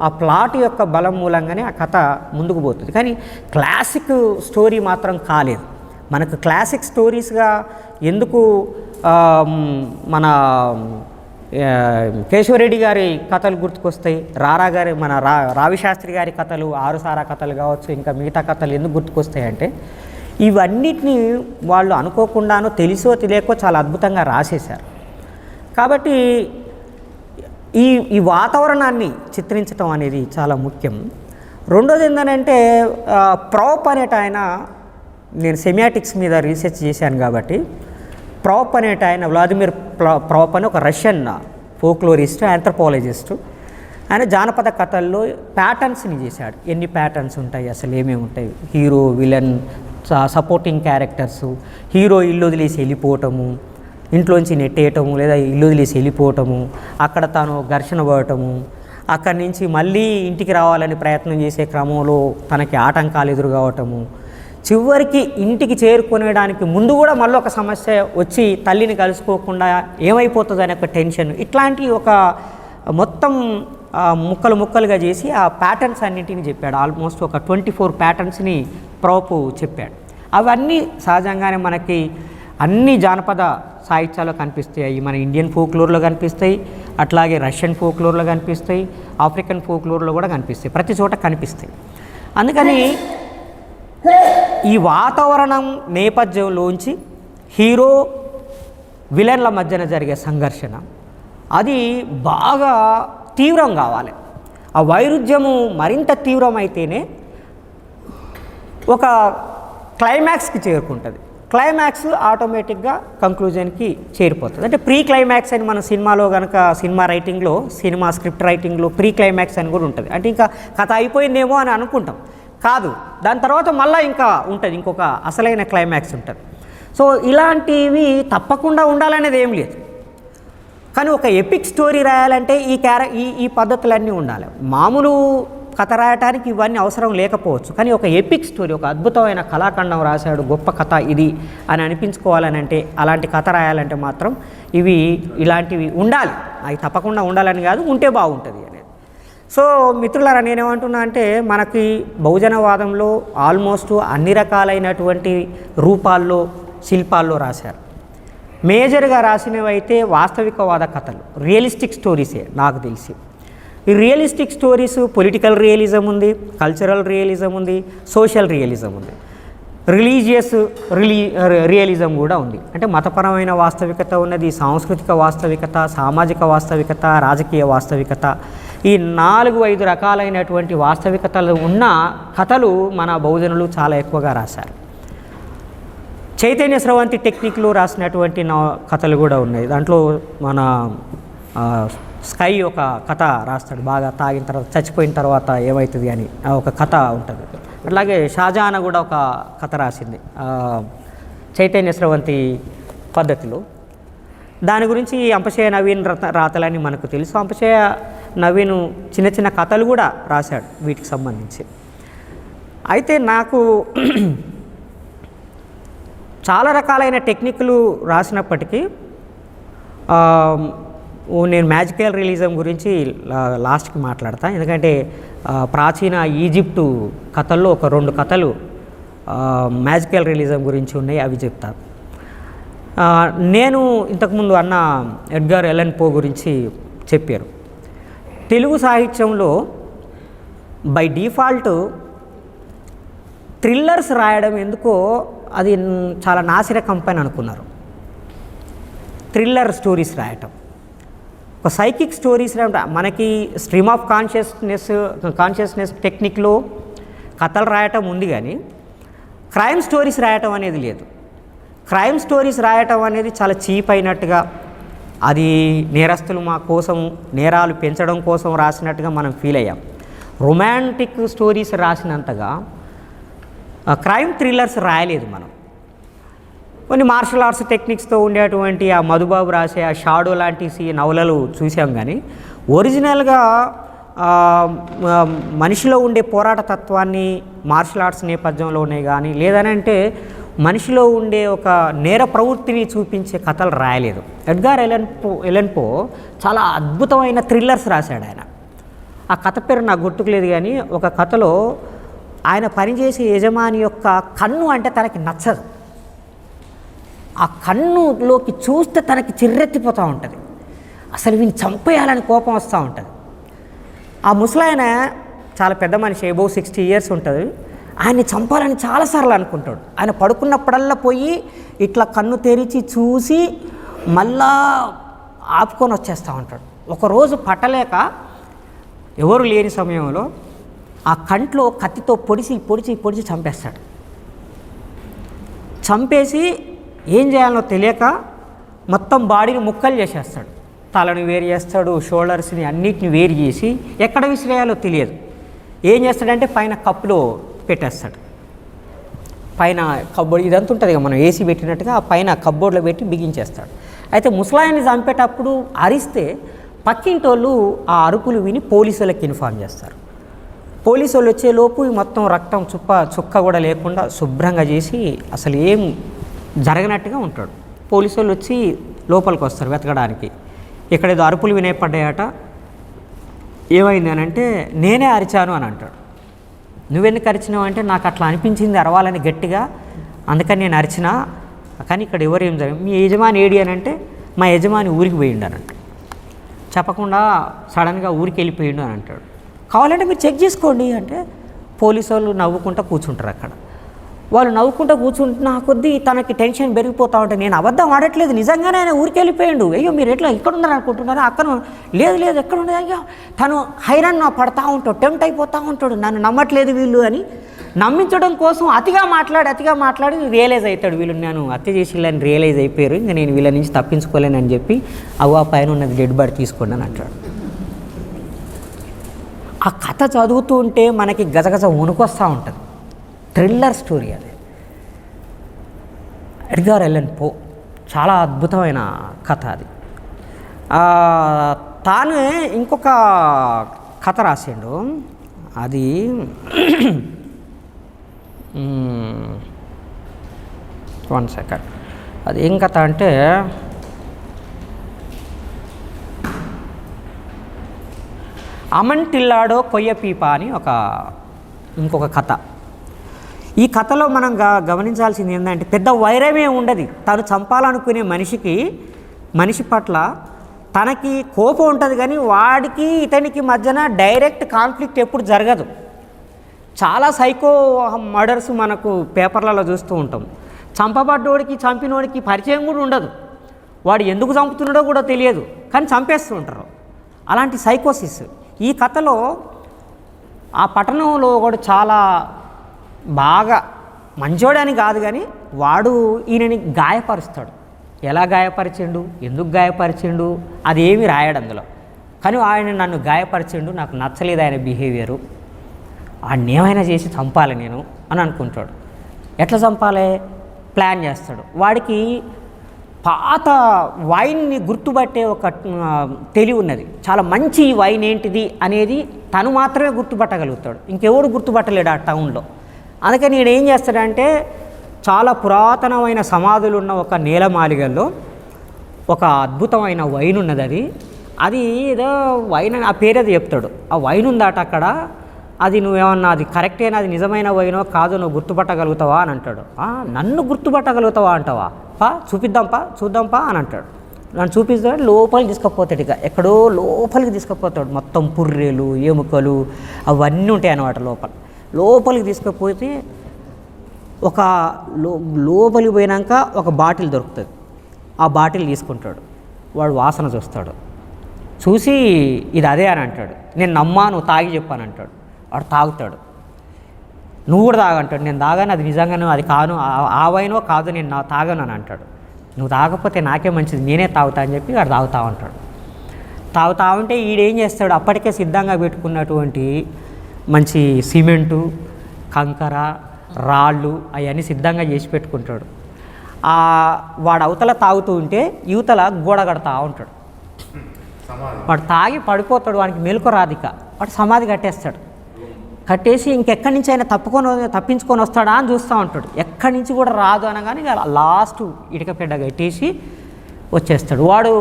ఆ ప్లాట్ యొక్క బలం మూలంగానే ఆ కథ ముందుకు పోతుంది. కానీ క్లాసిక్ స్టోరీ మాత్రం కాలేదు. మనకు క్లాసిక్ స్టోరీస్గా ఎందుకు మన కేశవరెడ్డి గారి కథలు గుర్తుకొస్తాయి, మన రావిశాస్త్రి గారి కథలు, ఆరుసారా కథలు కావచ్చు, ఇంకా మిగతా కథలు ఎందుకు గుర్తుకొస్తాయి అంటే, ఇవన్నిటినీ వాళ్ళు అనుకోకుండానో తెలిసో తెలియకో చాలా అద్భుతంగా రాసేశారు. కాబట్టి ఈ వాతావరణాన్ని చిత్రించడం అనేది చాలా ముఖ్యం. రెండోది ఏంటంటే, ప్రాప్ అనేట ఆయన, నేను సెమియాటిక్స్ మీద రీసెర్చ్ చేశాను కాబట్టి, ప్రాప్ అనేట ఆయన వ్లాదిమిర్ ప్రాప్ అని ఒక రష్యన్ ఫోక్లోరిస్ట్, ఆంథ్రపాలజిస్టు. ఆయన జానపద కథల్లో ప్యాటర్న్స్ని చేశాడు. ఎన్ని ప్యాటర్న్స్ ఉంటాయి, అసలు ఏమేమి ఉంటాయి, hero, villain, supporting characters, hero ఇల్లు వదిలేసి వెళ్ళిపోవటము, ఇంట్లోంచి నెట్టేయటము, లేదా ఇల్లు వదిలేసి వెళ్ళిపోవటము, అక్కడ తాను ఘర్షణ పడటము, అక్కడి నుంచి మళ్ళీ ఇంటికి రావాలని ప్రయత్నం చేసే క్రమంలో తనకి ఆటంకాలు ఎదురు కావటము, చివరికి ఇంటికి చేరుకునేడానికి ముందు కూడా మళ్ళీ ఒక సమస్య వచ్చి తల్లిని కలుసుకోకుండా ఏమైపోతుంది అనే ఒక టెన్షన్, ఇట్లాంటి ఒక మొత్తం ముక్కలుగా చేసి ఆ ప్యాటర్న్స్ అన్నింటినీ చెప్పాడు. ఆల్మోస్ట్ ఒక 24 ప్యాటర్న్స్ని ప్రాపు చెప్పాడు. అవన్నీ సహజంగానే మనకి అన్ని జానపద సాహిత్యాల్లో కనిపిస్తాయి. మన ఇండియన్ ఫోక్లోర్లో కనిపిస్తాయి, అట్లాగే రష్యన్ ఫోక్లోర్లో కనిపిస్తాయి, ఆఫ్రికన్ ఫోక్లోర్లో కూడా కనిపిస్తాయి, ప్రతి చోట కనిపిస్తాయి. అందుకని ఈ వాతావరణం నేపథ్యంలోంచి హీరో విలన్ల మధ్యన జరిగే సంఘర్షణ అది బాగా తీవ్రం కావాలి. ఆ వైరుధ్యము మరింత తీవ్రమైతేనే ఒక క్లైమాక్స్కి చేరుకుంటుంది. క్లైమాక్స్ ఆటోమేటిక్గా కంక్లూజన్కి చేరిపోతుంది. అంటే ప్రీ క్లైమాక్స్ అని మన సినిమాలో కనుక, సినిమా రైటింగ్లో, సినిమా స్క్రిప్ట్ రైటింగ్లో ప్రీ క్లైమాక్స్ అని కూడా ఉంటుంది. అంటే ఇంకా కథ అయిపోయిందేమో అని అనుకుంటాం, కాదు, దాని తర్వాత మళ్ళీ ఇంకా ఉంటుంది, ఇంకొక అసలైన క్లైమాక్స్ ఉంటుంది. సో ఇలాంటివి తప్పకుండా ఉండాలనేది ఏం లేదు. కానీ ఒక ఎపిక్ స్టోరీ రాయాలంటే ఈ పద్ధతులన్నీ ఉండాలి. మామూలు కథ రాయటానికి ఇవన్నీ అవసరం లేకపోవచ్చు, కానీ ఒక ఎపిక్ స్టోరీ, ఒక అద్భుతమైన కళాఖండం రాశాడు, గొప్ప కథ ఇది అని అనిపించుకోవాలని అంటే, అలాంటి కథ రాయాలంటే మాత్రం ఇలాంటివి ఉండాలి. అవి తప్పకుండా ఉండాలని కాదు, ఉంటే బాగుంటుంది అనేది. సో మిత్రులారా, నేనేమంటున్నా అంటే మనకి బహుజనవాదంలో ఆల్మోస్ట్ అన్ని రకాలైనటువంటి రూపాల్లో శిల్పాల్లో రాశారు. మేజర్గా రాసినవి అయితే వాస్తవికవాద కథలు, రియలిస్టిక్ స్టోరీసే నాకు తెలిసి. ఈ రియలిస్టిక్ స్టోరీస్ పొలిటికల్ రియలిజం ఉంది, కల్చరల్ రియలిజం ఉంది, సోషల్ రియలిజం ఉంది, రిలీజియస్ రియలిజం కూడా ఉంది. అంటే మతపరమైన వాస్తవికత ఉన్నది, సాంస్కృతిక వాస్తవికత, సామాజిక వాస్తవికత, రాజకీయ వాస్తవికత. ఈ 4-5 రకాలైనటువంటి వాస్తవికతలు ఉన్న కథలు మన బహుజనులు చాలా ఎక్కువగా రాశారు. చైతన్య స్రవంతి టెక్నిక్లో రాసినటువంటి కథలు కూడా ఉన్నాయి. దాంట్లో మన స్కై ఒక కథ రాస్తాడు, బాగా తాగిన తర్వాత చచ్చిపోయిన తర్వాత ఏమవుతుంది అని ఒక కథ ఉంటుంది. అట్లాగే షాజహాన్ కూడా ఒక కథ రాసింది చైతన్య స్రవంతి పద్ధతిలో. దాని గురించి అంపశయ నవీన్ రాతలని మనకు తెలుసు. అంపశయ నవీన్ చిన్న చిన్న కథలు కూడా రాశాడు వీటికి సంబంధించి. అయితే నాకు చాలా రకాలైన టెక్నిక్లు రాసినప్పటికీ నేను మ్యాజికల్ రియలిజం గురించి లాస్ట్కి మాట్లాడతాను. ఎందుకంటే ప్రాచీన ఈజిప్టు కథల్లో ఒక 2 కథలు మ్యాజికల్ రియలిజం గురించి ఉన్నాయి, అవి చెప్తాను. నేను ఇంతకుముందు అన్న ఎడ్గార్ ఎలన్ పో గురించి చెప్పారు. తెలుగు సాహిత్యంలో బై డిఫాల్ట్ థ్రిల్లర్స్ రాయడం ఎందుకో అది చాలా నాసిరకం పని అనుకున్నారు. థ్రిల్లర్ స్టోరీస్ రాయటం, ఒక సైకిక్ స్టోరీస్ రాయటం. మనకి స్ట్రీమ్ ఆఫ్ కాన్షియస్నెస్ టెక్నిక్లో కథలు రాయటం ఉంది, కానీ క్రైమ్ స్టోరీస్ రాయటం అనేది లేదు. క్రైమ్ స్టోరీస్ రాయటం అనేది చాలా చీప్ అయినట్టుగా, అది నేరస్తులు మా కోసం నేరాలు పెంచడం కోసం రాసినట్టుగా మనం ఫీల్ అయ్యాం. రొమాంటిక్ స్టోరీస్ రాసినంతగా క్రైమ్ థ్రిల్లర్స్ రాయలేదు మనం. కొన్ని మార్షల్ ఆర్ట్స్ టెక్నిక్స్తో ఉండేటువంటి ఆ మధుబాబు రాసే ఆ షాడో లాంటి నవలలు చూసాం, కానీ ఒరిజినల్గా మనిషిలో ఉండే పోరాట తత్వాన్ని మార్షల్ ఆర్ట్స్ నేపథ్యంలోనే కానీ, లేదనంటే మనిషిలో ఉండే ఒక నేర ప్రవృత్తిని చూపించే కథలు రాయలేదు. ఎడ్గార్ ఎలన్ పో చాలా అద్భుతమైన థ్రిల్లర్స్ రాశాడు ఆయన. ఆ కథ పేరు నాకు గుర్తుకులేదు, కానీ ఒక కథలో ఆయన పనిచేసే యజమాని యొక్క కన్ను అంటే తనకి నచ్చదు. ఆ కన్నులోకి చూస్తే తనకి చిర్రెత్తిపోతూ ఉంటుంది, అసలు వీని చంపేయాలని కోపం వస్తూ ఉంటుంది. ఆ ముసలాయన చాలా పెద్ద మనిషి, అబౌవ్ 60 years ఉంటుంది. ఆయన్ని చంపాలని చాలాసార్లు అనుకుంటాడు. ఆయన పడుకున్నప్పుడల్లా పోయి ఇట్లా కన్ను తెరిచి చూసి మళ్ళా ఆపుకొని వచ్చేస్తూ ఉంటాడు. ఒకరోజు పట్టలేక ఎవరు లేని సమయంలో ఆ కంట్లో కత్తితో పొడిచి చంపేస్తాడు. చంపేసి ఏం చేయాలో తెలియక మొత్తం బాడీని ముక్కలు చేసేస్తాడు. తలను వేరు చేస్తాడు, షోల్డర్స్ని అన్నిటిని వేరు చేసి ఎక్కడ విసిరేయాలో తెలియదు. ఏం చేస్తాడంటే పైన కప్పులో పెట్టేస్తాడు. పైన కబ్బోర్డ్ ఇదంతా ఉంటుంది కదా మనం ఏసీ పెట్టినట్టుగా, ఆ పైన కబ్బోర్డ్లో పెట్టి బిగించేస్తాడు. అయితే ముసలాయన్ని చంపేటప్పుడు అరిస్తే పక్కింటోళ్ళు ఆ అరుపులు విని పోలీసులకు ఇన్ఫార్మ్ చేస్తారు. పోలీసు వాళ్ళు వచ్చేలోపు మొత్తం రక్తం చుక్క కూడా లేకుండా శుభ్రంగా చేసి అసలు ఏం జరగనట్టుగా ఉంటాడు. పోలీసు వాళ్ళు వచ్చి లోపలికి వస్తారు వెతకడానికి. ఇక్కడ ఏదో అరుపులు వినపడ్డాయట. ఏమైంది అని అంటే నేనే అరిచాను అని అంటాడు. నువ్వెందుకు అరిచినావు అంటే నాకు అట్లా అనిపించింది అరవాలని గట్టిగా, అందుకని నేను అరిచినా, కానీ ఇక్కడ ఎవరేం జరిగింది, మీ యజమాని ఏడి అని అంటే మా యజమాని ఊరికి పోయిండు అని అంటాడు. చెప్పకుండా సడన్గా ఊరికి వెళ్ళిపోయిండు అని అంటాడు. కావాలంటే మీరు చెక్ చేసుకోండి అంటే పోలీసు వాళ్ళు నవ్వుకుంటూ కూర్చుంటారు. అక్కడ వాళ్ళు నవ్వుకుంటూ కూర్చుంటున్న కొద్దీ తనకి టెన్షన్ పెరిగిపోతూ ఉంటుంది. నేను అబద్ధం ఆడట్లేదు, నిజంగానే ఆయన ఊరికి వెళ్ళిపోయాడు. అయ్యో మీరు ఎట్లా ఇక్కడ ఉన్నారని అనుకుంటున్నారా? అక్కడ లేదు ఎక్కడ ఉండదు. అయ్యో తను హైరాన్ పడతా ఉంటాడు, టెంప్ట్ అయిపోతూ ఉంటాడు, నన్ను నమ్మట్లేదు వీళ్ళు అని నమ్మించడం కోసం అతిగా మాట్లాడి రియలైజ్ అవుతాడు. వీళ్ళు నేను హత్య చేసిళ్ళని రియలైజ్ అయిపోయారు, ఇంకా నేను వీళ్ళ నుంచి తప్పించుకోలేనని చెప్పి ఆ పైన ఉన్నది డెడ్ బాడీ తీసుకోండి అని అంటాడు. ఆ కథ చదువుతూ ఉంటే మనకి గజగజ వణుకొస్తూ ఉంటుంది. థ్రిల్లర్ స్టోరీ అది. ఎడ్గార్ ఎలన్ పో చాలా అద్భుతమైన కథ అది. తానే ఇంకొక కథ రాసిండు. అది 1 సెకండ్. అది ఏం కథ అంటే అమంటిల్లాడో కొయ్య పీప అని ఇంకొక కథ. ఈ కథలో మనం గమనించాల్సింది ఏంటంటే పెద్ద వైరమే ఉండదు. తను చంపాలనుకునే మనిషి పట్ల తనకి కోపం ఉంటుంది, కానీ వాడికి ఇతనికి మధ్యన డైరెక్ట్ కాన్ఫ్లిక్ట్ ఎప్పుడు జరగదు. చాలా సైకో మర్డర్స్ మనకు పేపర్లలో చూస్తూ ఉంటాం. చంపబడ్డోడికి చంపినోడికి పరిచయం కూడా ఉండదు, వాడు ఎందుకు చంపుతున్నాడో కూడా తెలియదు, కానీ చంపేస్తూ ఉంటారు. అలాంటి సైకోసిస్. ఈ కథలో ఆ పట్టణంలో కూడా చాలా బాగా మంచోడని కాదు, కానీ వాడు ఈయనని గాయపరుస్తాడు. ఎలా గాయపరిచిండు, ఎందుకు గాయపరిచిండు అది ఏమి రాయడు అందులో, కానీ ఆయన నన్ను గాయపరిచిండు, నాకు నచ్చలేదు ఆయన బిహేవియరు, వాడిని ఏమైనా చేసి చంపాలి నేను అని అనుకుంటాడు. ఎట్లా చంపాలి ప్లాన్ చేస్తాడు. వాడికి పాత వైన్ని గుర్తుపట్టే ఒక తెలివి ఉన్నది. చాలా మంచి వైన్ ఏంటిది అనేది తను మాత్రమే గుర్తుపట్టగలుగుతాడు, ఇంకెవడు గుర్తుపట్టలేడు ఆ టౌన్లో. అందుకని నేను ఏం చేస్తాడంటే చాలా పురాతనమైన సమాధులు ఉన్న ఒక నేలమాలిగల్లో ఒక అద్భుతమైన వైన్ ఉన్నది. అది ఏదో వైన్ అని ఆ పేరు అది చెప్తాడు. ఆ వైన్ ఉందాట అక్కడ, అది నువ్వేమన్నా అది కరెక్టేనా, అది నిజమైన వైనో కాదు నువ్వు గుర్తుపట్టగలుగుతావా అని అంటాడు. నన్ను గుర్తుపట్టగలుగుతావా అంటావా, చూద్దాంపా అని అంటాడు. నన్ను చూపిస్తాడు, లోపలికి తీసుకుపోతాడు. ఇక ఎక్కడో లోపలికి తీసుకుపోతాడు. మొత్తం పుర్రెలు ఎముకలు అవన్నీ ఉంటాయి అన్నమాట లోపలికి తీసుకుపోతే ఒక లోపలికి పోయినాక ఒక బాటిల్ దొరుకుతుంది. ఆ బాటిల్ తీసుకుంటాడు. వాడు వాసన చూస్తాడు, చూసి ఇది అదే అని అంటాడు. నేను నమ్మాను, తాగి చెప్పాను అంటాడు. వాడు తాగుతాడు. నువ్వు కూడా తాగంటాడు. నేను తాగాను, అది నిజంగానే అది కాను, ఆ వైనో కాదు నేను తాగాను అని అంటాడు. నువ్వు తాగకపోతే నాకే మంచిది, నేనే తాగుతా అని చెప్పి వాడు తాగుతా ఉంటాడు. తాగుతా ఉంటే ఈడేం చేస్తాడు, అప్పటికే సిద్ధంగా పెట్టుకున్నటువంటి మంచి సిమెంటు, కంకర, రాళ్ళు అవన్నీ సిద్ధంగా చేసి పెట్టుకుంటాడు. వాడు అవతల తాగుతూ ఉంటే యువతల గోడ కడతా ఉంటాడు. వాడు తాగి పడిపోతాడు, వాడికి మెలకు రాదిక. వాడు సమాధి కట్టేస్తాడు. కట్టేసి ఇంకెక్కడి నుంచి అయినా తప్పించుకొని వస్తాడా అని చూస్తూ ఉంటాడు. ఎక్కడి నుంచి కూడా రాదు అనగానే లాస్ట్ ఇటుక పెడ్డ కట్టేసి వచ్చేస్తాడు. వాడు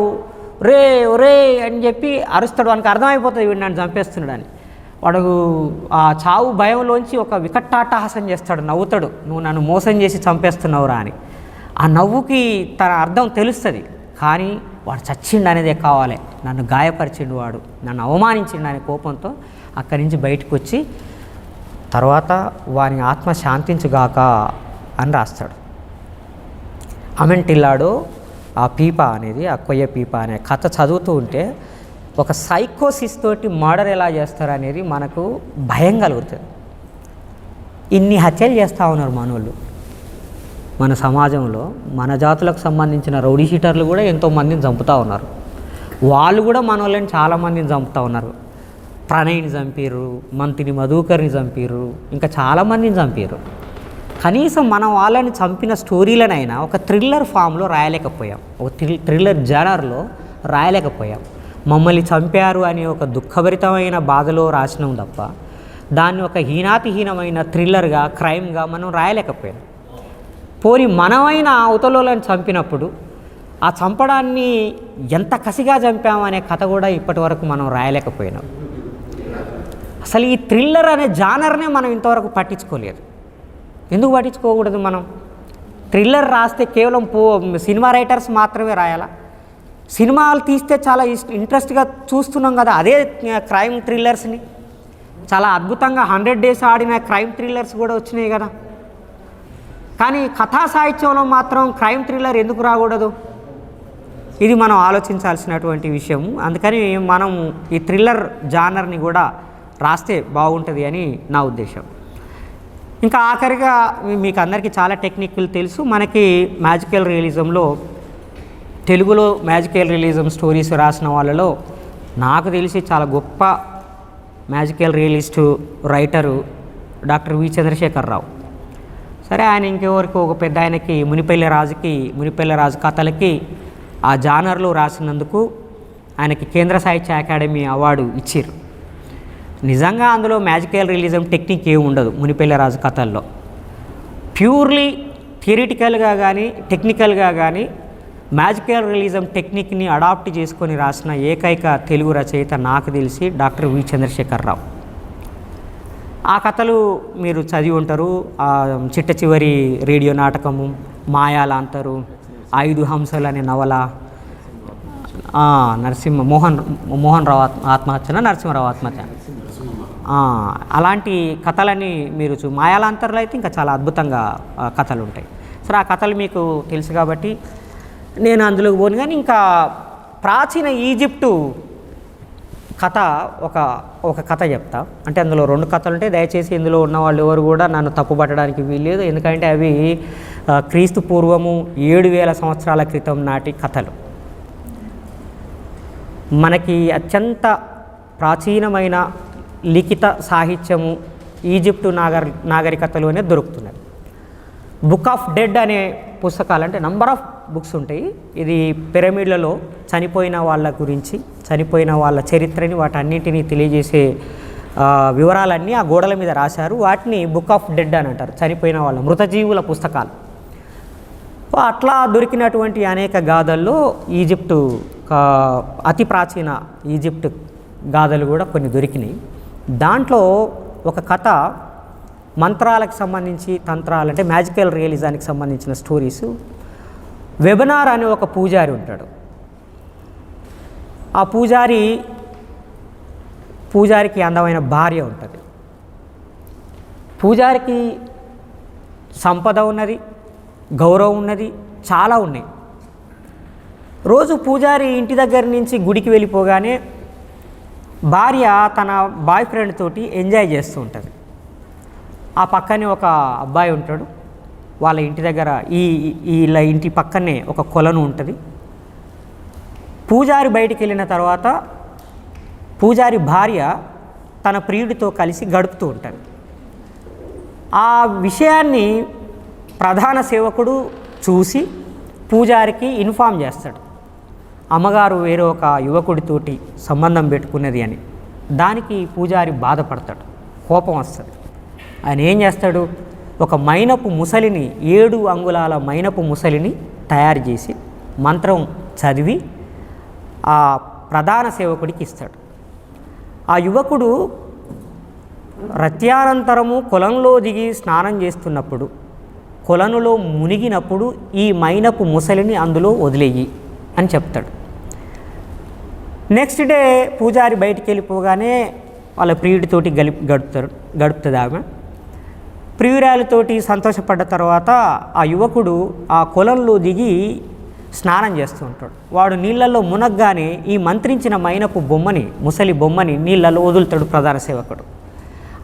రే అని చెప్పి అరుస్తాడు. వానికి అర్థమైపోతుంది వీడు నన్ను చంపేస్తున్నాడని. వాడు ఆ చావు భయంలోంచి ఒక వికటాట్టహాసం చేస్తాడు, నవ్వుతాడు, నువ్వు నన్ను మోసం చేసి చంపేస్తున్నావురా అని. ఆ నవ్వుకి తన అర్థం తెలుస్తుంది, కానీ వాడు చచ్చిండు అనేది కావాలి. నన్ను గాయపరిచిండు, వాడు నన్ను అవమానించిండు అనే కోపంతో అక్కడి నుంచి బయటకు వచ్చి తర్వాత వాని ఆత్మ శాంతించుగాక అని రాస్తాడు. అమెంటిల్లాడో ఆ పీప అనేది, ఆ కొయ్య పీప అనే కథ చదువుతూ ఉంటే ఒక సైకోసిస్ తోటి మర్డర్ ఎలా చేస్తారు అనేది మనకు భయం కలుగుతుంది. ఇన్ని హత్యలు చేస్తూ ఉన్నారు మనోళ్ళు. మన సమాజంలో మన జాతులకు సంబంధించిన రౌడీ షీటర్లు కూడా ఎంతోమందిని చంపుతూ ఉన్నారు. వాళ్ళు కూడా మనోళ్ళని చాలామందిని చంపుతూ ఉన్నారు. ప్రణయ్ని చంపారు, మంత్రిని మధుకర్ని చంపారు, ఇంకా చాలామందిని చంపారు. కనీసం మనం వాళ్ళని చంపిన స్టోరీలనైనా ఒక థ్రిల్లర్ ఫామ్లో రాయలేకపోయాం, ఒక థ్రిల్లర్ జానర్లో రాయలేకపోయాం. మమ్మల్ని చంపారు అని ఒక దుఃఖభరితమైన బాధలో రాసినాం తప్ప దాన్ని ఒక హీనాతిహీనమైన థ్రిల్లర్గా, క్రైమ్గా మనం రాయలేకపోయాం. పోని మనమైన అవతలోలను చంపినప్పుడు ఆ చంపడాన్ని ఎంత కసిగా చంపామనే కథ కూడా ఇప్పటి వరకు మనం రాయలేకపోయినాం. అసలు ఈ థ్రిల్లర్ అనే జానర్నే మనం ఇంతవరకు పట్టించుకోలేదు. ఎందుకు పట్టించుకోకూడదు? మనం థ్రిల్లర్ రాస్తే కేవలం సినిమా రైటర్స్ మాత్రమే రాయాలా? సినిమాలు తీస్తే చాలా ఇంట్రెస్ట్గా చూస్తున్నాం కదా, అదే క్రైమ్ థ్రిల్లర్స్ని చాలా అద్భుతంగా 100 days ఆడిన క్రైమ్ థ్రిల్లర్స్ కూడా వచ్చినాయి కదా. కానీ కథా సాహిత్యంలో మాత్రం క్రైమ్ థ్రిల్లర్ ఎందుకు రాకూడదు? ఇది మనం ఆలోచించాల్సినటువంటి విషయం. అందుకని మనం ఈ థ్రిల్లర్ జానర్ని కూడా రాస్తే బాగుంటుంది అని నా ఉద్దేశం. ఇంకా ఆఖరిగా మీకు అందరికీ చాలా టెక్నిక్లు తెలుసు. మనకి మ్యాజికల్ రియలిజంలో తెలుగులో మ్యాజికల్ రియలిజం స్టోరీస్ రాసిన వాళ్ళలో నాకు తెలిసి చాలా గొప్ప magical realist writer doctor V Chandrasekhara Rao. సరే, ఆయన ఇంకెవరికి ఒక పెద్ద ఆయనకి మునిపెళ్ళి రాజు కథలకి ఆ జానర్లో రాసినందుకు ఆయనకి కేంద్ర సాహిత్య అకాడమీ అవార్డు ఇచ్చారు. నిజంగా అందులో మ్యాజికల్ రియలిజం టెక్నిక్ ఏమి ఉండదు మునిపెళ్ళ రాజు కథల్లో. ప్యూర్లీ థియరిటికల్గా కానీ టెక్నికల్గా కానీ మ్యాజికల్ రియలిజం టెక్నిక్ని అడాప్ట్ చేసుకొని రాసిన ఏకైక తెలుగు రచయిత నాకు తెలిసి డాక్టర్ వి చంద్రశేఖరరావు. ఆ కథలు మీరు చదివి ఉంటారు. చిట్ట చివరి రేడియో నాటకము, మాయాలాంతరు, 5 హంసలు అనే నవల, మోహన్ రావు ఆత్మహత్యన నరసింహరావు ఆత్మహత్య, అలాంటి కథలని మీరు మాయాలాంతర్లో అయితే ఇంకా చాలా అద్భుతంగా కథలు ఉంటాయి. సరే, ఆ కథలు మీకు తెలుసు కాబట్టి నేను అందులోకి పోను. కానీ ఇంకా ప్రాచీన ఈజిప్టు కథ ఒక కథ చెప్తా. అంటే అందులో 2 కథలు ఉంటాయి. దయచేసి ఇందులో ఉన్న వాళ్ళు ఎవరు కూడా నన్ను తప్పుపట్టడానికి వీల్లేదు. ఎందుకంటే అవి క్రీస్తు పూర్వము 7000 సంవత్సరాల క్రితం నాటి కథలు. మనకి అత్యంత ప్రాచీనమైన లిఖిత సాహిత్యము ఈజిప్టు నాగరికతలోనే దొరుకుతున్నది. బుక్ ఆఫ్ డెడ్ అనే పుస్తకాలు, అంటే నంబర్ ఆఫ్ బుక్స్ ఉంటాయి. ఇది పిరమిడ్లలో చనిపోయిన వాళ్ళ గురించి, చనిపోయిన వాళ్ళ చరిత్రని, వాటన్నింటినీ తెలియజేసే వివరాలన్నీ ఆ గోడల మీద రాశారు. వాటిని బుక్ ఆఫ్ డెడ్ అని అంటారు, చనిపోయిన వాళ్ళ మృతజీవుల పుస్తకాలు. అట్లా దొరికినటువంటి అనేక గాథల్లో ఈజిప్టు అతి ప్రాచీన ఈజిప్టు గాథలు కూడా కొన్ని దొరికినాయి. దాంట్లో ఒక కథ మంత్రాలకు సంబంధించి, తంత్రాలు అంటే మ్యాజికల్ రియలిజానికి సంబంధించిన స్టోరీసు. వెబనార్ అనే ఒక పూజారి ఉంటాడు. ఆ పూజారికి అందమైన భార్య ఉంటుంది. పూజారికి సంపద ఉన్నది, గౌరవం ఉన్నది, చాలా ఉన్నాయి. రోజు పూజారి ఇంటి దగ్గర నుంచి గుడికి వెళ్ళిపోగానే భార్య తన బాయ్ ఫ్రెండ్ తోటి ఎంజాయ్ చేస్తూ ఉంటుంది. ఆ పక్కనే ఒక అబ్బాయి ఉంటాడు. వాళ్ళ ఇంటి దగ్గర వీళ్ళ ఇంటి పక్కనే ఒక కొలను ఉంటుంది. పూజారి బయటికి వెళ్ళిన తర్వాత పూజారి భార్య తన ప్రియుడితో కలిసి గడుపుతూ ఉంటుంది. ఆ విషయాన్ని ప్రధాన సేవకుడు చూసి పూజారికి ఇన్ఫామ్ చేస్తాడు, అమ్మగారు వేరే ఒక యువకుడితోటి సంబంధం పెట్టుకున్నది అని. దానికి పూజారి బాధపడతాడు, కోపం వస్తుంది. ఆయన ఏం చేస్తాడు, ఒక మైనపు ముసలిని, 7 అంగుళాల మైనపు ముసలిని తయారు చేసి మంత్రం చదివి ఆ ప్రధాన సేవకుడికి ఇస్తాడు. ఆ యువకుడు రత్యానంతరము కొలంలో దిగి స్నానం చేస్తున్నప్పుడు, కొలనులో మునిగినప్పుడు ఈ మైనపు ముసలిని అందులో వదిలేయి అని చెప్తాడు. నెక్స్ట్ డే పూజారి బయటికి వెళ్ళిపోగానే వాళ్ళ ప్రియుడితోటి గడుపుతుంది ఆమె. ప్రియురాలతోటి సంతోషపడ్డ తర్వాత ఆ యువకుడు ఆ కొలంలో దిగి స్నానం చేస్తూ ఉంటాడు. వాడు నీళ్ళల్లో మునగ్గానే ఈ మంత్రించిన మైనపు బొమ్మని, ముసలి బొమ్మని నీళ్ళల్లో వదులుతాడు ప్రధాన సేవకుడు.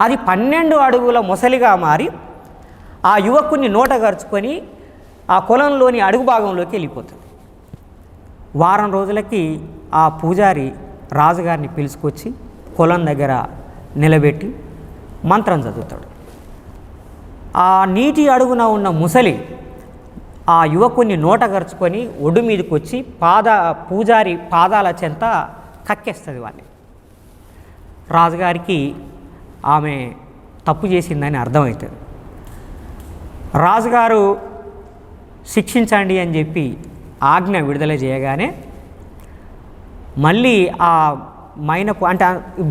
అది 12 అడుగుల ముసలిగా మారి ఆ యువకుడిని నోట గరుచుకొని ఆ కొలంలోని అడుగు భాగంలోకి వెళ్ళిపోతుంది. వారం రోజులకి ఆ పూజారి రాజుగారిని పిలుచుకొచ్చి కొలం దగ్గర నిలబెట్టి మంత్రం చదువుతాడు. ఆ నీటి అడుగున ఉన్న ముసలి ఆ యువకుడిని నోట గరుచుకొని ఒడ్డు మీదకి వచ్చి పూజారి పాదాల చెంత కక్కేస్తుంది వాడిని. రాజుగారికి ఆమె తప్పు చేసిందని అర్థమవుతుంది. రాజుగారు శిక్షించండి అని చెప్పి ఆజ్ఞ విడుదల చేయగానే మళ్ళీ ఆ మైనపు, అంటే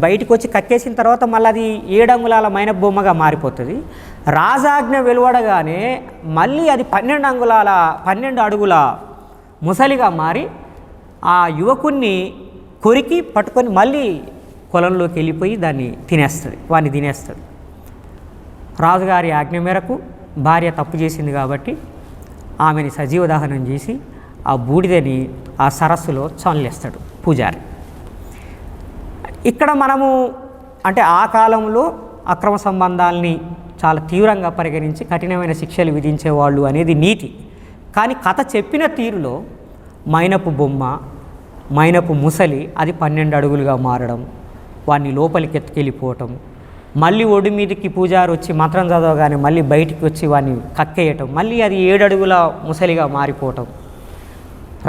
బయటకు వచ్చి కక్కేసిన తర్వాత మళ్ళీ అది 7 అంగుళాల మైనపు బొమ్మగా మారిపోతుంది. రాజాజ్ఞ వెలువడగానే మళ్ళీ అది 12 అడుగుల ముసలిగా మారి ఆ యువకుణ్ణి కొరికి పట్టుకొని మళ్ళీ కొలంలోకి వెళ్ళిపోయి వాడిని తినేస్తుంది. రాజుగారి ఆజ్ఞ మేరకు భార్య తప్పు చేసింది కాబట్టి ఆమెని సజీవ దహనం చేసి ఆ బూడిదని ఆ సరస్సులో చల్లేస్తాడు పూజారి. ఇక్కడ మనము అంటే ఆ కాలంలో అక్రమ సంబంధాలని చాలా తీవ్రంగా పరిగణించి కఠినమైన శిక్షలు విధించేవాళ్ళు అనేది నీతి. కానీ కథ చెప్పిన తీరులో మైనపు బొమ్మ, మైనపు ముసలి అది 12 అడుగులుగా మారడం, వాడిని లోపలికి ఎత్తుకెళ్ళిపోవటం, మళ్ళీ ఒడి మీదకి పూజారి వచ్చి మంత్రం చదవగానే మళ్ళీ బయటికి వచ్చి వాడిని కక్కేయటం, మళ్ళీ అది 7 అడుగుల ముసలిగా మారిపోవటం.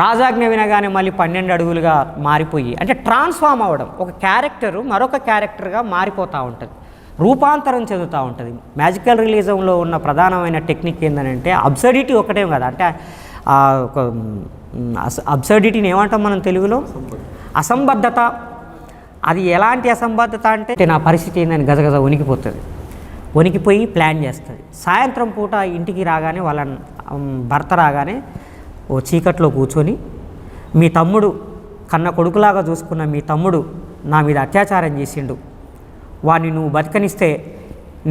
రాజాజ్ఞ వినగానే మళ్ళీ 12 అడుగులుగా మారిపోయి, అంటే ట్రాన్స్ఫామ్ అవ్వడం, ఒక క్యారెక్టరు మరొక క్యారెక్టర్గా మారిపోతూ ఉంటుంది, రూపాంతరం చెందుతూ ఉంటుంది. మ్యాజికల్ రియలిజంలో ఉన్న ప్రధానమైన టెక్నిక్ ఏంటంటే అబ్సర్డిటీ ఒకటే కదా, అంటే ఒక అబ్సర్డిటీని ఏమంటాం మనం తెలుగులో, అసంబద్ధత. అది ఎలాంటి అసంబద్ధత అంటే నా పరిస్థితి ఏందని గజగజ వణికిపోతుంది, వణికిపోయి ప్లాన్ చేస్తుంది. సాయంత్రం పూట ఇంటికి రాగానే వాళ్ళ భర్త రాగానే ఓ చీకట్లో కూర్చొని, మీ తమ్ముడు కన్న కొడుకులాగా చూసుకున్న మీ తమ్ముడు నా మీద అత్యాచారం చేసిండు, వాడిని నువ్వు బతకనిస్తే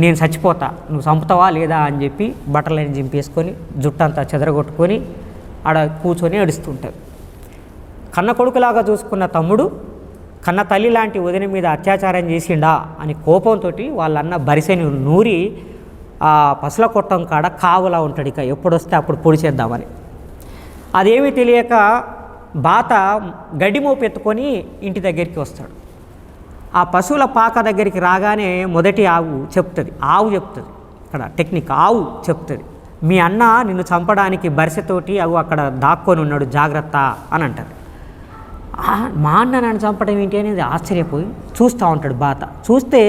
నేను చచ్చిపోతా, నువ్వు చంపుతావా లేదా అని చెప్పి బట్టలని జింపేసుకొని జుట్టంతా చెదరగొట్టుకొని ఆడ కూర్చొని ఏడుస్తుంటాడు. కన్న కొడుకులాగా చూసుకున్న తమ్ముడు కన్న తల్లి లాంటి వదిన మీద అత్యాచారం చేసిండా అని కోపంతో వాళ్ళన్న బరిసెని నూరి ఆ పసుల కొట్టం కాడ కావులా ఉంటాడు, ఇక ఎప్పుడొస్తే అప్పుడు పొడి చేద్దామని. అదేమీ తెలియక బాత గడ్డి మోపెత్తుకొని ఇంటి దగ్గరికి వస్తాడు. ఆ పశువుల పాక దగ్గరికి రాగానే మొదటి ఆవు చెప్తుంది, ఇక్కడ టెక్నిక్, ఆవు చెప్తుంది, మీ అన్న నిన్ను చంపడానికి బరిసెతోటి అవు అక్కడ దాక్కొని ఉన్నాడు, జాగ్రత్త అని అంటారు. మా అన్న నన్ను చంపడం ఏంటి అనేది ఆశ్చర్యపోయి చూస్తూ ఉంటాడు బాత. చూస్తే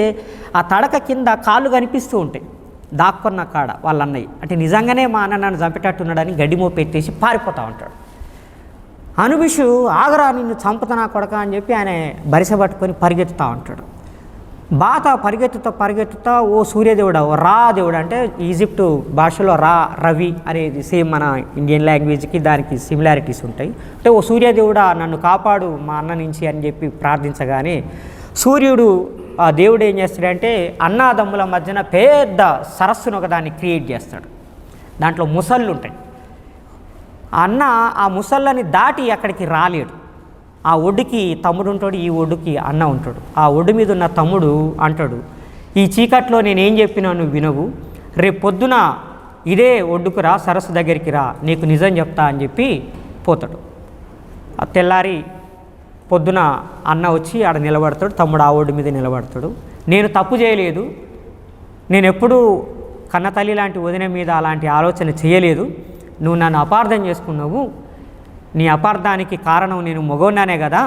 ఆ తడక కింద కాళ్ళు కనిపిస్తూ ఉంటాయి దాక్కున్న కాడ వాళ్ళ అన్నయ్య, అంటే నిజంగానే మా అన్న నన్ను చంపేటట్టున్నాడని గడ్డి మోపెట్టేసి పారిపోతూ ఉంటాడు. అనుబిషు ఆగరా నిన్ను చంపుతా కొడక అని చెప్పి ఆయన బరిసె పట్టుకొని పరిగెత్తుతూ ఉంటాడు. బాత పరిగెత్తుతా ఓ సూర్యదేవుడు, రా దేవుడు, అంటే ఈజిప్టు భాషలో రవి అనేది సేమ్ మన ఇండియన్ లాంగ్వేజ్కి దానికి సిమిలారిటీస్ ఉంటాయి. అంటే ఓ సూర్యదేవుడా నన్ను కాపాడు మా అన్న నుంచి అని చెప్పి ప్రార్థించగానే సూర్యుడు ఆ దేవుడు ఏం చేస్తాడంటే అన్నాదమ్ముల మధ్యన పెద్ద సరస్సును ఒకదాన్ని క్రియేట్ చేస్తాడు. దాంట్లో ముసళ్ళు ఉంటాయి. అన్న ఆ ముసళ్ళని దాటి అక్కడికి రాలేడు. ఆ ఒడ్డుకి తమ్ముడు ఉంటాడు, ఈ ఒడ్డుకి అన్న ఉంటాడు. ఆ ఒడ్డు మీద ఉన్న తమ్ముడు అంటాడు, ఈ చీకట్లో నేనేం చెప్పినా నువ్వు వినవు, రేపు పొద్దున ఇదే ఒడ్డుకు రా, సరస్సు దగ్గరికి రా, నీకు నిజం చెప్తా అని చెప్పి పోతాడు. ఆ తెల్లారి పొద్దున అన్న వచ్చి ఆడ నిలబడతాడు, తమ్ముడు ఆ ఒడ్డు మీద నిలబడతాడు. నేను తప్పు చేయలేదు, నేను ఎప్పుడూ కన్నతల్లి లాంటి వదిన మీద అలాంటి ఆలోచన చేయలేదు, నువ్వు నన్ను అపార్థం చేసుకున్నావు, నీ అపార్థానికి కారణం నేను మగోన్నానే కదా,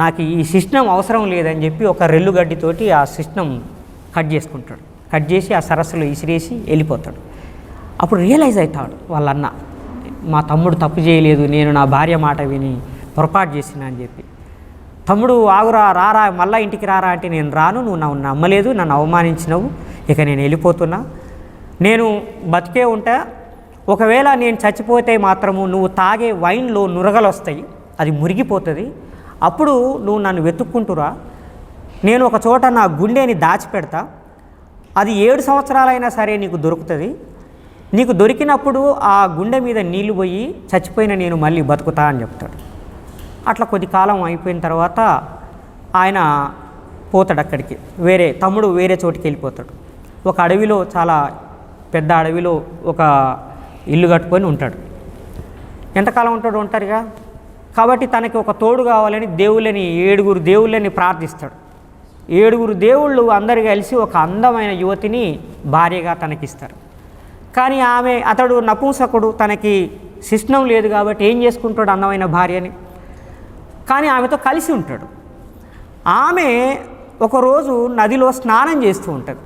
నాకు ఈ సిస్టమ్ అవసరం లేదని చెప్పి ఒక రెల్లు గడ్డితోటి ఆ సిస్టమ్ కట్ చేసుకుంటాడు. కట్ చేసి ఆ సరస్సులో ఇసిరేసి వెళ్ళిపోతాడు. అప్పుడు రియలైజ్ అవుతాడు వాళ్ళన్న, మా తమ్ముడు తప్పు చేయలేదు, నేను నా భార్య మాట విని పొరపాటు చేసిన అని చెప్పి. తమ్ముడు ఆగురా, రారా, మళ్ళీ ఇంటికి రారా అంటే నేను రాను, నువ్వు నన్ను నమ్మలేదు, నన్ను అవమానించినవు, ఇక నేను వెళ్ళిపోతున్నా, నేను బతికే ఉంటా, ఒకవేళ నేను చచ్చిపోతే మాత్రము నువ్వు తాగే వైన్లో నురగలు వస్తాయి, అది మురిగిపోతుంది, అప్పుడు నువ్వు నన్ను వెతుక్కుంటురా, నేను ఒక చోట నా గుండెని దాచిపెడతా, అది 7 సంవత్సరాలైనా సరే నీకు దొరుకుతుంది, నీకు దొరికినప్పుడు ఆ గుండె మీద నీళ్లు పోయి చచ్చిపోయిన నేను మళ్ళీ బతుకుతా అని చెప్తాడు. అట్లా కొద్ది కాలం అయిపోయిన తర్వాత ఆయన పోతాడు అక్కడికి, తమ్ముడు వేరే చోటికి వెళ్ళిపోతాడు. ఒక అడవిలో, చాలా పెద్ద అడవిలో ఒక ఇల్లు కట్టుకొని ఉంటాడు. ఎంతకాలం ఉంటాడు, ఒంటరిగా. కాబట్టి తనకి ఒక తోడు కావాలని 7 దేవుళ్ళని ప్రార్థిస్తాడు. 7 దేవుళ్ళు అందరు కలిసి ఒక అందమైన యువతిని భార్యగా తనకిస్తారు. కానీ అతడు నపుంసకుడు, తనకి శిష్ణం లేదు కాబట్టి ఏం చేసుకుంటాడు అందమైన భార్యని, కానీ ఆమెతో కలిసి ఉంటాడు. ఆమె ఒకరోజు నదిలో స్నానం చేస్తూ ఉంటుంది.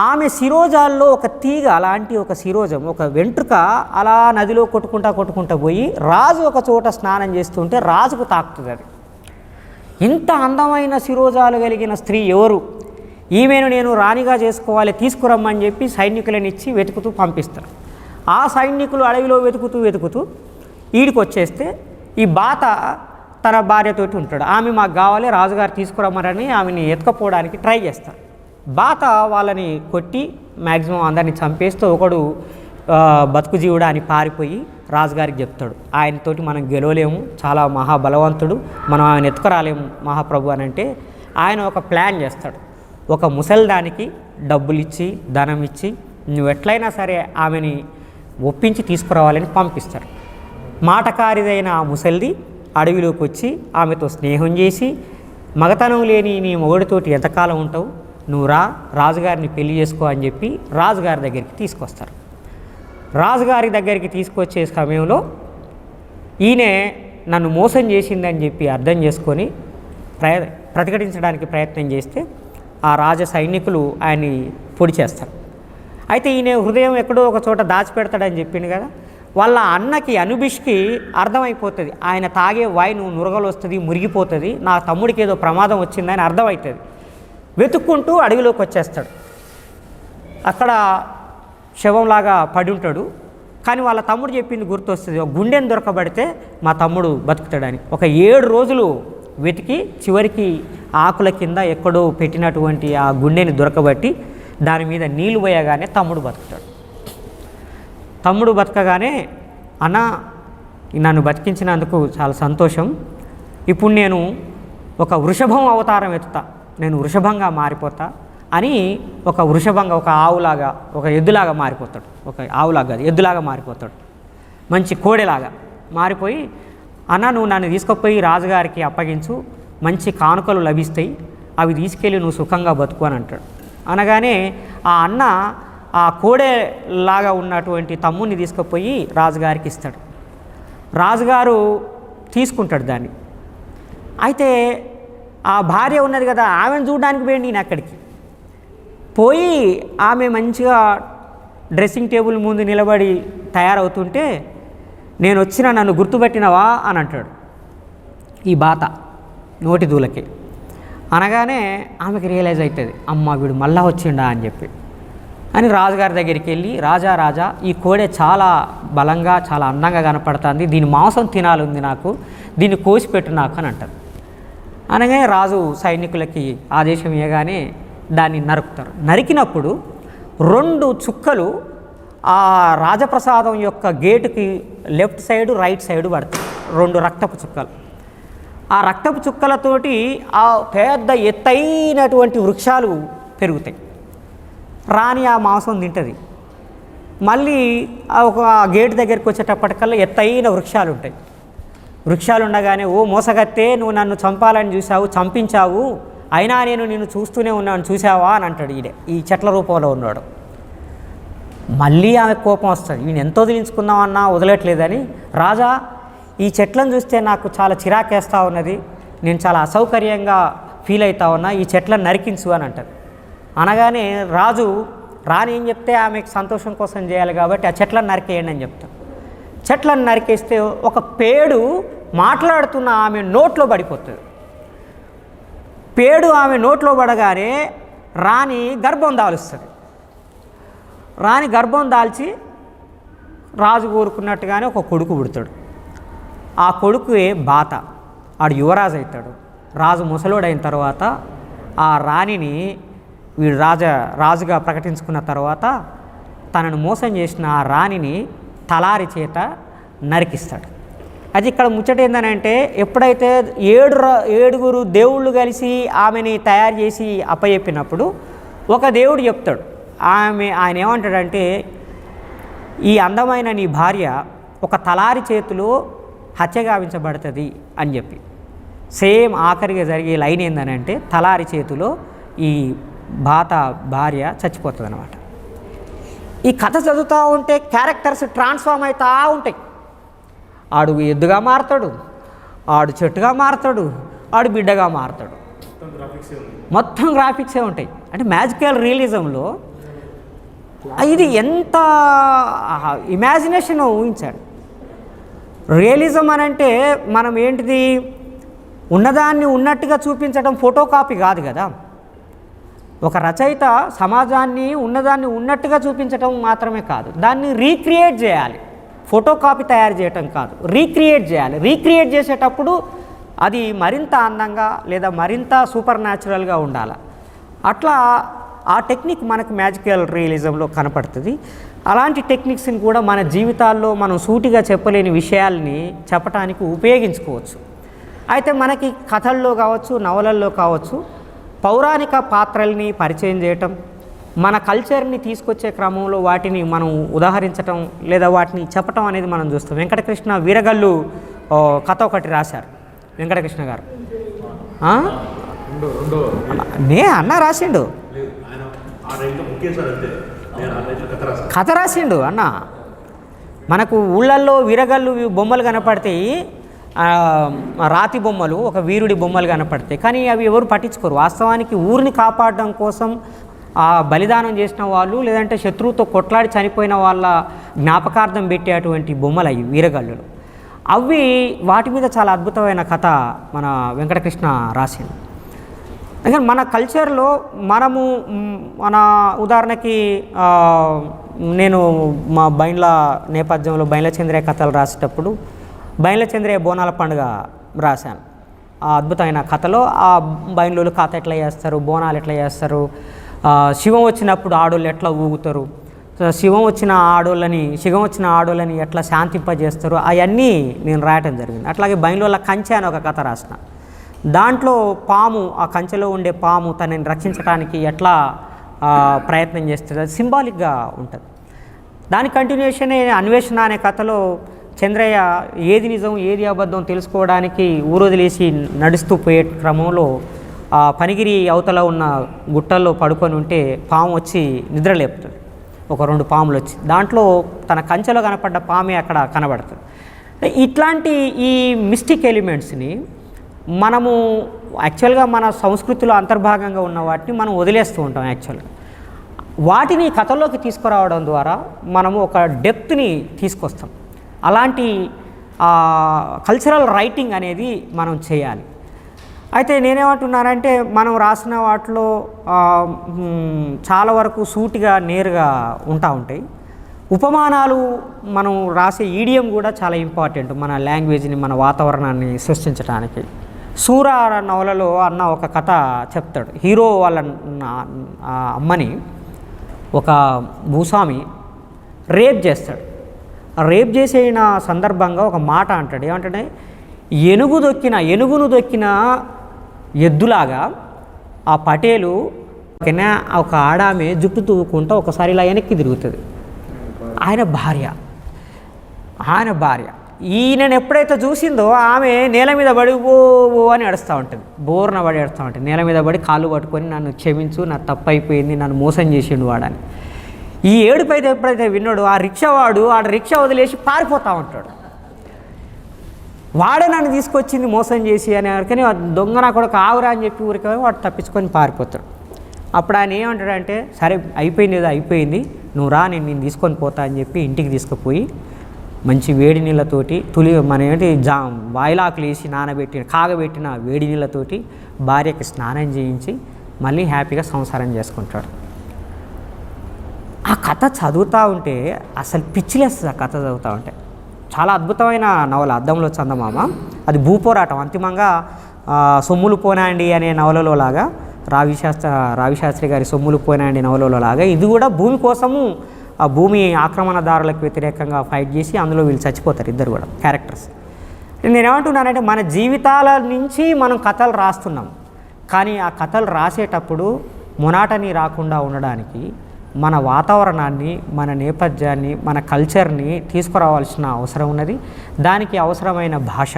ఆమె శిరోజాల్లో ఒక తీగ, అలాంటి ఒక శిరోజం, ఒక వెంట్రుక అలా నదిలో కొట్టుకుంటా పోయి రాజు ఒక చోట స్నానం చేస్తుంటే రాజుకు తాకుతుంది. అది ఇంత అందమైన శిరోజాలు కలిగిన స్త్రీ ఎవరు, ఈమెను నేను రాణిగా చేసుకోవాలి, తీసుకురమ్మని చెప్పి సైనికులను ఇచ్చి వెతుకుతూ పంపిస్తారు. ఆ సైనికులు అడవిలో వెతుకుతూ ఈడికి వచ్చేస్తే ఈ బాత తన భార్యతోటి ఉంటాడు. ఆమె మాకు కావాలి, రాజుగారు తీసుకురమ్మని ఆమెని ఎత్తుకపోవడానికి ట్రై చేస్తారు. బాత వాళ్ళని కొట్టి మ్యాక్సిమం అందరినీ చంపేస్తూ ఒకడు బతుకు జీవుడా అని పారిపోయి రాజుగారికి చెప్తాడు, ఆయనతోటి మనం గెలవలేము, చాలా మహాబలవంతుడు, మనం ఆయన ఎత్తుకురాలేము మహాప్రభు అని. అంటే ఆయన ఒక ప్లాన్ చేస్తాడు. ఒక ముసల్దానికి డబ్బులు ఇచ్చి ధనం ఇచ్చి నువ్వు ఎట్లయినా సరే ఆమెని ఒప్పించి తీసుకురావాలని పంపిస్తారు. మాటకారిదైన ఆ ముసల్ది అడవిలోకి వచ్చి ఆమెతో స్నేహం చేసి, మగతనం లేని నీ మొగుడితోటి ఎంతకాలం ఉంటావు, నువ్వు రాజుగారిని పెళ్లి చేసుకో అని చెప్పి రాజుగారి దగ్గరికి తీసుకొస్తారు. రాజుగారి దగ్గరికి తీసుకొచ్చే సమయంలో ఈయనే నన్ను మోసం చేసిందని చెప్పి అర్థం చేసుకొని ప్రతిఘటించడానికి ప్రయత్నం చేస్తే ఆ రాజ సైనికులు ఆయన్ని పొడి చేస్తారు. అయితే ఈయన హృదయం ఎక్కడో ఒక చోట దాచిపెడతాడని చెప్పింది కదా, వాళ్ళ అన్నకి అనుబిష్కి అర్థమైపోతుంది, ఆయన తాగే వైన్ నురగలు వస్తుంది, మురిగిపోతుంది, నా తమ్ముడికి ఏదో ప్రమాదం వచ్చిందని అర్థమవుతుంది. వెతుక్కుంటూ అడవిలోకి వచ్చేస్తాడు. అక్కడ శవంలాగా పడి ఉంటాడు. కానీ వాళ్ళ తమ్ముడు చెప్పింది గుర్తొస్తుంది, ఒక గుండెని దొరకబడితే మా తమ్ముడు బతుకుతాడని. ఒక 7 రోజులు వెతికి చివరికి ఆకుల కింద ఎక్కడో పెట్టినటువంటి ఆ గుండెని దొరకబట్టి దాని మీద నీళ్లు పోయగానే తమ్ముడు బతుకుతాడు. తమ్ముడు బతకగానే అన్న నన్ను బతికించినందుకు చాలా సంతోషం, ఇప్పుడు నేను ఒక వృషభం అవతారం ఎత్తుతా, నేను వృషభంగా మారిపోతా అని ఒక వృషభంగా ఒక ఆవులాగా ఒక ఎద్దులాగా మారిపోతాడు. ఒక ఆవులాగా ఎద్దులాగా మారిపోతాడు, మంచి కోడెలాగా మారిపోయి అన్న నువ్వు నన్ను తీసుకుపోయి రాజుగారికి అప్పగించు, మంచి కానుకలు లభిస్తాయి, అవి తీసుకెళ్ళి నువ్వు సుఖంగా బతుకు అని అంటాడు. అనగానే ఆ అన్న ఆ కోడెలాగా ఉన్నటువంటి తమ్ముడిని తీసుకుపోయి రాజుగారికి ఇస్తాడు. రాజుగారు తీసుకుంటాడు దాన్ని. అయితే ఆ భార్య ఉన్నది కదా, ఆమెను చూడడానికి పోయి నేను అక్కడికి పోయి ఆమె మంచిగా డ్రెస్సింగ్ టేబుల్ ముందు నిలబడి తయారవుతుంటే నేను వచ్చిన నన్ను గుర్తుపెట్టినవా అని అంటాడు ఈ బాత నోటి దూలకి. అనగానే ఆమెకి రియలైజ్ అవుతుంది, అమ్మ వీడు మళ్ళా వచ్చిండా అని చెప్పి. అని రాజుగారి దగ్గరికి వెళ్ళి రాజా ఈ కోడె చాలా బలంగా చాలా అందంగా కనపడుతుంది, దీని మాంసం తినాలి నాకు, దీన్ని కోసిపెట్టు నాకు అని అంటారు. అనగానే రాజు సైనికులకి ఆదేశం ఇవ్వగానే దాన్ని నరుకుతారు. నరికినప్పుడు 2 చుక్కలు ఆ రాజప్రసాదం యొక్క గేటుకి లెఫ్ట్ సైడు రైట్ సైడు పడతాయి, 2 రక్తపు చుక్కలు. ఆ రక్తపు చుక్కలతోటి ఆ పెద్ద ఎత్తైనటువంటి వృక్షాలు పెరుగుతాయి. రాణి ఆ మాంసం తింటుంది. మళ్ళీ ఒక గేటు దగ్గరికి వచ్చేటప్పటికల్లా ఎత్తైన వృక్షాలు ఉంటాయి. వృక్షాలు ఉండగానే ఓ మోసగత్తే నువ్వు నన్ను చంపాలని చూసావు, చంపించావు, అయినా నేను నిన్ను చూస్తూనే ఉన్నాను చూసావా అని అంటాడు. ఈ చెట్ల రూపంలో ఉన్నాడు. మళ్ళీ ఆమె కోపం వస్తుంది, ఈయన ఎంతో వదిలించుకుందామన్నా వదలట్లేదని. రాజా ఈ చెట్లను చూస్తే నాకు చాలా చిరాకేస్తూ ఉన్నది, నేను చాలా అసౌకర్యంగా ఫీల్ అవుతా ఉన్నా, ఈ చెట్లను నరికించు అని అంటారు. అనగానే రాణి ఏం చెప్తే ఆమెకు సంతోషం కోసం చేయాలి కాబట్టి ఆ చెట్లను నరికేయండి అని చెప్తాను. చెట్లను నరికేస్తే ఒక పేడు మాట్లాడుతున్న ఆమె నోట్లో పడిపోతుంది. పేడు ఆమె నోట్లో పడగానే రాణి గర్భం దాలుస్తుంది. రాణి గర్భం దాల్చి రాజు కోరుకున్నట్టుగానే ఒక కొడుకు పుడతాడు. ఆ కొడుకుయే బాత, ఆడు యువరాజు అవుతాడు. రాజు ముసలోడైన తర్వాత ఆ రాణిని వీడు రాజుగా ప్రకటించుకున్న తర్వాత తనను మోసం చేసిన ఆ రాణిని తలారి చేత నరికిస్తాడు. అది ఇక్కడ ముచ్చట ఏంటంటే ఎప్పుడైతే 7 దేవుళ్ళు కలిసి ఆమెని తయారు చేసి అప్పచెప్పినప్పుడు ఒక దేవుడు చెప్తాడు, ఆయన ఏమంటాడంటే ఈ అందమైన నీ భార్య ఒక తలారి చేతిలో హత్య గావించబడుతుంది అని చెప్పి. సేమ్ ఆఖరిగా జరిగే లైన్ ఏందనంటే తలారి చేతిలో ఈ బాత భార్య చచ్చిపోతుంది అన్నమాట. ఈ కథ చదువుతూ ఉంటే క్యారెక్టర్స్ ట్రాన్స్ఫార్మ్ అవుతూ ఉంటాయి. ఆడు ఎద్దుగా మారుతాడు, ఆడు చెట్టుగా మారుతాడు, ఆడు బిడ్డగా మారుతాడు, మొత్తం గ్రాఫిక్సే ఉంటాయి. అంటే మ్యాజికల్ రియలిజంలో ఇది ఎంత ఇమాజినేషన్ ఊహించాడు. రియలిజం అని అంటే మనం ఏంటిది, ఉన్నదాన్ని ఉన్నట్టుగా చూపించడం ఫోటో కాపీ కాదు కదా. ఒక రచయిత సమాజాన్ని ఉన్నదాన్ని ఉన్నట్టుగా చూపించడం మాత్రమే కాదు, దాన్ని రీక్రియేట్ చేయాలి. ఫోటో కాపీ తయారు చేయటం కాదు, రీక్రియేట్ చేయాలి. రీక్రియేట్ చేసేటప్పుడు అది మరింత అందంగా లేదా మరింత సూపర్ న్యాచురల్గా ఉండాలి. అట్లా ఆ టెక్నిక్ మనకు మ్యాజికల్ రియలిజంలో కనపడుతుంది. అలాంటి టెక్నిక్స్ని కూడా మన జీవితాల్లో మనం సూటిగా చెప్పలేని విషయాల్ని చెప్పడానికి ఉపయోగించుకోవచ్చు. అయితే మనకి కథల్లో కావచ్చు, నవలల్లో కావచ్చు, పౌరాణిక పాత్రల్ని పరిచయం చేయటం, మన కల్చర్ని తీసుకొచ్చే క్రమంలో వాటిని మనం ఉదాహరించటం లేదా వాటిని చెప్పటం అనేది మనం చూస్తాం. వెంకటకృష్ణ వీరగల్లు కథ ఒకటి రాశారు వెంకటకృష్ణ గారు. అన్న రాసిండు, కథ రాసిండు అన్న. మనకు ఊళ్ళల్లో వీరగల్లు బొమ్మలు కనపడతాయి, రాతి బొమ్మలు, ఒక వీరుడి బొమ్మలు కనపడతాయి, కానీ అవి ఎవరు పట్టించుకోరు. వాస్తవానికి ఊరిని కాపాడడం కోసం బలిదానం చేసిన వాళ్ళు, లేదంటే శత్రువుతో కొట్లాడి చనిపోయిన వాళ్ళ జ్ఞాపకార్థం పెట్టేటువంటి బొమ్మలు అవి వీరగల్లులు. అవి వాటి మీద చాలా అద్భుతమైన కథ మన వెంకటకృష్ణ రాసింది. అందుకని మన కల్చర్లో మనము మన ఉదాహరణకి నేను మా బైండ్ల నేపథ్యంలో బైండ్ల చంద్రయ్య కథలు రాసేటప్పుడు బైండ్ల చంద్రయ్య బోనాల పండుగ రాశాను. ఆ అద్భుతమైన కథలో ఆ బైండ్లు కథ ఎట్లా చేస్తారు, బోనాలు ఎట్లా చేస్తారు, శివం వచ్చినప్పుడు ఆడోళ్ళు ఎట్లా ఊగుతారు, శివం వచ్చిన ఆడోళ్ళని ఎట్లా శాంతింపజేస్తారు, అవన్నీ నేను రాయటం జరిగింది. అట్లాగే బైండ్ల కంచె అని ఒక కథ రాసిన. దాంట్లో పాము, ఆ కంచెలో ఉండే పాము తనని రక్షించడానికి ఎట్లా ప్రయత్నం చేస్తుంది, అది సింబాలిక్గా ఉంటుంది. దాని కంటిన్యూషనే అన్వేషణ అనే కథలో చంద్రయ్య ఏది నిజం ఏది అబద్ధం తెలుసుకోవడానికి ఊరొదిలేసి నడుస్తూ పోయే క్రమంలో పనిగిరి అవతల ఉన్న గుట్టల్లో పడుకొని ఉంటే పాము వచ్చి నిద్రలేపుతుంది. ఒక 2 పాములు వచ్చి దాంట్లో తన కంచెలో కనపడ్డ పామే అక్కడ కనబడుతుంది. ఇట్లాంటి ఈ మిస్టిక్ ఎలిమెంట్స్ని మనము యాక్చువల్గా మన సంస్కృతిలో అంతర్భాగంగా ఉన్న వాటిని మనం వదిలేస్తూ ఉంటాం. యాక్చువల్గా వాటిని కథల్లోకి తీసుకురావడం ద్వారా మనము ఒక డెప్త్ని తీసుకొస్తాం. అలాంటి కల్చరల్ రైటింగ్ అనేది మనం చేయాలి. అయితే నేనేమంటున్నానంటే మనం రాసిన వాటిలో చాలా వరకు సూటిగా నేరుగా ఉంటాయి. ఉపమానాలు మనం రాసే ఈడియం కూడా చాలా ఇంపార్టెంట్ మన లాంగ్వేజ్ని, మన వాతావరణాన్ని సృష్టించడానికి. సూర నవలలో అన్న ఒక కథ చెప్తాడు. హీరో వాళ్ళ అమ్మని ఒక భూస్వామి రేప్ చేస్తాడు. రేప్ చేసిన సందర్భంగా ఒక మాట అంటాడు. ఏమంటే ఏనుగును దొక్కిన ఎద్దులాగా ఆ పటేలు ఒక ఆడామె జుట్టు తూకుంటూ ఒకసారి ఇలా వెనక్కి తిరుగుతుంది. ఆయన భార్య ఈయనను ఎప్పుడైతే చూసిందో ఆమె నేల మీద పడి ఓ అని ఏడుస్తూ ఉంటుంది, బోర్న పడి ఏడుస్తూ ఉంటుంది. నేల మీద పడి కాళ్ళు పట్టుకొని నన్ను క్షమించు, నా తప్పు అయిపోయింది, నన్ను మోసం చేసిండు వాడని. ఈ ఏడుపైతే ఎప్పుడైతే విన్నాడు ఆ రిక్షావాడు రిక్షా వదిలేసి పారిపోతూ ఉంటాడు. వాడే నన్ను తీసుకొచ్చింది మోసం చేసి అని కానీ దొంగ నా కూడా కావురా అని చెప్పి ఊరికే వాడు తప్పించుకొని పారిపోతాడు. అప్పుడు ఆయన ఏమంటాడంటే, సరే అయిపోయింది, నువ్వు రా, నేను తీసుకొని పోతా అని చెప్పి ఇంటికి తీసుకుపోయి మంచి వేడి నీళ్ళతోటి మన వాయిలాకులు వేసి కాగబెట్టిన వేడి నీళ్ళతోటి భార్యకి స్నానం చేయించి మళ్ళీ హ్యాపీగా సంసారం చేసుకుంటాడు. ఆ కథ చదువుతూ ఉంటే అసలు పిచ్చిలేస్తుంది. ఆ కథ చదువుతూ ఉంటే చాలా అద్భుతమైన నవల అద్దంలో చందమామ. అది భూపోరాటం. అంతిమంగా సొమ్ములు పోనాండి అనే నవలలో లాగా, రావిశాస్త్రి గారి సొమ్ములు పోనాండి నవలలో లాగా ఇది కూడా భూమి కోసము, ఆ భూమి ఆక్రమణదారులకు వ్యతిరేకంగా ఫైట్ చేసి అందులో వీళ్ళు చచ్చిపోతారు, ఇద్దరు కూడా క్యారెక్టర్స్. నేనేమంటున్నానంటే మన జీవితాల నుంచి మనం కథలు రాస్తున్నాం, కానీ ఆ కథలు రాసేటప్పుడు మొనాటనీ రాకుండా ఉండడానికి మన వాతావరణాన్ని, మన నేపథ్యాన్ని, మన కల్చర్ని తీసుకురావాల్సిన అవసరం ఉన్నది. దానికి అవసరమైన భాష,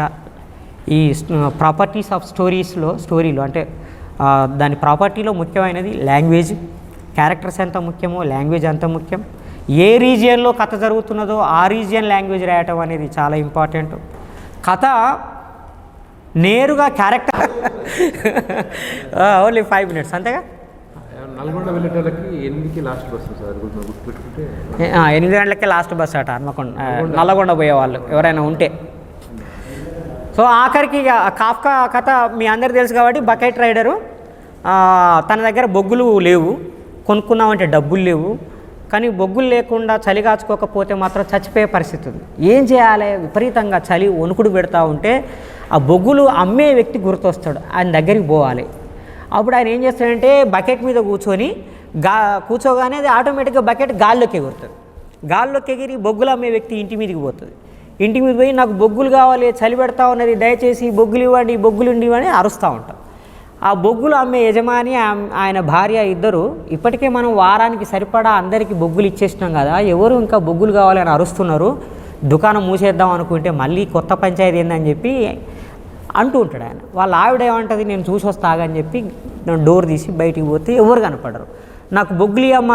ఈ ప్రాపర్టీస్ ఆఫ్ స్టోరీలో అంటే దాని ప్రాపర్టీలో ముఖ్యమైనది లాంగ్వేజ్. క్యారెక్టర్స్ ఎంత ముఖ్యమో లాంగ్వేజ్ అంత ముఖ్యం. ఏ రీజియన్లో కథ జరుగుతున్నదో ఆ రీజియన్ లాంగ్వేజ్ రాయటం అనేది చాలా ఇంపార్టెంట్. కథ నేరుగా క్యారెక్టర్ ఓన్లీ 5 minutes అంతేగా. నల్గొండ వెళ్ళేటోళ్ళకి 8కి లాస్ట్ బస్ సార్, గుర్తుపెట్టుకుంటే 8 గంటలకే లాస్ట్ బస్ అట నల్లగొండ పోయేవాళ్ళు ఎవరైనా ఉంటే. సో ఆఖరికి కాఫ్కా కథ మీ అందరికి తెలుసు కాబట్టి, బకెట్ రైడరు తన దగ్గర బొగ్గులు లేవు, కొనుక్కున్నామంటే డబ్బులు లేవు, కానీ బొగ్గులు లేకుండా చలి కాచుకోకపోతే మాత్రం చచ్చిపోయే పరిస్థితి ఉంది. ఏం చేయాలి? విపరీతంగా చలి వణుకుడు పెడతా ఉంటే ఆ బొగ్గులు అమ్మే వ్యక్తి గుర్తొస్తాడు, ఆయన దగ్గరికి పోవాలి. అప్పుడు ఆయన ఏం చేస్తాడంటే బకెట్ మీద కూర్చోగానే అది ఆటోమేటిక్గా బకెట్ గాల్లోకి ఎగురుతుంది. గాల్లోకి ఎగిరి బొగ్గులు అమ్మే వ్యక్తి ఇంటి మీదకి పోతుంది. ఇంటి మీద పోయి నాకు బొగ్గులు కావాలి, చలి పెడతా ఉన్నది, దయచేసి బొగ్గులు ఇవ్వండి అరుస్తూ ఉంటాం. ఆ బొగ్గులు అమ్మే యజమాని ఆయన భార్య ఇద్దరు ఇప్పటికే మనం వారానికి సరిపడా అందరికీ బొగ్గులు ఇచ్చేసినాం కదా, ఎవరు ఇంకా బొగ్గులు కావాలని అరుస్తున్నారు, దుకాణం మూసేద్దాం అనుకుంటే మళ్ళీ కొత్త పంచాయతీ ఏందని చెప్పి అంటూ ఉంటాడు ఆయన. వాళ్ళ ఆవిడ ఏమంటుంది, నేను చూసి వస్తాగని చెప్పి డోర్ తీసి బయటికి పోతే ఎవరు కనపడరు. నాకు బొగ్గులియమ్మ,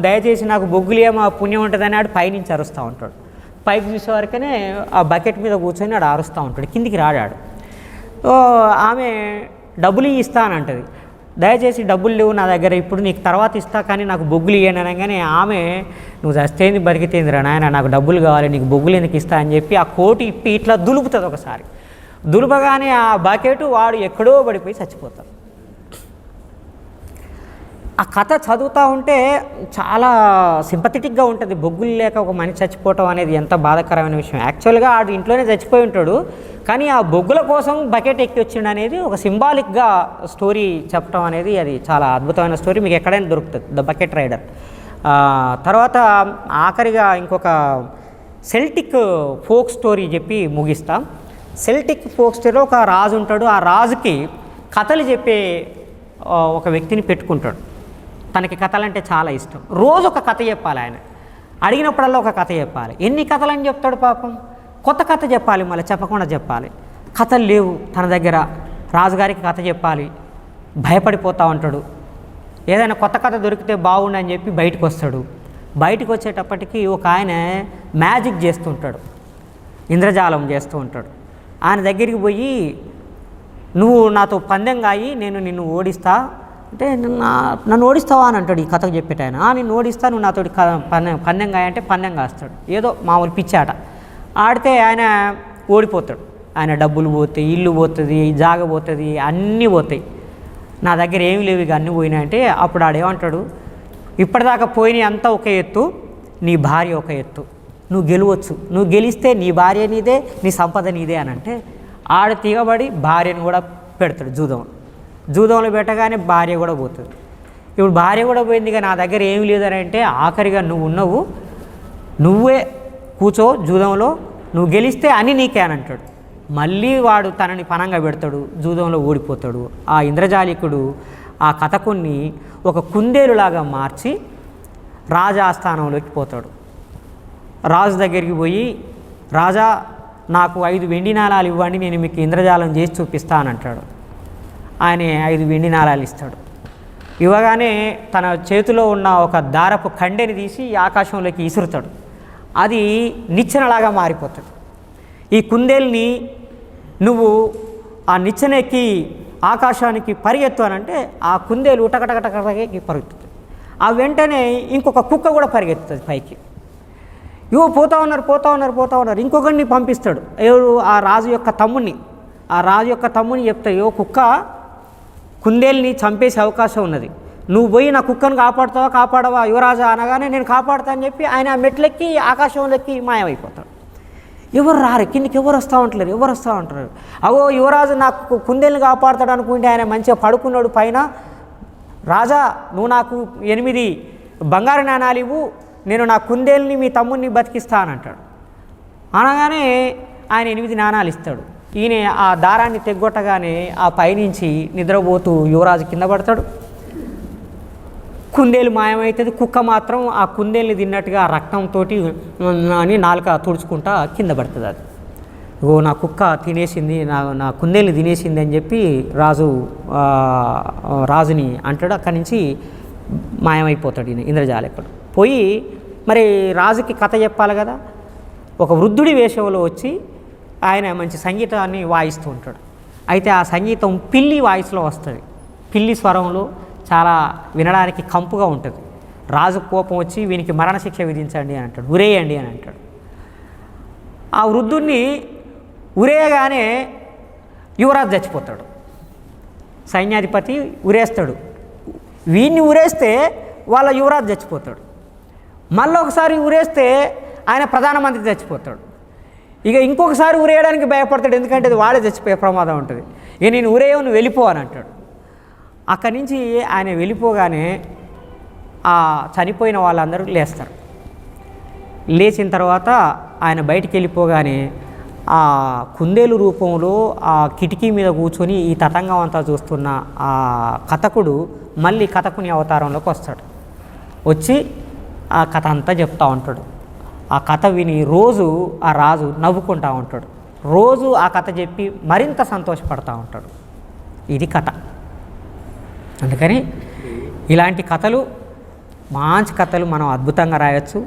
దయచేసి నాకు బొగ్గులియమ్మ పుణ్యం ఉంటుందని ఆడు పైనుంచి అరుస్తూ ఉంటాడు. పైకి చూసేవరకనే ఆ బకెట్ మీద కూర్చొని ఆడు ఆరుస్తూ ఉంటాడు, కిందికి రాడాడు. సో ఆమె డబ్బులు ఇస్తానంటది. దయచేసి డబ్బులు లేవు నా దగ్గర, ఇప్పుడు నీకు తర్వాత ఇస్తా, కానీ నాకు బొగ్గులు ఇవ్వండి అనగానే ఆమె నువ్వు చస్తేంది బతికితేందిరా నాయన, నాకు డబ్బులు కావాలి, నీకు బొగ్గులు ఎందుకు ఇస్తా అని చెప్పి ఆ కోటు ఇప్పి ఇట్లా దులుపుతుంది. ఒకసారి దులుపగానే ఆ బకెట్ వాడు ఎక్కడో పడిపోయి చచ్చిపోతాడు. ఆ కథ చదువుతూ ఉంటే చాలా సింపథెటిక్గా ఉంటుంది. బొగ్గులు లేక ఒక మనిషి చచ్చిపోవటం అనేది ఎంత బాధాకరమైన విషయం. యాక్చువల్గా ఆడు ఇంట్లోనే చచ్చిపోయి ఉంటాడు, కానీ ఆ బొగ్గుల కోసం బకెట్ ఎక్కి వచ్చిండు అనేది ఒక సింబాలిక్గా స్టోరీ చెప్పడం అనేది అది చాలా అద్భుతమైన స్టోరీ. మీకు ఎక్కడైనా దొరుకుతుంది, ద బకెట్ రైడర్. తర్వాత ఆఖరిగా ఇంకొక సెల్టిక్ ఫోక్ స్టోరీ చెప్పి ముగిస్తాం. సెల్టిక్ ఫోక్ స్టోరీలో ఒక రాజు ఉంటాడు. ఆ రాజుకి కథలు చెప్పే ఒక వ్యక్తిని పెట్టుకుంటాడు. తనకి కథలంటే చాలా ఇష్టం. రోజు ఒక కథ చెప్పాలి, ఆయన అడిగినప్పుడల్లా ఒక కథ చెప్పాలి. ఎన్ని కథలని చెప్తాడు పాపం, కొత్త కథ చెప్పాలి, మళ్ళీ చెప్పకుండా చెప్పాలి. కథలు లేవు తన దగ్గర. రాజుగారికి కథ చెప్పాలి, భయపడిపోతూ ఉంటాడు. ఏదైనా కొత్త కథ దొరికితే బాగుండని చెప్పి బయటకు వస్తాడు. బయటకు వచ్చేటప్పటికి ఒక ఆయన మ్యాజిక్ చేస్తుంటాడు, ఇంద్రజాలం చేస్తూ ఉంటాడు. ఆయన దగ్గరికి పోయి నువ్వు నాతో పందెం కాయి, నేను నిన్ను ఓడిస్తా అంటే, నన్ను ఓడిస్తావా అని అంటాడు ఈ కథకు చెప్పేట ఆయన. నిన్ను ఓడిస్తా, నువ్వు నాతోటి పందెం కాయ అంటే పందెం కాస్తాడు. ఏదో మామూలు పిచ్చాట ఆడితే ఆయన ఓడిపోతాడు. ఆయన డబ్బులు పోతాయి, ఇల్లు పోతుంది, జాగ పోతుంది, అన్నీ పోతాయి. నా దగ్గర ఏమి లేవు, ఇక అన్నీ పోయినాయంటే అప్పుడు ఆడేమంటాడు, ఇప్పటిదాకా పోయినాయి అంతా ఒక ఎత్తు, నీ భార్య ఒక ఎత్తు, నువ్వు గెలవచ్చు, నువ్వు గెలిస్తే నీ భార్య నీదే, నీ సంపద నీదే అని అంటే ఆడ తీగబడి భార్యను కూడా పెడతాడు జూదంలో పెట్టగానే భార్య కూడా పోతుంది. ఇప్పుడు భార్య కూడా పోయింది, ఇక నా దగ్గర ఏమి లేదని అంటే ఆఖరిగా నువ్వే కూర్చో జూదంలో, నువ్వు గెలిస్తే అని నీకే అని అంటాడు. మళ్ళీ వాడు తనని పనంగా పెడతాడు, జూదంలో ఓడిపోతాడు. ఆ ఇంద్రజాలికుడు ఆ కథకుని ఒక కుందేలులాగా మార్చి రాజాస్థానంలోకి పోతాడు. రాజు దగ్గరికి పోయి, రాజా నాకు 5 వెండి నాణాలు ఇవ్వండి, నేను మీకు ఇంద్రజాలం చేసి చూపిస్తానంటాడు. ఆయన 5 వెండి నాణాలు ఇస్తాడు. ఇవ్వగానే తన చేతిలో ఉన్న ఒక దారపు కండెని తీసి ఆకాశంలోకి ఇసురుతాడు. అది నిచ్చెనలాగా మారిపోతాడు. ఈ కుందేల్ని నువ్వు ఆ నిచ్చెనెక్కి ఆకాశానికి పరిగెత్తు అనంటే ఆ కుందేలు టకటకటకటకి పరుగుతుంది. ఆ వెంటనే ఇంకొక కుక్క కూడా పరిగెత్తుతుంది పైకి. పోతా ఉన్నారు. ఇంకొకరిని పంపిస్తాడు, ఎవరు, ఆ రాజు యొక్క తమ్ముని చెప్తాడు, కుక్క కుందేల్ని చంపేసే అవకాశం ఉన్నది, నువ్వు పోయి నా కుక్కను కాపాడవా యువరాజా అనగానే నేను కాపాడుతా అని చెప్పి ఆయన మెట్లెక్కి ఆకాశంలోకి మాయమైపోతాడు. ఎవరు రారు, కిందికి ఎవరు వస్తూ ఉంటారు. అగో యువరాజు నాకు కుందేల్ని కాపాడుతాడు అనుకుంటే ఆయన మంచిగా పడుకున్నాడు పైన. రాజా నువ్వు నాకు 8 బంగారు నాణాలు ఇవ్వు, నేను నా కుందేల్ని మీ తమ్ముడిని బతికిస్తా అని అంటాడు. అనగానే ఆయన 8 నాణాలు ఇస్తాడు. ఈయన ఆ దారాన్ని తెగ్గొట్టగానే ఆ పైనుంచి నిద్రపోతూ యువరాజు కింద పడతాడు. కుందేలు మాయమవుతుంది. కుక్క మాత్రం ఆ కుందేల్ని తిన్నట్టుగా రక్తంతో అని నాలుక తుడుచుకుంటా కింద పడుతుంది. అది నా కుక్క తినేసింది, నా కుందేల్ని తినేసింది అని చెప్పి రాజుని అంటాడు. అక్కడి నుంచి మాయమైపోతాడు ఈయన ఇంద్రజాలికుడు. పోయి మరి రాజుకి కథ చెప్పాలి కదా, ఒక వృద్ధుడి వేషంలో వచ్చి ఆయన మంచి సంగీతాన్ని వాయిస్తూ ఉంటాడు. అయితే ఆ సంగీతం పిల్లి వాయిస్లో వస్తుంది, పిల్లి స్వరంలో, చాలా వినడానికి కంపుగా ఉంటుంది. రాజు కోపం వచ్చి వీనికి మరణశిక్ష విధించండి అని అంటాడు, ఉరేయండి అని అంటాడు. ఆ వృద్ధుడిని ఉరేయగానే యువరాజు చచ్చిపోతాడు. సైన్యాధిపతి ఉరేస్తాడు. వీడిని ఉరేస్తే వాళ్ళ యువరాజు చచ్చిపోతాడు. మళ్ళీ ఒకసారి ఉరేస్తే ఆయన ప్రధానమంత్రి చచ్చిపోతాడు. ఇక ఇంకొకసారి ఉరేయడానికి భయపడతాడు, ఎందుకంటే అది వాడే చచ్చిపోయే ప్రమాదం ఉంటుంది. ఇక నేను ఉరేయవు, నువ్వు వెళ్ళిపో అని అంటాడు. అక్కడి నుంచి ఆయన వెళ్ళిపోగానే ఆ చనిపోయిన వాళ్ళందరూ లేస్తారు. లేచిన తర్వాత ఆయన బయటికి వెళ్ళిపోగానే ఆ కుందేలు రూపంలో ఆ కిటికీ మీద కూర్చొని ఈ తతంగం అంతా చూస్తున్న ఆ కథకుడు మళ్ళీ కథకుని అవతారంలోకి వస్తాడు. వచ్చి ఆ కథ అంతా చెప్తూ ఉంటాడు. ఆ కథ విని రోజు ఆ రాజు నవ్వుకుంటూ ఉంటాడు. రోజు ఆ కథ చెప్పి మరింత సంతోషపడతా ఉంటాడు. ఇది కథ. అందుకని ఇలాంటి కథలు, మంచి కథలు మనం అద్భుతంగా రాయొచ్చు.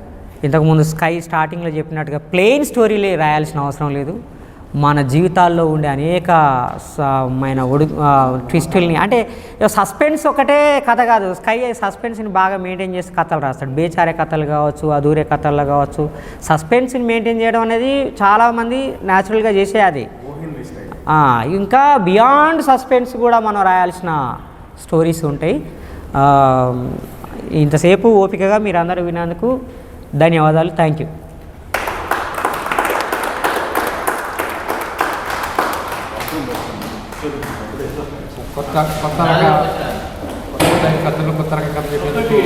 ఇంతకుముందు స్కై స్టార్టింగ్లో చెప్పినట్టుగా ప్లెయిన్ స్టోరీలే రాయాల్సిన అవసరం లేదు. మన జీవితాల్లో ఉండే అనేకమైన ట్విస్టుల్ని, అంటే సస్పెన్స్ ఒకటే కథ కాదు, స్కై సస్పెన్స్ని బాగా మెయింటైన్ చేసి కథలు రాస్తాడు. బేచారే కథలు కావచ్చు, అధూరే కథలు కావచ్చు, సస్పెన్స్ని మెయింటైన్ చేయడం అనేది చాలామంది న్యాచురల్గా చేసే అది. ఇంకా బియాండ్ సస్పెన్స్ కూడా మనం రాయాల్సిన స్టోరీస్ ఉంటాయి. ఇంతసేపు ఓపికగా మీరందరూ విన్నందుకు ధన్యవాదాలు. Thank you. కొత్త రకం కథలు, కొత్త రకం కథలు చెప్పేందుకు